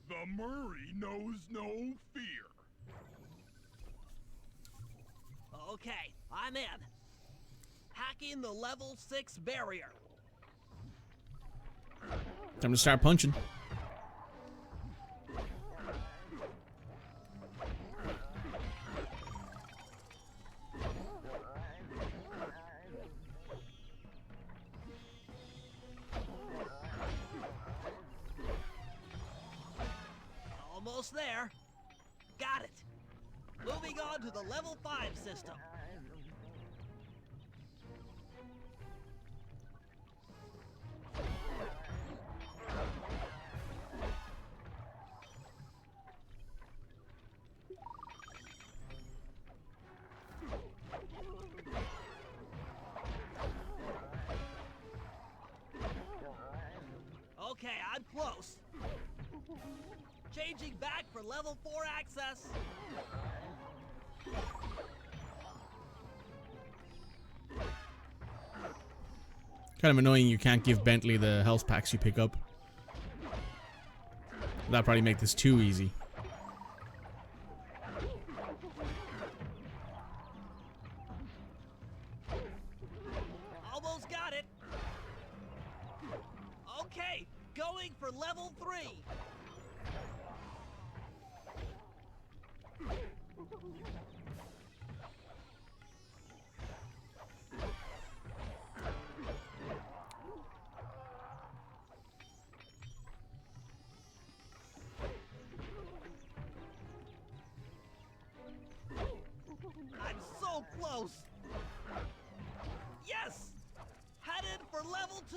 The Murray knows no fear. Okay, I'm in. Hacking the level 6 barrier. Time to start punching. Almost there. Got it. Moving on to the level 5 system. Okay, I'm close. Changing back for level 4 access. Kind of annoying you can't give Bentley the health packs you pick up. That'll probably make this too easy. Almost got it. Okay, going for level 3. I'm so close. Yes! Headed for level 2.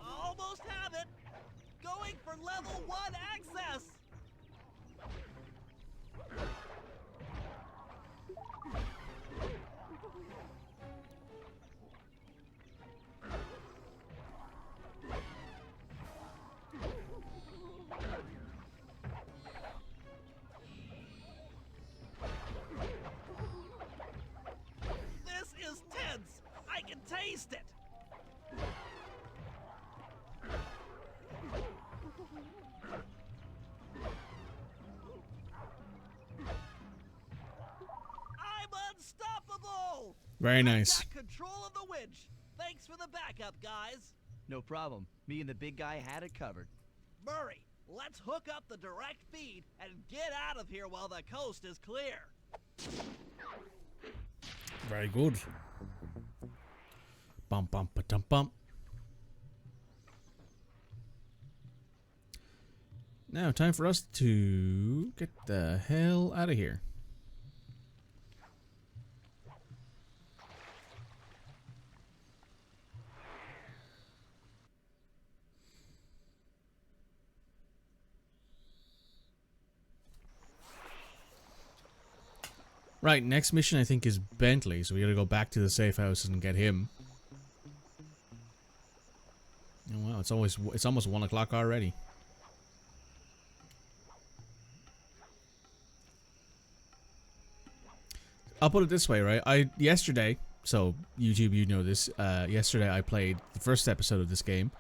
Almost have it. Going for level 1 access. This is tense. I can taste it. I'm unstoppable. Very nice. Got control of the winch. Thanks for the backup, guys. No problem. Me and the big guy had it covered. Murray, let's hook up the direct feed and get out of here while the coast is clear. Very good. Bum bum ba dum bum. Now, time for us to get the hell out of here. Right, next mission I think is Bentley, so we gotta go back to the safe house and get him. Oh wow, it's almost 1 o'clock already. I'll put it this way, right? Yesterday, so YouTube, you know this. Yesterday I played the first episode of this game,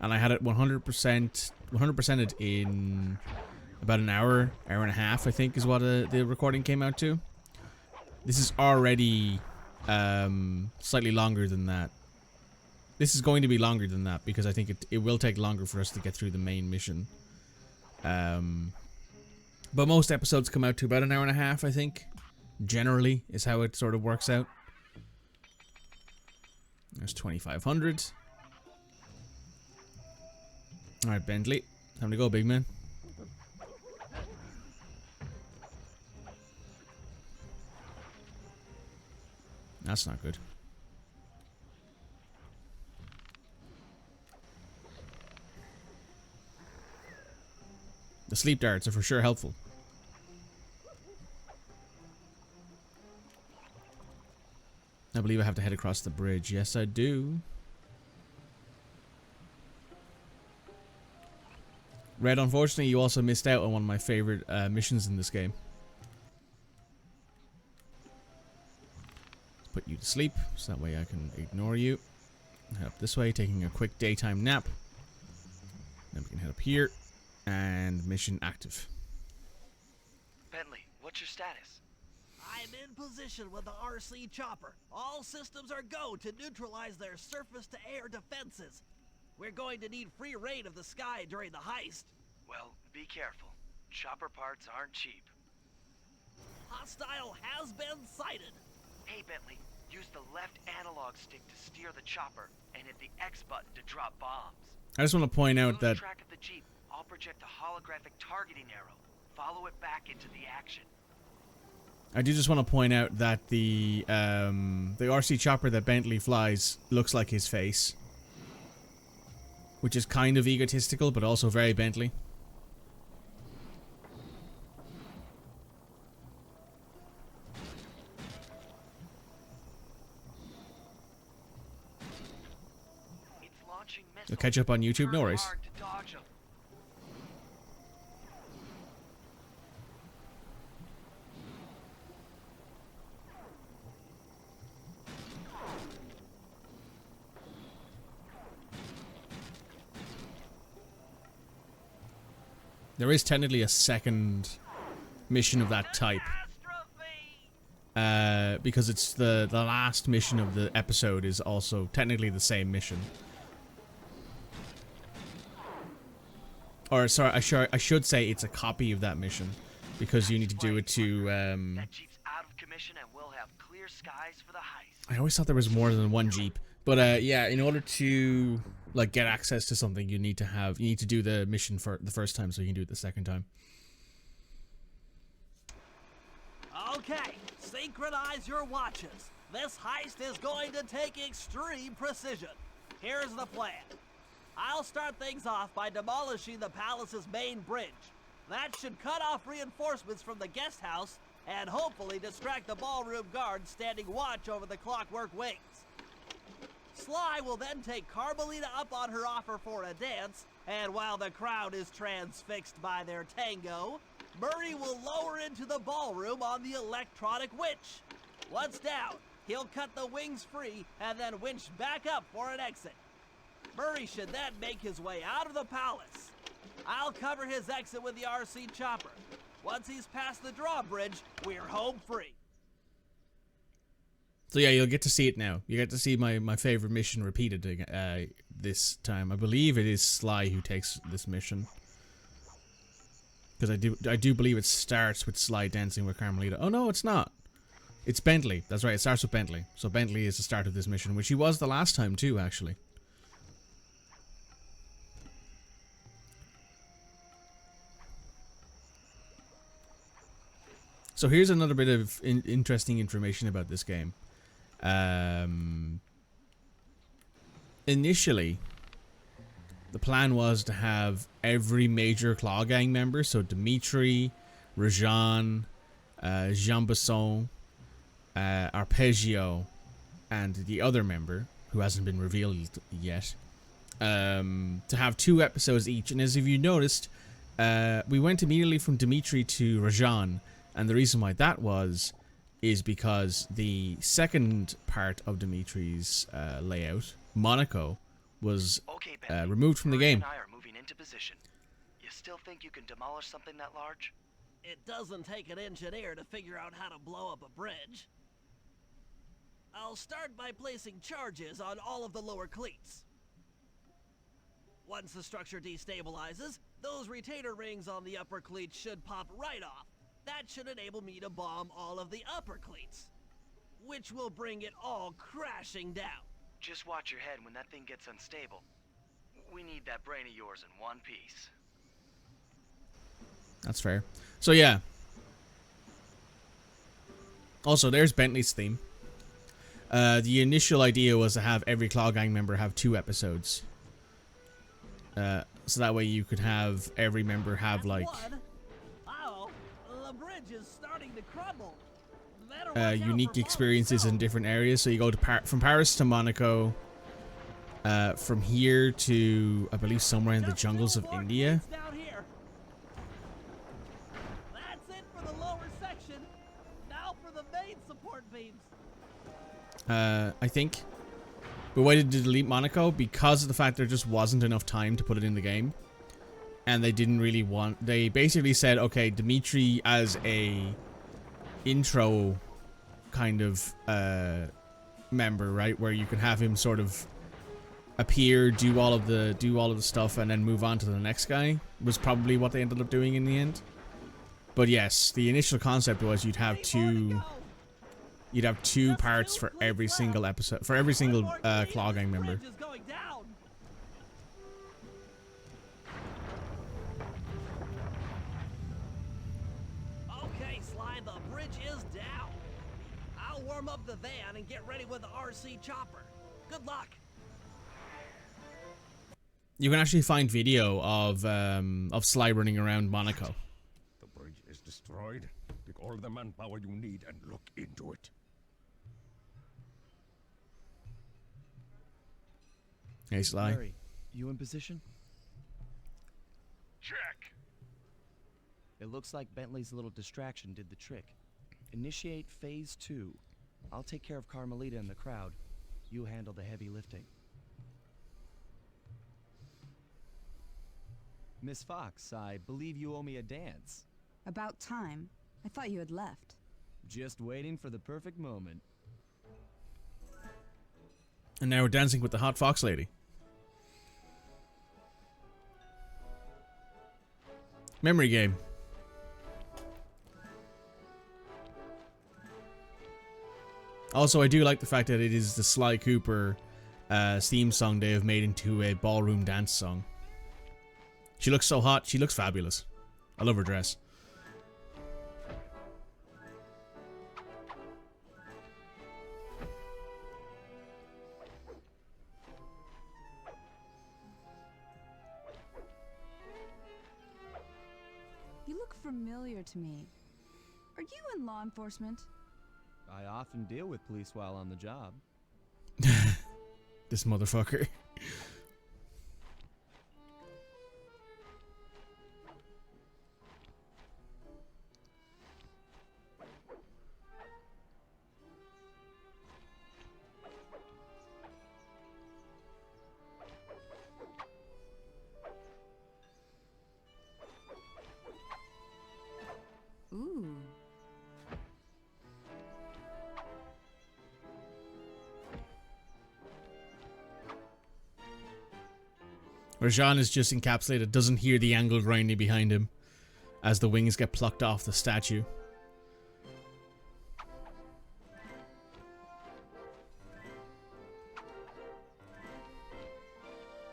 and I had it 100%ed in about an hour and a half, I think, is what the recording came out to. This is already slightly longer than that. This is going to be longer than that because I think it will take longer for us to get through the main mission. But most episodes come out to about an hour and a half, I think. Generally, is how it sort of works out. There's 2,500. Alright, Bentley. Time to go, big man. That's not good. The sleep darts are for sure helpful. I believe I have to head across the bridge. Yes, I do. Red, unfortunately, you also missed out on one of my favorite missions in this game. Put you to sleep, so that way I can ignore you. Head up this way, taking a quick daytime nap. Then we can head up here, and mission active. Bentley, what's your status? I'm in position with the RC chopper. All systems are go to neutralize their surface-to-air defenses. We're going to need free reign of the sky during the heist. Well, be careful. Chopper parts aren't cheap. Hostile has been sighted. Hey, Bentley, use the left analog stick to steer the chopper and hit the X button to drop bombs. I just want to point out that... Lose track of the Jeep. I'll project a holographic targeting arrow. Follow it back into the action. I do just want to point out that the RC chopper that Bentley flies looks like his face, which is kind of egotistical, but also very Bentley. You'll catch up on YouTube, no worries. There is technically a second mission of that type. Because it's the last mission of the episode is also technically the same mission. Or sorry, I should say it's a copy of that mission, because you need to do it to. That jeep's out of commission, and we'll have clear skies for the heist. I always thought there was more than one jeep, but yeah, in order to like get access to something, you need to do the mission for the first time, so you can do it the second time. Okay, synchronize your watches. This heist is going to take extreme precision. Here's the plan. I'll start things off by demolishing the palace's main bridge. That should cut off reinforcements from the guest house and hopefully distract the ballroom guards standing watch over the clockwork wings. Sly will then take Carmelita up on her offer for a dance, and while the crowd is transfixed by their tango, Murray will lower into the ballroom on the electronic winch. Once down, he'll cut the wings free and then winch back up for an exit. Murray should then make his way out of the palace. I'll cover his exit with the RC chopper. Once he's past the drawbridge, we're home free. So yeah, you'll get to see it now. You get to see my favorite mission repeated this time. I believe it is Sly who takes this mission, because I do believe it starts with Sly dancing with Carmelita. Oh no, it's not. It's Bentley. That's right. It starts with Bentley. So Bentley is the start of this mission, which he was the last time too, actually. So here's another bit of interesting information about this game. Initially, the plan was to have every major Claw Gang member, so Dimitri, Rajan, Jean Besson, Arpeggio, and the other member, who hasn't been revealed yet, to have 2 episodes each. And as if you noticed, we went immediately from Dimitri to Rajan. And the reason why that is because the second part of Dimitri's layout, Monaco, was removed from the game. And I are moving into position. You still think you can demolish something that large? It doesn't take an engineer to figure out how to blow up a bridge. I'll start by placing charges on all of the lower cleats. Once the structure destabilizes, those retainer rings on the upper cleats should pop right off. That should enable me to bomb all of the upper cleats, which will bring it all crashing down. Just watch your head when that thing gets unstable. We need that brain of yours in one piece. That's fair. So yeah. Also, there's Bentley's theme. The initial idea was to have every Claw Gang member have 2 episodes. So that way you could have every member have like... Is starting to crumble. Unique experiences in different areas. So you go to from Paris to Monaco, from here to I believe somewhere in the jungles of India. Down here. That's it for the lower section. Now for the main support beams. I think. But why did they delete Monaco? Because of the fact there just wasn't enough time to put it in the game. And they didn't really want... They basically said, okay, Dimitri as a intro kind of member, right? Where you can have him sort of appear, do all of the stuff, and then move on to the next guy, was probably what they ended up doing in the end. But yes, the initial concept was you'd have 2 parts for every single episode, for every single Claw Gang member. Okay, Sly, the bridge is down. warm up the van and get ready with the RC chopper. Good luck. You can actually find video of Sly running around Monaco. The bridge is destroyed. Take all the manpower you need and look into it. Hey, Sly. Murray, you in position? Check. It looks like Bentley's little distraction did the trick. Initiate phase 2. I'll take care of Carmelita and the crowd. You handle the heavy lifting. Miss Fox, I believe you owe me a dance. About time. I thought you had left. Just waiting for the perfect moment. And now we're dancing with the hot fox lady. Memory game. Also, I do like the fact that it is the Sly Cooper theme song they have made into a ballroom dance song. She looks so hot. She looks fabulous. I love her dress. You look familiar to me. Are you in law enforcement? I often deal with police while on the job. This motherfucker. Ooh. Rajan is just encapsulated, doesn't hear the angle grinding behind him as the wings get plucked off the statue.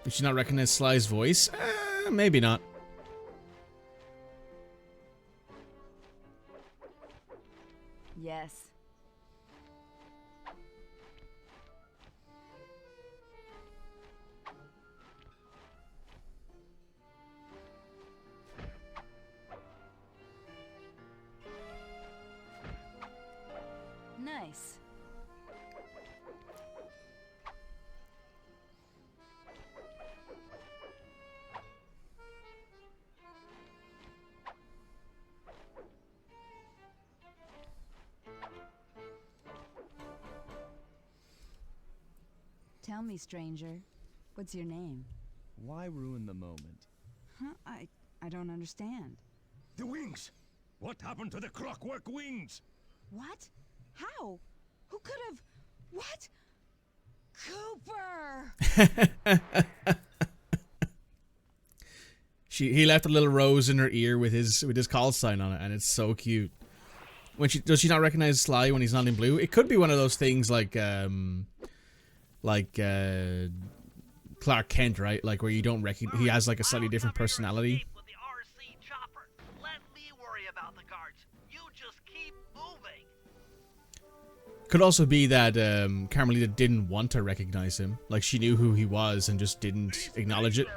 Did she not recognize Sly's voice? Maybe not. Yes. Nice. Tell me, stranger, what's your name? Why ruin the moment? Huh? I don't understand. The wings! What happened to the clockwork wings? What? How? Who could have... What? Cooper! He left a little rose in her ear with his call sign on it, and it's so cute. When does she not recognize Sly when he's not in blue? It could be one of those things like Clark Kent, right? Like where you don't recognize, he has like a slightly different personality. With the RC chopper. Let me worry about the guards. You just keep moving. Could also be that Carmelita didn't want to recognize him. Like she knew who he was and just didn't acknowledge it.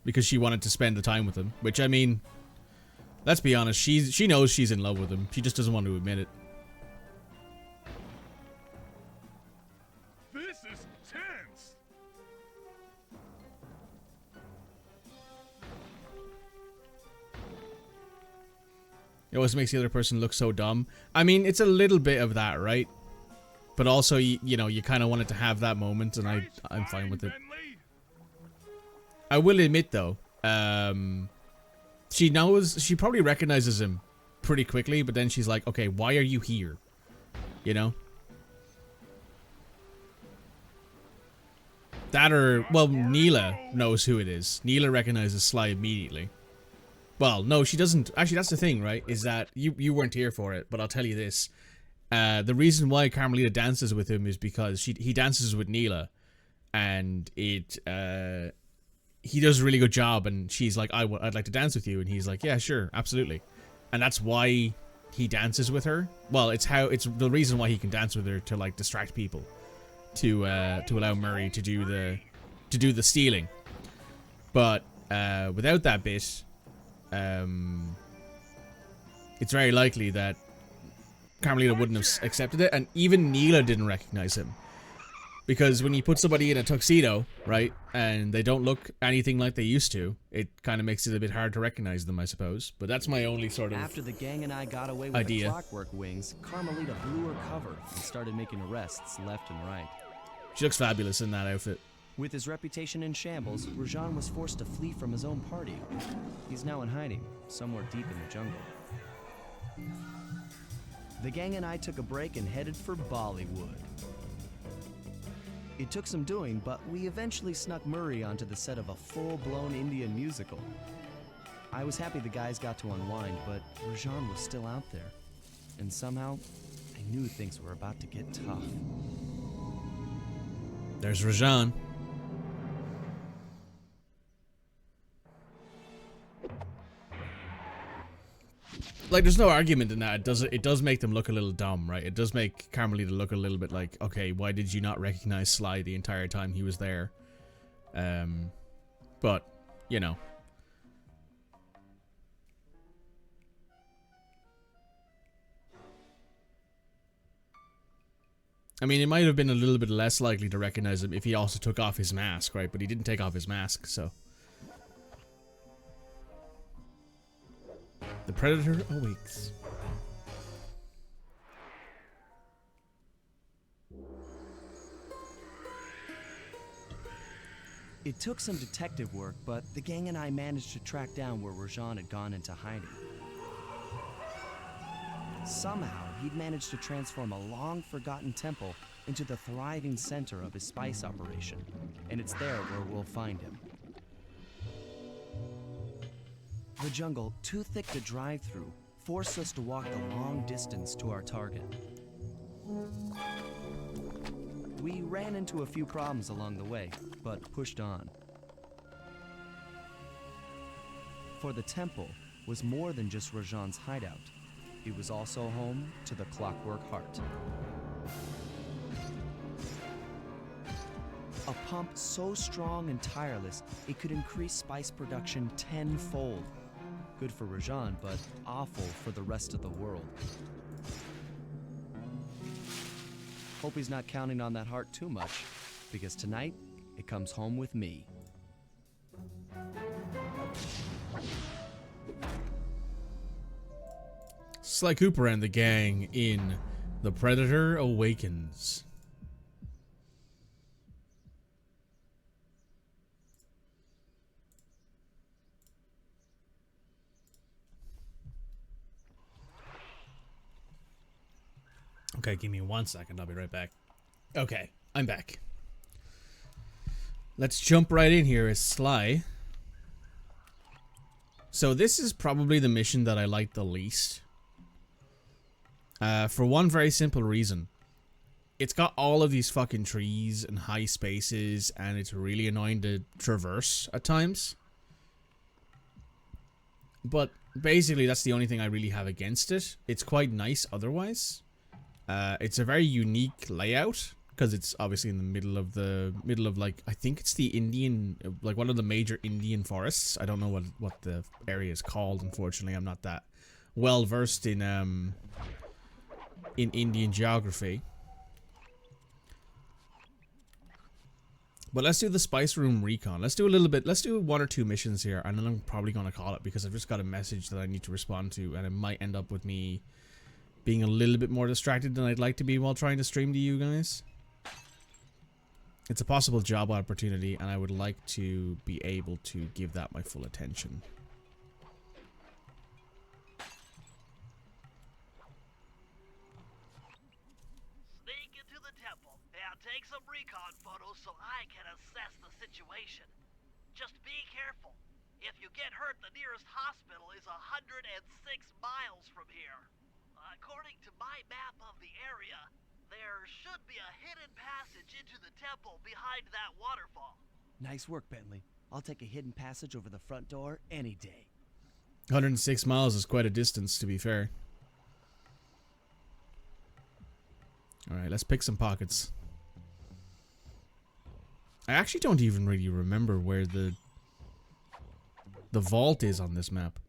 Because she wanted to spend the time with him. Which, I mean, let's be honest, she knows she's in love with him. She just doesn't want to admit it. This is tense. It always makes the other person look so dumb. I mean, it's a little bit of that, right? But also, you know, you kind of wanted to have that moment, and I'm fine with it. I will admit, though, she probably recognizes him pretty quickly, but then she's like, okay, why are you here? You know? That or, well, Neela knows who it is. Neela recognizes Sly immediately. Well, no, she doesn't. Actually, that's the thing, right? Is that you weren't here for it, but I'll tell you this. The reason why Carmelita dances with him is because he dances with Neela, and he does a really good job, and she's like, I'd like to dance with you, and he's like, yeah, sure, absolutely. And that's why he dances with her. Well, it's the reason why he can dance with her, to like distract people, to allow Murray to do the stealing. But without that bit, it's very likely that Carmelita wouldn't have accepted it, and even Neela didn't recognize him. Because when you put somebody in a tuxedo, right, and they don't look anything like they used to, it kind of makes it a bit hard to recognize them, I suppose. But that's my only sort of After the gang and I got away with idea. the clockwork wings, Carmelita blew her cover and started making arrests left and right. She looks fabulous in that outfit. With his reputation in shambles, Rajan was forced to flee from his own party. He's now in hiding, somewhere deep in the jungle. The gang and I took a break and headed for Bollywood. It took some doing, but we eventually snuck Murray onto the set of a full-blown Indian musical. I was happy the guys got to unwind, but Rajan was still out there. And somehow, I knew things were about to get tough. There's Rajan. Like, there's no argument in that. It does make them look a little dumb, right? It does make Carmelita look a little bit like, okay, why did you not recognize Sly the entire time he was there? But, you know. I mean, it might have been a little bit less likely to recognize him if he also took off his mask, right? But he didn't take off his mask, so. The predator awakes. It took some detective work, but the gang and I managed to track down where Rajan had gone into hiding. Somehow, he'd managed to transform a long-forgotten temple into the thriving center of his spice operation, and it's there where we'll find him. The jungle, too thick to drive through, forced us to walk the long distance to our target. We ran into a few problems along the way, but pushed on. For the temple was more than just Rajan's hideout. It was also home to the Clockwork Heart. A pump so strong and tireless, it could increase spice production tenfold. Good for Rajan, but awful for the rest of the world. Hope he's not counting on that heart too much, because tonight, it comes home with me. Sly Cooper and the gang in The Predator Awakens. Okay, give me 1 second. I'll be right back. Okay, I'm back. Let's jump right in here as Sly. So this is probably the mission that I like the least. For one very simple reason. It's got all of these fucking trees and high spaces, and it's really annoying to traverse at times. But basically, that's the only thing I really have against it. It's quite nice otherwise. It's a very unique layout, because it's obviously in the middle of like, I think it's the Indian, like one of the major Indian forests. I don't know what the area is called, unfortunately. I'm not that well versed in Indian geography. But let's do the Spice Room recon. Let's do a little bit. Let's do 1 or 2 missions here, and then I'm probably going to call it, because I've just got a message that I need to respond to, and it might end up with me being a little bit more distracted than I'd like to be while trying to stream to you guys. It's a possible job opportunity, and I would like to be able to give that my full attention. Sneak into the temple and take some recon photos so I can assess the situation. Just be careful. If you get hurt, the nearest hospital is 106 miles from here. According to my map of the area, there should be a hidden passage into the temple behind that waterfall. Nice work, Bentley. I'll take a hidden passage over the front door any day. 106 miles is quite a distance, to be fair. Alright, let's pick some pockets. I actually don't even really remember where the vault is on this map.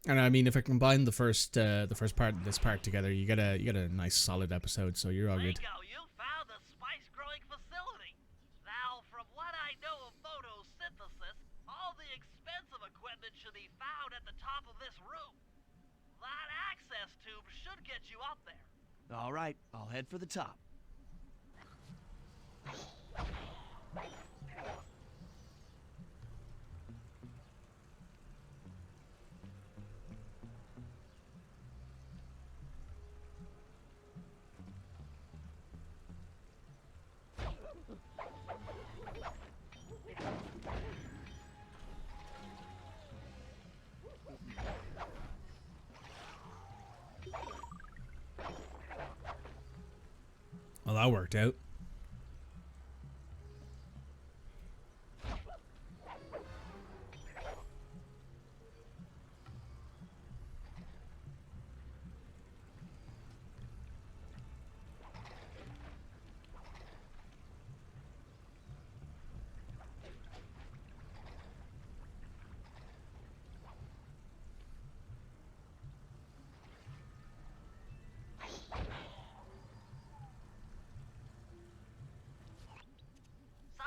And I mean, if I combine the first part of this part together, you get a nice solid episode. So you're all good. Bingo, you found the spice growing facility. Now, from what I know of photosynthesis, all the expensive equipment should be found at the top of this room. That access tube should get you up there. All right, I'll head for the top. Well, that worked out.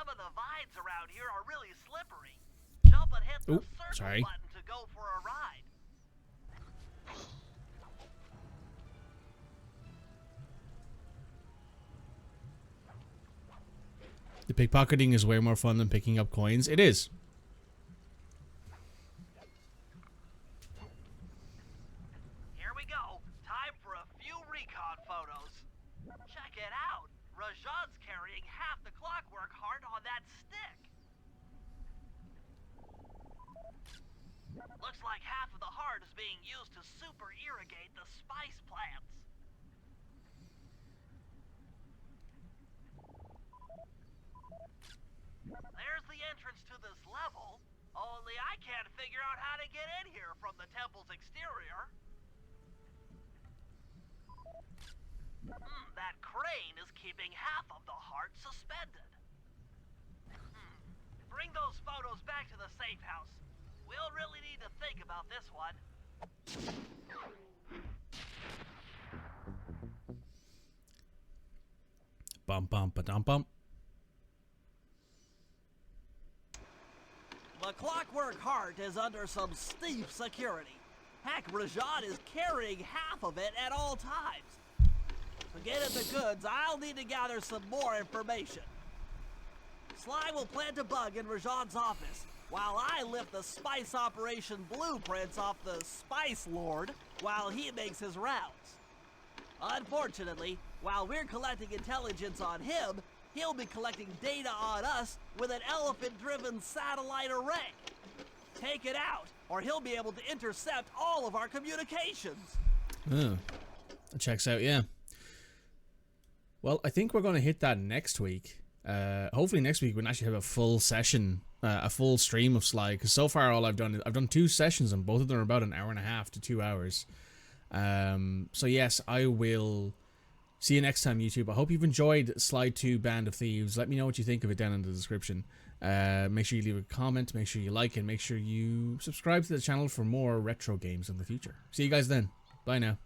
Some of the vines around here are really slippery. Jump and hit the Oop, circle sorry. button to go for a ride. The pickpocketing is way more fun than picking up coins. It is. Here we go. Time for a few recon photos. Check it out. Rajan's carrying half the clockwork heart on that stick. Looks like half of the heart is being used to super irrigate the spice plants. There's the entrance to this level, only I can't figure out how to get in here from the temple's exterior. That crane is keeping half of the heart suspended. Bring those photos back to the safe house. We'll really need to think about this one. Bum bum ba dum bum. The clockwork heart is under some steep security. Heck, Rajan is carrying half of it at all times. To get at the goods, I'll need to gather some more information. Sly will plant a bug in Rajan's office, while I lift the spice operation blueprints off the Spice Lord while he makes his rounds. Unfortunately, while we're collecting intelligence on him, he'll be collecting data on us with an elephant-driven satellite array. Take it out, or he'll be able to intercept all of our communications. Oh, that checks out, yeah. Well, I think we're going to hit that next week. Hopefully next week we can actually have a full session, a full stream of Sly, because so far all I've done is I've done 2 sessions and both of them are about 1.5 to 2 hours. So yes, I will see you next time, YouTube. I hope you've enjoyed Sly 2 Band of Thieves. Let me know what you think of it down in the description. Make sure you leave a comment, make sure you like it, make sure you subscribe to the channel for more retro games in the future. See you guys then. Bye now.